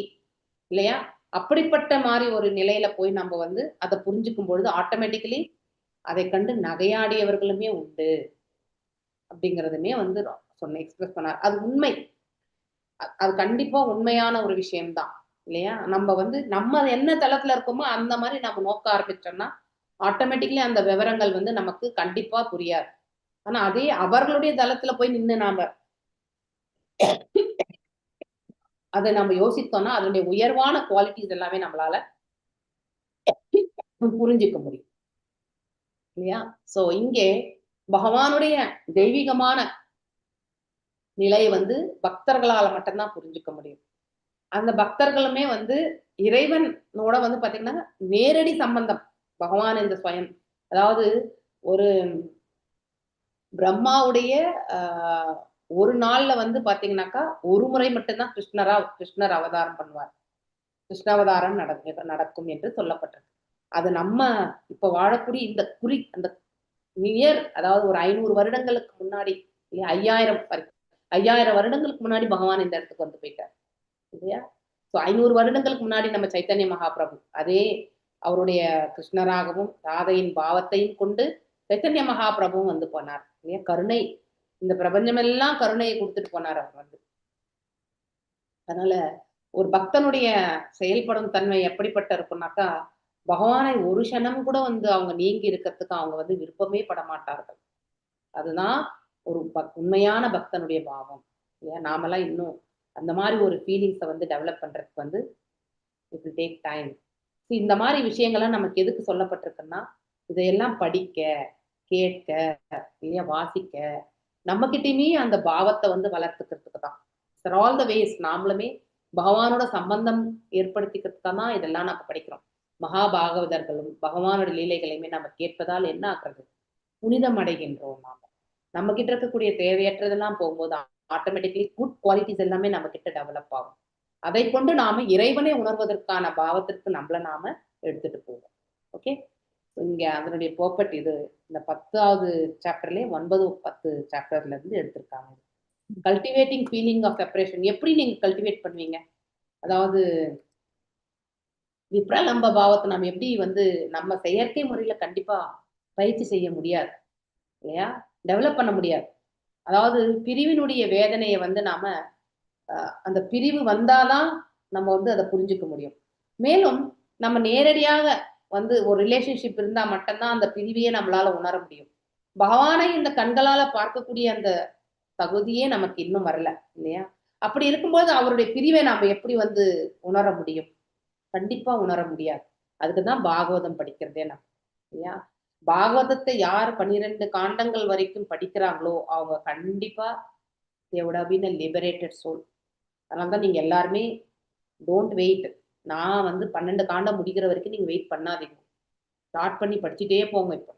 இல்லையா, அப்படிப்பட்ட மாதிரி ஒரு நிலையில போய் நம்ம வந்து அதை புரிஞ்சுக்கும் பொழுது ஆட்டோமேட்டிக்கலி அதை கண்டு நகையாடியவர்களுமே உண்டு அப்படிங்கிறதுமே வந்து எக்ஸ்பிரஸ் பண்ணார். அது உண்மை, அது கண்டிப்பா உண்மையான ஒரு விஷயம்தான் இல்லையா. நம்ம என்ன தளத்துல இருக்கோமோ அந்த மாதிரி நம்ம நோக்க ஆரம்பிச்சோம்னா ஆட்டோமேட்டிக்கலி அந்த விவரங்கள் வந்து நமக்கு கண்டிப்பா புரியாது. ஆனா அதே அவர்களுடைய தளத்துல போய் நின்று நாம அதை நம்ம யோசித்தோம்னா அதனுடைய உயர்வான குவாலிட்டிஸ் எல்லாமே நம்மளால புரிஞ்சுக்க முடியும் இல்லையா. சோ இங்கே பகவானுடைய தெய்வீகமான நிலையை வந்து பக்தர்களால மட்டும்தான் புரிஞ்சுக்க முடியும். அந்த பக்தர்களுமே வந்து இறைவனோட வந்து பாத்தீங்கன்னா நேரடி சம்பந்தம். பகவான் இந்த ஸ்வயம், அதாவது ஒரு பிரம்மாவுடைய ஒரு நாள்ல வந்து பாத்தீங்கன்னாக்கா ஒரு முறை மட்டும்தான் கிருஷ்ணர் அவதாரம் பண்ணுவார் கிருஷ்ணாவதாரம் நடக்கும் என்று சொல்லப்பட்டிருக்கு. அது நம்ம இப்ப வாழக்கூடிய இந்த அந்த நியர், அதாவது ஒரு 500 வருடங்களுக்கு முன்னாடி இல்லையா, 5000 வருடங்களுக்கு முன்னாடி பகவான் இந்த இடத்துக்கு வந்து போயிட்டார் இல்லையா. ஸோ 500 வருடங்களுக்கு முன்னாடி நம்ம சைத்தன்ய மகாபிரபு அதே அவருடைய கிருஷ்ணராகவும் ராதையின் பாவத்தையும் கொண்டு சைத்தன்ய மகாபிரபுவும் வந்து போனார் இல்லையா. கருணை, இந்த பிரபஞ்சமெல்லாம் கருணையை கொடுத்துட்டு போனார் அவர் வந்து. அதனால ஒரு பக்தனுடைய செயல்படும் தன்மை எப்படிப்பட்ட இருக்கும்னாக்கா, பகவானை ஒரு க்ஷணம் கூட வந்து அவங்க நீங்கி இருக்கிறதுக்கு அவங்க வந்து விருப்பமே பட மாட்டார்கள். அதுதான் ஒரு உண்மையான பக்தனுடைய பாவம் இல்லையா. நாமெல்லாம் இன்னும் அந்த மாதிரி ஒரு ஃபீலிங்ஸை வந்து டெவலப் பண்றதுக்கு வந்து இட் வில் டேக் டைம். இந்த மாதிரி விஷயங்கள்லாம் நமக்கு எதுக்கு சொல்லப்பட்டிருக்குன்னா, இதையெல்லாம் படிக்க, கேட்க இல்லையா, வாசிக்க, நம்ம கிட்டயுமே அந்த பாவத்தை வந்து வளர்த்துக்கிறதுக்கு தான். ஆல் த வேஸ் நாமளுமே பகவானோட சம்பந்தம் ஏற்படுத்திக்கிறதுக்கு தான் இதெல்லாம் நம்ம படிக்கிறோம். மகாபாகவதர்களும் பகவானோட லீலைகளையுமே நம்ம கேட்பதால் என்ன ஆக்குறது, புனிதம் அடைகின்றோம். நம்ம கிட்ட இருக்கக்கூடிய தேவையற்றதெல்லாம் போகும்போது ஆட்டோமேட்டிக்லி குட் குவாலிட்டிஸ் எல்லாமே நம்ம கிட்ட டெவலப் ஆகும். அதை கொண்டு நாம இறைவனை உணர்வதற்கான பாவத்திற்கு நம்மள நாம எடுத்துட்டு போவோம். ஓகே, இங்க அதனுடைய பர்பட் இது இந்த 10வது சாப்டர்லயே 9, 10 சாப்டர்ல இருந்து எடுத்திருக்காங்க. கல்டிவேட்டிங் ஃபீலிங் ஆஃப் செப்பரேஷன் எப்படி நீங்க கல்டிவேட் பண்ணுவீங்க, அதாவது விப்ரலம்ப பாவத்தை நம்ம எப்படி வந்து நம்ம செயற்கை முறையில கண்டிப்பா பயிற்சி செய்ய முடியாது இல்லையா, டெவலப் பண்ண முடியாது. அதாவது பிரிவினுடைய வேதனையை வந்து நாம அந்த பிரிவு வந்தாதான் நம்ம வந்து அதை புரிஞ்சுக்க முடியும். மேலும் நம்ம நேரடியாக வந்து ஒரு ரிலேஷன்ஷிப் இருந்தா மட்டும்தான் அந்த பிரிவையே நம்மளால உணர முடியும். பகவானை இந்த கண்களால பார்க்கக்கூடிய அந்த தகுதியே நமக்கு இன்னும் வரல இல்லையா. அப்படி இருக்கும்போது அவருடைய பிரிவை நாம எப்படி வந்து உணர முடியும், கண்டிப்பா உணர முடியாது. அதுக்குதான் பாகவதம் படிக்கிறதே நம்ம இல்லையா. பாகவதத்தை யார் 12 காண்டங்கள் வரைக்கும் படிக்கிறாங்களோ அவங்க கண்டிப்பா they would have been a liberated soul. அதனாலதான் நீங்க எல்லாருமே டோன்ட் வெயிட். நான் வந்து 12 காண்டம் முடிக்கிற வரைக்கும் நீங்க வெயிட் பண்ணாதீங்க, ஸ்டார்ட் பண்ணி படிச்சுட்டே போங்க. இப்போ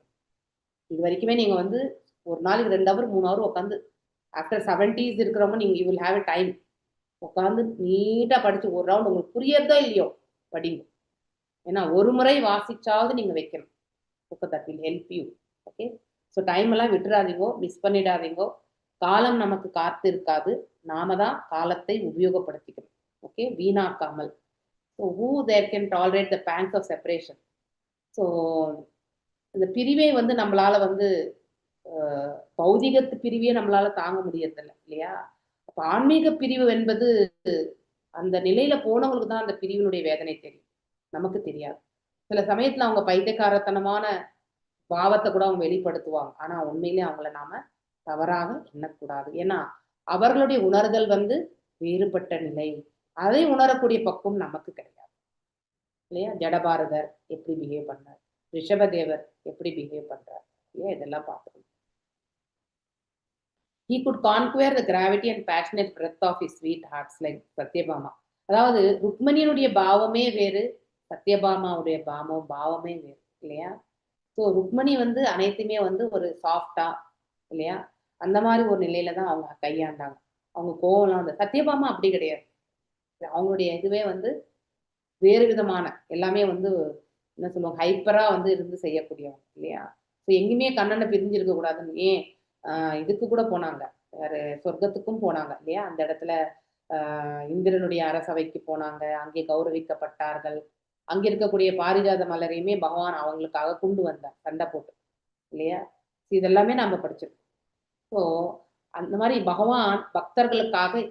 இது வரைக்குமே நீங்க வந்து ஒரு நாளைக்கு 2 hour 3 hour உட்காந்து, ஆஃப்டர் 70s இருக்கிறவங்க நீங்க you will have a time உட்காந்து நீட்டா படிச்சு ஒரு ரவுண்ட் உங்களுக்கு புரியறதோ இல்லையோ படிங்க. ஏன்னா ஒரு முறை வாசிச்சாவது நீங்க வைக்கணும். that will help you. Okay, so time எல்லாம் விட்டுறாதீங்கோ, மிஸ் பண்ணிடாதீங்கோ. காலம் நமக்கு காத்து இருக்காது, நாம தான் காலத்தை உபயோகப்படுத்திக்கணும். ஓகே, வீணாக்காமல். So who there can tolerate the pangs of separation. So இந்த பிரிவை வந்து நம்மளால வந்து பௌதிகத்து பிரிவையே நம்மளால தாங்க முடியறதில்லை இல்லையா. அப்ப ஆன்மீக பிரிவு என்பது அந்த நிலையில போனவங்களுக்கு தான் அந்த பிரிவினுடைய வேதனை தெரியும், நமக்கு தெரியாது. சில சமயத்துல அவங்க பைத்தியக்காரத்தனமான பாவத்தை கூட அவங்க வெளிப்படுத்துவாங்க. ஆனா உண்மையிலே அவங்கள நாம தவறாக எண்ணக்கூடாது. ஏன்னா அவர்களுடைய உணர்தல் வந்து வேறுபட்ட நிலை, அதை உணரக்கூடிய பக்குவம் நமக்கு கிடையாது இல்லையா. ஜடபாரதர் எப்படி பிஹேவ் பண்ணார், ரிஷபதேவர் எப்படி பிஹேவ் பண்றார் இல்லையா, இதெல்லாம் பார்க்கணும். He could conquer the gravity and passionate breath of his sweethearts like Satyabhama. அதாவது ருக்மணியனுடைய பாவமே வேறு, சத்யபாமாவுடைய பாவமே வேறு இல்லையா. ஸோ ருக்மணி வந்து அனைத்துமே வந்து ஒரு சாஃப்டா இல்லையா, அந்த மாதிரி ஒரு நிலையில தான் அவங்க கையாண்டாங்க. அவங்க கோவம்லாம் வந்து, சத்யபாமா அப்படி கிடையாது. அவங்களுடைய இதுவே வந்து வேறு விதமான எல்லாமே வந்து என்ன சொல்லுவாங்க, ஹைப்பரா வந்து இருந்து செய்யக்கூடியவங்க இல்லையா. ஸோ எங்கேயுமே கண்ணனை பிரிஞ்சிருக்க கூடாதுன்னு ஏன் இதுக்கு கூட போனாங்க, வேற சொர்க்கத்துக்கும் போனாங்க இல்லையா. அந்த இடத்துல இந்திரனுடைய அரசவைக்கு போனாங்க, அங்கே கௌரவிக்கப்பட்டார்கள். அங்க இருக்கக்கூடிய பாரிஜாத மலரையுமே பகவான் அவங்களுக்காக கொண்டு வந்தார் சண்டை போட்டு இல்லையா. இதெல்லாமே நாம படிச்சிருக்கோம். ஸோ அந்த மாதிரி பகவான் பக்தர்களுக்காக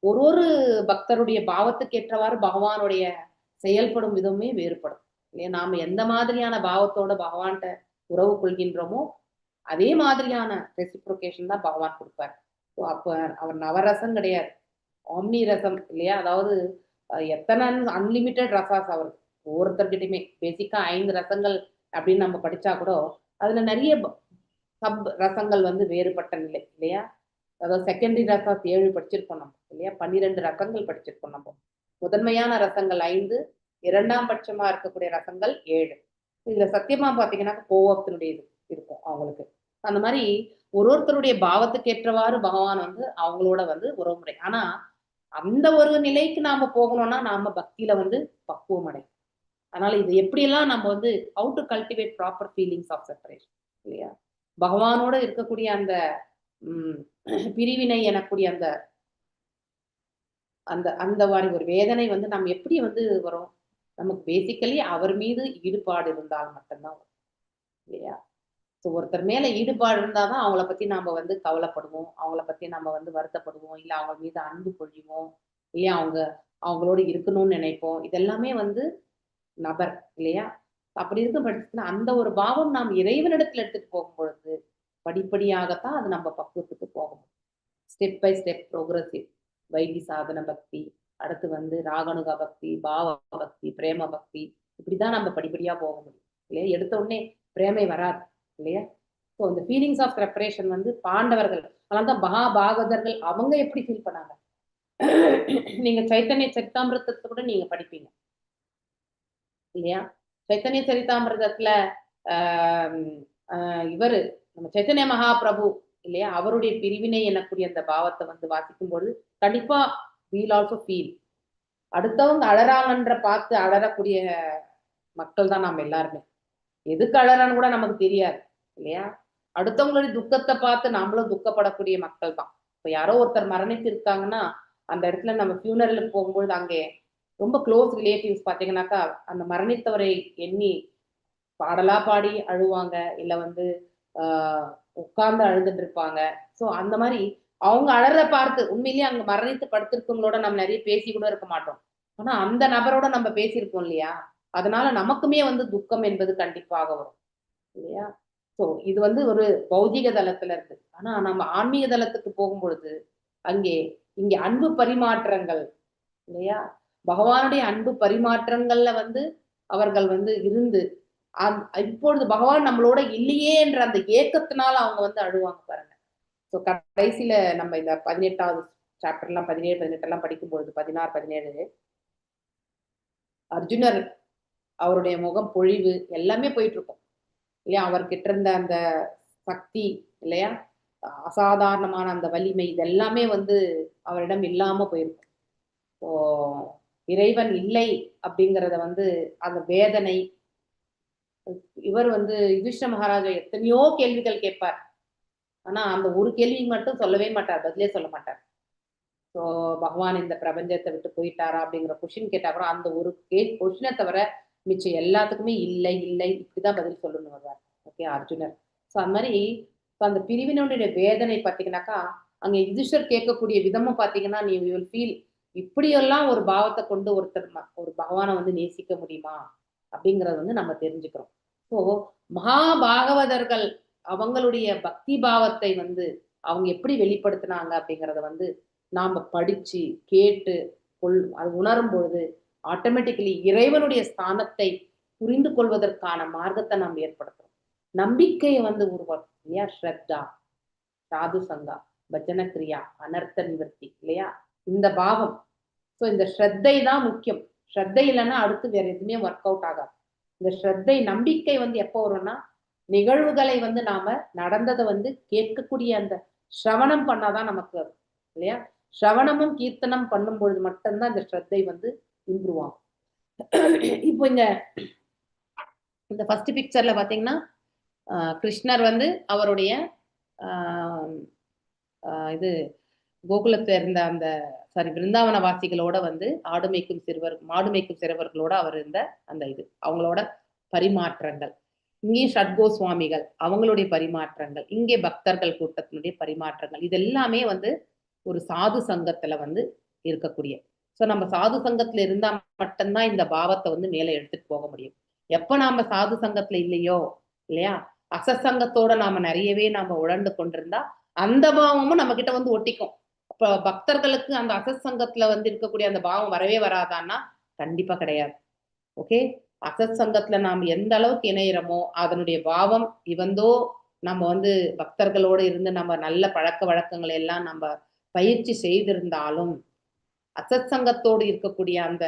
ஒரு பக்தருடைய பாவத்துக்கு ஏற்றவாறு பகவானுடைய செயல்படும் விதமே வேறுபடும் இல்லையா. நாம எந்த மாதிரியான பாவத்தோட பகவான்கிட்ட உறவு கொள்கின்றோமோ அதே மாதிரியான ரெசிப்ரோகேஷன் தான் பகவான் கொடுப்பார். ஸோ அப்போ அவர் நவரசம் கிடையாது, ஆம்னி ரசம் இல்லையா. அதாவது எத்தனை அன்லிமிட்டெட் ரசாஸ் அவருக்கு ஒவ்வொருத்தர்கிட்டையுமே. பேசிக்கா 5 ரசங்கள் அப்படின்னு நம்ம படிச்சா கூட அதுல நிறைய சப் ரசங்கள் வந்து வேறுபட்ட நிலை இல்லையா. அதாவது செகண்டரி ரசாஸ் 7 படிச்சிருக்கோம் நம்ம இல்லையா, 12 ரசங்கள் படிச்சிருக்கோம் நம்ம. முதன்மையான ரசங்கள் 5, இரண்டாம் பட்சமா இருக்கக்கூடிய ரசங்கள் 7. இதுல சத்தியமா பாத்தீங்கன்னா கோவத்தினுடைய இது இருக்கும் அவங்களுக்கு. அந்த மாதிரி ஒருத்தருடைய பாவத்துக்கு ஏற்றவாறு பகவான் வந்து அவங்களோட வந்து உறவுமுறை. ஆனா அந்த ஒரு நிலைக்கு நாம போகணும்னா நாம பக்தியில வந்து பக்குவம் அடையும். அதனால இது எப்படியெல்லாம் நம்ம வந்து how to cultivate proper feelings of separation இல்லையா? பகவானோட இருக்கக்கூடிய அந்த பிரிவினை எனக்கூடிய அந்த அந்த அந்த மாதிரி ஒரு வேதனை வந்து நம்ம எப்படி வந்து வரும்? நமக்கு பேசிக்கலி அவர் மீது ஈடுபாடு இருந்தால் மட்டும்தான் வரும் இல்லையா? ஸோ ஒருத்தர் மேல ஈடுபாடு இருந்தாதான் அவங்கள பத்தி நாம வந்து கவலைப்படுவோம், அவங்கள பத்தி நம்ம வந்து வருத்தப்படுவோம், இல்லை அவங்க மீது அன்பு பொழிவோம், இல்லையா? அவங்களோட இருக்கணும்னு நினைப்போம். இதெல்லாமே வந்து நபர் இல்லையா? அப்படி இருக்கும் பட்சத்துல அந்த ஒரு பாவம் நாம் இறைவனிடத்துல எடுத்துட்டு போகும் பொழுது படிப்படியாகத்தான் அது நம்ம பக்குவத்துக்கு போகும். Step by step progressive. வைதி சாதன பக்தி, அடுத்து வந்து ராகனுக பக்தி, பாவ பக்தி, பிரேம பக்தி, இப்படிதான் நம்ம படிப்படியா போக முடியும் இல்லையா? எடுத்த உடனே பிரேமை வராது இல்லையா? ஸோ இந்த ஃபீலிங்ஸ் ஆஃப் செப்பரேஷன் வந்து பாண்டவர்கள், அதனால தான் மகாபாகவதர்கள் அவங்க எப்படி ஃபீல் பண்ணாங்க? நீங்க சைத்தன்ய சரிதாமிரதத்தை கூட நீங்க படிப்பீங்க இல்லையா? சைத்தன்ய சரிதாமிரதத்துல இவரு நம்ம சைத்தன்ய மகாபிரபு இல்லையா, அவருடைய பிரிவினை எனக்கூடிய அந்த பாவத்தை வந்து வாசிக்கும் பொழுது கண்டிப்பா வீல் ஆல்சோ ஃபீல். அடுத்தவங்க அழறாங்கன்ற பார்த்து அழறக்கூடிய மக்கள் தான் நம்ம எல்லாருமே. எதுக்கு அழறான்னு கூட நமக்கு தெரியாது இல்லையா? அடுத்தவங்களுடைய துக்கத்தை பார்த்து நம்மளும் துக்கப்படக்கூடிய மக்கள் தான். இப்போ யாரோ ஒருத்தர் மரணித்து இருக்காங்கன்னா அந்த இடத்துல நம்ம ஃபியூனரலுக்கு போகும்பொழுது அங்கே ரொம்ப க்ளோஸ் ரிலேட்டிவ்ஸ் பார்த்தீங்கன்னாக்கா அந்த மரணித்தவரை எண்ணி பாடலா பாடி அழுவாங்க, இல்லை வந்து உட்கார்ந்து அழுதுட்டு இருப்பாங்க. ஸோ அந்த மாதிரி அவங்க அழற பார்த்து உண்மையிலேயே அங்க மரணித்து படுத்திருக்கவங்களோட நம்ம நிறைய பேசி கூட இருக்க மாட்டோம். ஆனா அந்த நபரோட நம்ம பேசியிருப்போம் இல்லையா? அதனால நமக்குமே வந்து துக்கம் என்பது கண்டிப்பாக வரும் இல்லையா? ஸோ இது வந்து ஒரு பௌதிக தளத்துல இருக்கு. ஆனா நம்ம ஆன்மீக தளத்துக்கு போகும் பொழுது இங்கே அன்பு பரிமாற்றங்கள் இல்லையா? பகவானுடைய அன்பு பரிமாற்றங்கள்ல வந்து அவர்கள் வந்து இருந்து இப்பொழுது பகவான் நம்மளோட இல்லையே என்ற அந்த ஏக்கத்தினால அவங்க வந்து அழுவாங்க பாருங்க. ஸோ கடைசியில நம்ம இந்த 18வது சாப்டர்லாம் 17, 18 எல்லாம் படிக்கும்பொழுது 16, 17 அர்ஜுனர் அவருடைய முகம் பொழிவு எல்லாமே போயிட்டு இருக்கும் இல்லையா? அவர்கிட்ட இருந்த அந்த சக்தி இல்லையா, அசாதாரணமான அந்த வலிமை, இதெல்லாமே வந்து அவரிடம் இல்லாம போயிருக்கும். ஸோ இறைவன் இல்லை அப்படிங்கிறத வந்து அந்த வேதனை, இவர் வந்து யுதிஷ்ட மகாராஜா எத்தனையோ கேள்விகள் கேட்பார். ஆனா அந்த ஒரு கேள்வி மட்டும் சொல்லவே மாட்டார், பதிலே சொல்ல மாட்டார். ஸோ பகவான் இந்த பிரபஞ்சத்தை விட்டு போயிட்டாரா அப்படிங்கிற கொஸ்டின் கேட்டா கூட அந்த ஒரு கொஸ்டினை தவிர மிச்சம் எல்லாத்துக்குமே இல்லை இல்லை இப்படிதான் பதில் சொல்லணும் வருவார். ஓகே அர்ஜுனர். ஸோ அந்த மாதிரி அந்த பிரிவினுடைய வேதனை பார்த்தீங்கன்னாக்கா அங்கே யுதிஷ்டர் கேட்கக்கூடிய விதமும் பார்த்தீங்கன்னா நீ வில் ஃபீல் இப்படியெல்லாம் ஒரு பாவத்தை கொண்டு ஒரு பகவானை வந்து நேசிக்க முடியுமா அப்படிங்கிறத வந்து நம்ம தெரிஞ்சுக்கிறோம். ஸோ மகாபாகவதர்கள் அவங்களுடைய பக்தி பாவத்தை வந்து அவங்க எப்படி வெளிப்படுத்தினாங்க அப்படிங்கிறத வந்து நாம படிச்சு கேட்டு அது உணரும் பொழுது ஆட்டோமேட்டிக்கலி இறைவனுடைய ஸ்தானத்தை புரிந்து கொள்வதற்கான மார்க்கத்தை நாம் ஏற்படுத்துறோம். நம்பிக்கையை வந்து உருவாக்கும் இல்லையா? ஸ்ரத்தா, சாது சங்கா, பஜன கிரியா, அனர்த்த நிவர்த்தி இல்லையா? இந்த பாவம். ஸோ இந்த ஸ்ரத்தை தான் முக்கியம். ஸ்ரத்தை இல்லைன்னா அடுத்து வேற எதுவுமே ஒர்க் அவுட் ஆகாது. இந்த ஸ்ரத்தை நம்பிக்கை வந்து எப்போ வரும்னா நிகழ்வுகளை வந்து நாம நடந்ததை வந்து கேட்கக்கூடிய அந்த ஸ்ரவணம் பண்ணாதான் நமக்கு வரும் இல்லையா? ஸ்ரவணமும் கீர்த்தனம் பண்ணும் பொழுது மட்டும்தான் இந்த ஸ்ரத்தை வந்து இம்ப்ரூவ் ஆகும். இப்போ இந்த ஃபர்ஸ்ட் பிக்சர்ல பாத்தீங்கன்னா கிருஷ்ணர் வந்து அவருடைய இது கோகுலத்துல இருந்த அந்த விருந்தாவன வாசிகளோட வந்து மாடு மேய்க்கும் சிறுவர்களோட அவர் இருந்த அந்த அவங்களோட பரிமாற்றங்கள். இங்கேயும் ஷட்கோ சுவாமிகள் அவங்களுடைய பரிமாற்றங்கள், இங்கே பக்தர்கள் கூட்டத்தினுடைய பரிமாற்றங்கள், இது எல்லாமே வந்து ஒரு சாது சங்கத்துல வந்து இருக்கக்கூடிய. ஸோ நம்ம சாது சங்கத்துல இருந்தா மட்டும்தான் இந்த பாவத்தை வந்து மேலே எடுத்துட்டு போக முடியும். எப்ப நாம சாது சங்கத்துல இல்லையோ இல்லையா, அசசங்கத்தோட நாம நிறையவே நாம உழண்டு கொண்டிருந்தா அந்த பாவமும் நம்ம கிட்ட வந்து ஒட்டிக்கும். அப்ப பக்தர்களுக்கு அந்த அசசங்கத்துல வந்து இருக்கக்கூடிய அந்த பாவம் வரவே வராதான்னா கண்டிப்பா கிடையாது. ஓகே, அசத் சங்கத்துல நாம் எந்த அளவுக்கு இணையிறோமோ அதனுடைய பாவம் இவந்தோ நம்ம வந்து பக்தர்களோடு இருந்து நம்ம நல்ல பழக்க வழக்கங்களை எல்லாம் நம்ம பயிற்சி செய்திருந்தாலும் அசத் சங்கத்தோடு இருக்கக்கூடிய அந்த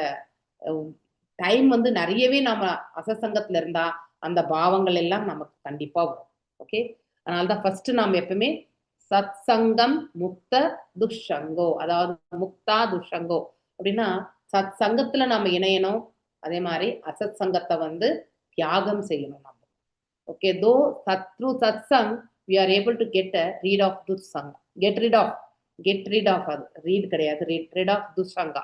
டைம் வந்து நிறையவே நம்ம அசத் சங்கத்துல இருந்தா அந்த பாவங்கள் எல்லாம் நமக்கு கண்டிப்பா வரும். ஓகே, அதனால்தான் ஃபர்ஸ்ட் நாம் எப்பவுமே சத் சங்கம் முக்த துஷங்கோ, அதாவது முக்தா துஷங்கோ அப்படின்னா சத் சங்கத்துல நம்ம இணையணும், அதே மாதிரி அசத் சங்கத்தை வந்து தியாகம் செய்யணும் நம்ம. ஓகே, தோ through satsang we are able to get a rid of dussanga, get rid of அது read கிடையாது, rid of dussanga,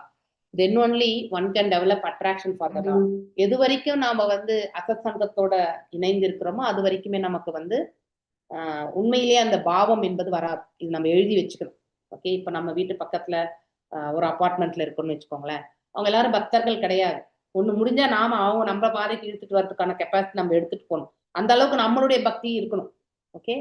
then only one can develop attraction for the Lord. எது வரைக்கும் நாம வந்து அசத் சங்கத்தோட இணைந்து இருக்கிறோமோ அது வரைக்குமே நமக்கு வந்து உண்மையிலேயே அந்த பாவம் என்பது வராது. இது நம்ம எழுதி வச்சுக்கணும். ஓகே, இப்ப நம்ம வீட்டு பக்கத்துல ஒரு அபார்ட்மெண்ட்ல இருக்கோம்னு வச்சுக்கோங்களேன், அவங்க எல்லாரும் பக்தர்கள் கிடையாது. ஒண்ணு முடிஞ்சா நாம அவங்க நம்ம பாதைக்கு இழுத்துட்டு வரதுக்கான கெப்பாசிட்டி நம்ம எடுத்துட்டு போகணும். அந்த அளவுக்கு நம்மளுடைய பக்தி இருக்கணும். ஓகே,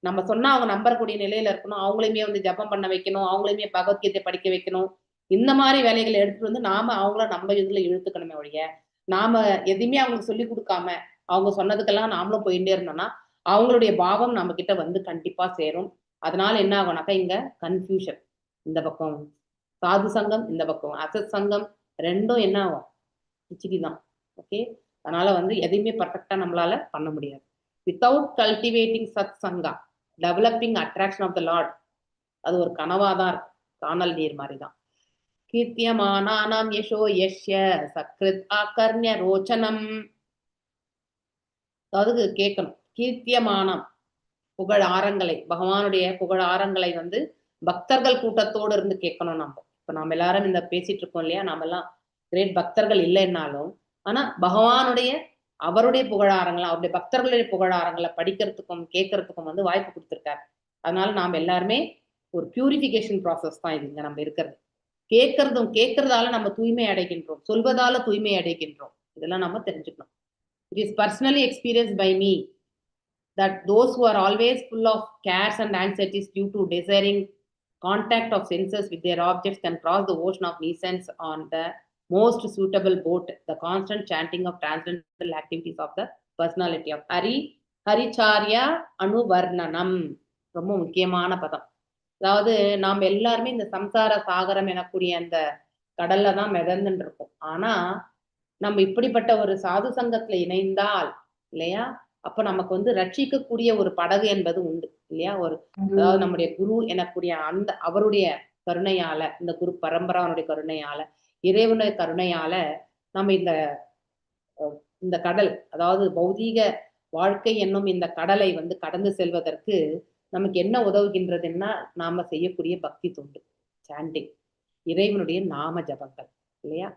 நம்ம சொன்னா அவங்க நம்பக்கூடிய நிலையில இருக்கணும், அவங்களையுமே வந்து ஜபம் பண்ண வைக்கணும், அவங்களையுமே பகவத்கீதை படிக்க வைக்கணும். இந்த மாதிரி வேலைகளை எடுத்துட்டு வந்து நாம அவங்கள நம்ம இதுல இழுத்துக்கணுமே ஒழிய நாம எதையுமே அவங்களுக்கு சொல்லி கொடுக்காம அவங்க சொன்னதுக்கெல்லாம் நாமளும் போயிட்டே இருந்தோம்னா அவங்களுடைய பாவம் நம்ம கிட்ட வந்து கண்டிப்பா சேரும். அதனால என்ன ஆகும்னாக்கா இங்க கன்ஃபியூஷன், இந்த பக்கம் சாது சங்கம், இந்த பக்கம் அசத் சங்கம், ரெண்டும் என்ன ஆகும், பிச்சிடி தான். ஓகே, அதனால வந்து எதையுமே பர்ஃபெக்டா நம்மளால பண்ண முடியாது. Without cultivating sat sanga developing attraction of the lord, அது ஒரு கனவாதான் இருக்கும், காணல் நீர் மாதிரி தான். கீர்த்தியமானானாம் யசோ யஷ்ய சக்ரித் ஆகர்ணிய ரோச்சனம், அதாவது கேட்கணும். கீர்த்தியமானம் புகழ் ஆரங்களை, பகவானுடைய புகழ் ஆரங்களை வந்து பக்தர்கள் கூட்டத்தோடு இருந்து கேட்கணும். நம்ம இப்ப நாம எல்லாரும் இந்த பேசிட்டு இருக்கோம் இல்லையா, நாம எல்லாம் கிரேட் பக்தர்கள் இல்லைன்னாலும் ஆனா பகவானுடைய அவருடைய புகழாரங்களை, அவருடைய பக்தர்களுடைய புகழாரங்களை படிக்கிறதுக்கும் கேட்கறதுக்கும் வந்து வாய்ப்பு கொடுத்துருக்காரு. அதனால நாம் எல்லாருமே ஒரு பியூரிஃபிகேஷன் ப்ராசஸ் தான் இது. இங்க நம்ம இருக்கிறது கேட்கறதால நம்ம தூய்மை அடைகின்றோம், சொல்வதால தூய்மை அடைகின்றோம். இதெல்லாம் நம்ம தெரிஞ்சுக்கணும். It is personally experienced by me that those who are always full of cares and anxieties due to desiring contact of senses with their objects can cross the ocean of nescience on the most suitable boat, the constant chanting of transcendental activities of the personality of Haricharya Anuvarnanam. ரொம்ப முக்கியமான பதம். அதாவது நாம் எல்லாருமே இந்த சம்சார சாகரம் எனக்கூடிய அந்த கடல்ல தான் மிதந்துட்டு இருக்கோம். ஆனா நம்ம இப்படிப்பட்ட ஒரு சாது சங்கத்துல இணைந்தால் இல்லையா, அப்ப நமக்கு வந்து ரட்சிக்கக்கூடிய ஒரு படகு என்பது உண்டு இல்லையா. ஒரு அதாவது நம்முடைய குரு எனக்கூடிய அந்த அவருடைய கருணையால, இந்த குரு பரம்பராவுடைய கருணையால, இறைவனுடைய கருணையால நம்ம இந்த கடல், அதாவது பௌதீக வாழ்க்கை என்னும் இந்த கடலை வந்து கடந்து செல்வதற்கு நமக்கு என்ன உதவுகின்றதுன்னா நாம செய்யக்கூடிய பக்தி தொண்டு, சாண்டிங், இறைவனுடைய நாம ஜபங்கள் இல்லையா.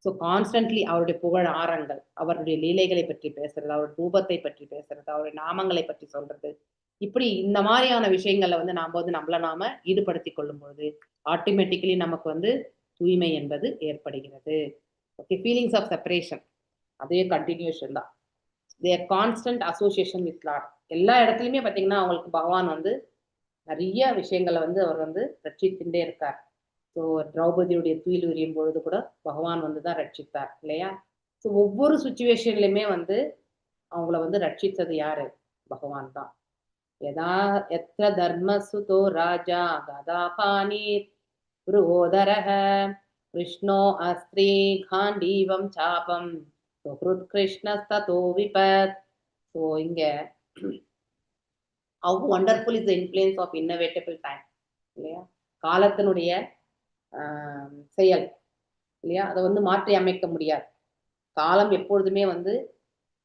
ஸோ கான்ஸ்டன்ட்லி அவருடைய புகழ் ஆரங்கள், அவருடைய லீலைகளை பற்றி பேசுறது, அவருடைய ரூபத்தை பற்றி பேசுறது, அவருடைய நாமங்களை பற்றி சொல்றது, இப்படி இந்த மாதிரியான விஷயங்கள்ல வந்து நாம ஈடுபடுத்தி கொள்ளும் பொழுது ஆட்டோமேட்டிக்கலி நமக்கு வந்து தூய்மை என்பது ஏற்படுகிறது. ஓகே, ஃபீலிங்ஸ் ஆஃப் செப்பரேஷன் அதே கண்டினியூஷன் தான். தேர் கான்ஸ்டன்ட் அசோசியேஷன் வித் லார்ட். எல்லா இடத்துலையுமே பார்த்தீங்கன்னா அவங்களுக்கு பகவான் வந்து நிறைய விஷயங்களை வந்து அவர் வந்து ரட்சித்துட்டே இருக்கார். ஸோ திரௌபதியுடைய துயில் உரியும் பொழுது கூட பகவான் வந்து தான் ரட்சித்தார் இல்லையா. ஸோ ஒவ்வொரு சுச்சுவேஷன்லையுமே வந்து அவங்கள வந்து ரட்சித்தது யாரு, பகவான் தான். எத்த தர்மசுதோ ராஜா கதாபாணி புருஹோதரஹ கிருஷ்ணோ அஸ்திரீ காண்டீவம் சாபம் சுஹ்ருத் கிருஷ்ணஸ்ததோ விபத். ஸோ இங்க how wonderful is the influence of inevitable time இல்லையா. காலத்தினுடைய செயல் இல்லையா, அதை வந்து மாற்றி அமைக்க முடியாது. காலம் எப்பொழுதுமே வந்து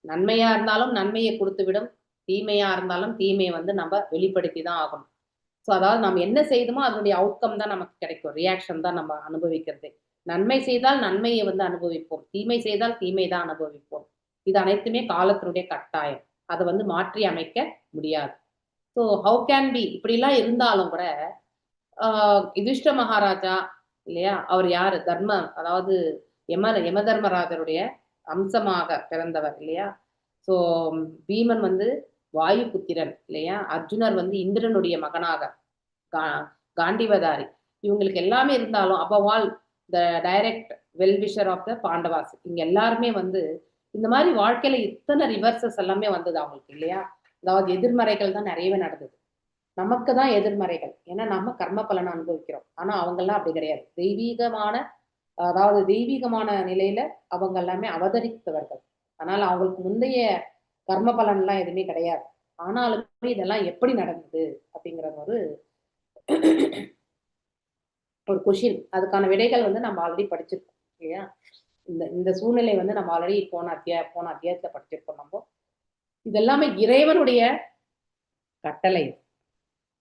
நன்மையா இருந்தாலும் நன்மையை கொடுத்து விடும், தீமையா இருந்தாலும் தீமையை வந்து நம்ம வெளிப்படுத்தி தான் ஆகணும். ஸோ அதாவது நம்ம என்ன செய்தோமோ அதனுடைய அவுட்கம் தான் நமக்கு கிடைக்கும், ரியாக்ஷன் தான் நம்ம அனுபவிக்கிறது. நன்மை செய்தால் நன்மையை வந்து அனுபவிப்போம், தீமை செய்தால் தீமை தான் அனுபவிப்போம். இது அனைத்துமே காலத்தினுடைய கட்டாயம், அதை வந்து மாற்றி அமைக்க முடியாது. ஸோ ஹவு கேன் பி, இப்படிலாம் இருந்தாலும் கூட யுதிஷ்ட மகாராஜா இல்லையா, அவர் யாரு, அதாவது யம தர்மராஜருடைய அம்சமாக பிறந்தவர் இல்லையா. ஸோ பீமன் வந்து வாயு புத்திரன் இல்லையா, அர்ஜுனர் வந்து இந்திரனுடைய மகனாக காண்டிவதாரி, இவங்களுக்கு எல்லாமே இருந்தாலும் above all the direct well-wisher of the Pandavas, இங்க எல்லாருமே வந்து இந்த மாதிரி வாழ்க்கையில இத்தனை ரிவர்சஸ் எல்லாமே வந்தது அவங்களுக்கு இல்லையா. அதாவது எதிர்மறைகள் தான் நிறையவே நடந்தது, நமக்கு தான் எதிர்மறைகள், ஏன்னா நம்ம கர்ம பலனை அனுபவிக்கிறோம். ஆனா அவங்கெல்லாம் அப்படி கிடையாது, தெய்வீகமான நிலையில அவங்க எல்லாமே அவதரித்தவர்கள். அதனால அவங்களுக்கு முந்தைய கர்ம பலன்லாம் எதுவுமே கிடையாது. ஆனாலுமே இதெல்லாம் எப்படி நடந்தது அப்படிங்கிற ஒரு ஒரு கொஷின், அதுக்கான விடைகள் வந்து நம்ம ஆல்ரெடி படிச்சிருக்கோம் இல்லையா? இந்த சூழ்நிலை வந்து நம்ம ஆல்ரெடி போன அத்தியாயத்துல படிச்சிருக்கோம். நம்ம இதெல்லாமே இறைவனுடைய கட்டளை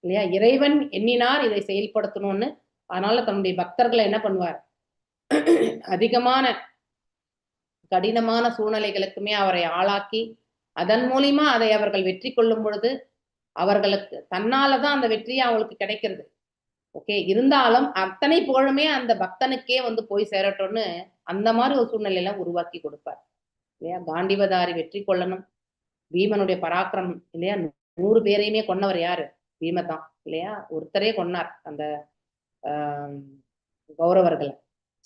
இல்லையா? இறைவன் எண்ணினார் இதை செயல்படுத்தணும்னு. அதனால தன்னுடைய பக்தர்களை என்ன பண்ணுவார், அதிகமான கடினமான சூழ்நிலைகளுக்குமே அவரை ஆளாக்கி அதன் மூலியமா அதை அவர்கள் வெற்றி கொள்ளும் பொழுது அவர்களுக்கு தன்னாலதான் அந்த வெற்றியை அவங்களுக்கு கிடைக்கிறது. ஓகே, இருந்தாலும் அத்தனை புகழுமே அந்த பக்தனுக்கே வந்து போய் சேரட்டும்னு அந்த மாதிரி ஒரு சூழ்நிலையில உருவாக்கி கொடுப்பார் இல்லையா? காண்டிவதாரி வெற்றி கொள்ளணும், பீமனுடைய பராக்கிரமம் இல்லையா? 100 பேரையுமே கொன்னவர் யாரு? பீமதான் இல்லையா? ஒருத்தரே கொன்னார் அந்த கௌரவர்களை.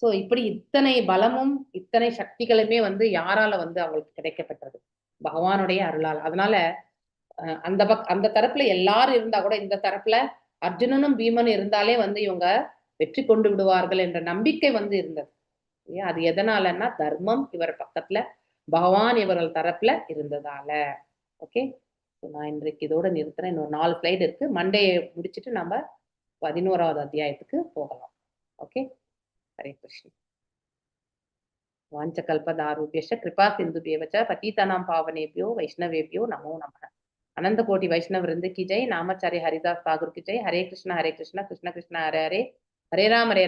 சோ இப்படி இத்தனை பலமும் இத்தனை சக்திகளுமே வந்து யாரால வந்து அவங்களுக்கு கிடைக்கப்பட்டது? பகவானுடைய அருளால். அதனால அந்த தரப்புல எல்லாரும் இருந்தா கூட இந்த தரப்புல அர்ஜுனனும் பீமனும் இருந்தாலே வந்து இவங்க வெற்றி கொண்டு விடுவார்கள் என்ற நம்பிக்கை வந்து இருந்தது. அது எதனாலன்னா தர்மம் இவர் பக்கத்துல, பகவான் இவர்கள் தரப்புல இருந்ததால. ஓகே, நான் இன்றைக்கு இதோட நிறுத்துறேன். இன்னொரு 4 ஸ்லைடு இருக்கு. மண்டே முடிச்சுட்டு நம்ம 11வது அத்தியாயத்துக்கு போகலாம். ஓகே, ஹரே கிருஷ்ணா. வாஞ்சகல்பதாருभ्यश्च कृपा सिन्धुभ्येव च पतितानां पावनेभ्यो वैष्णवेभ्यो नमो नमः. अनंत कोटि वैष्णव वृंद की जय. नामाचार्य हरिदास ठाकुर की जय. हरे कृष्णा कृष्ण कृष्ण हरे हरे, हरे राम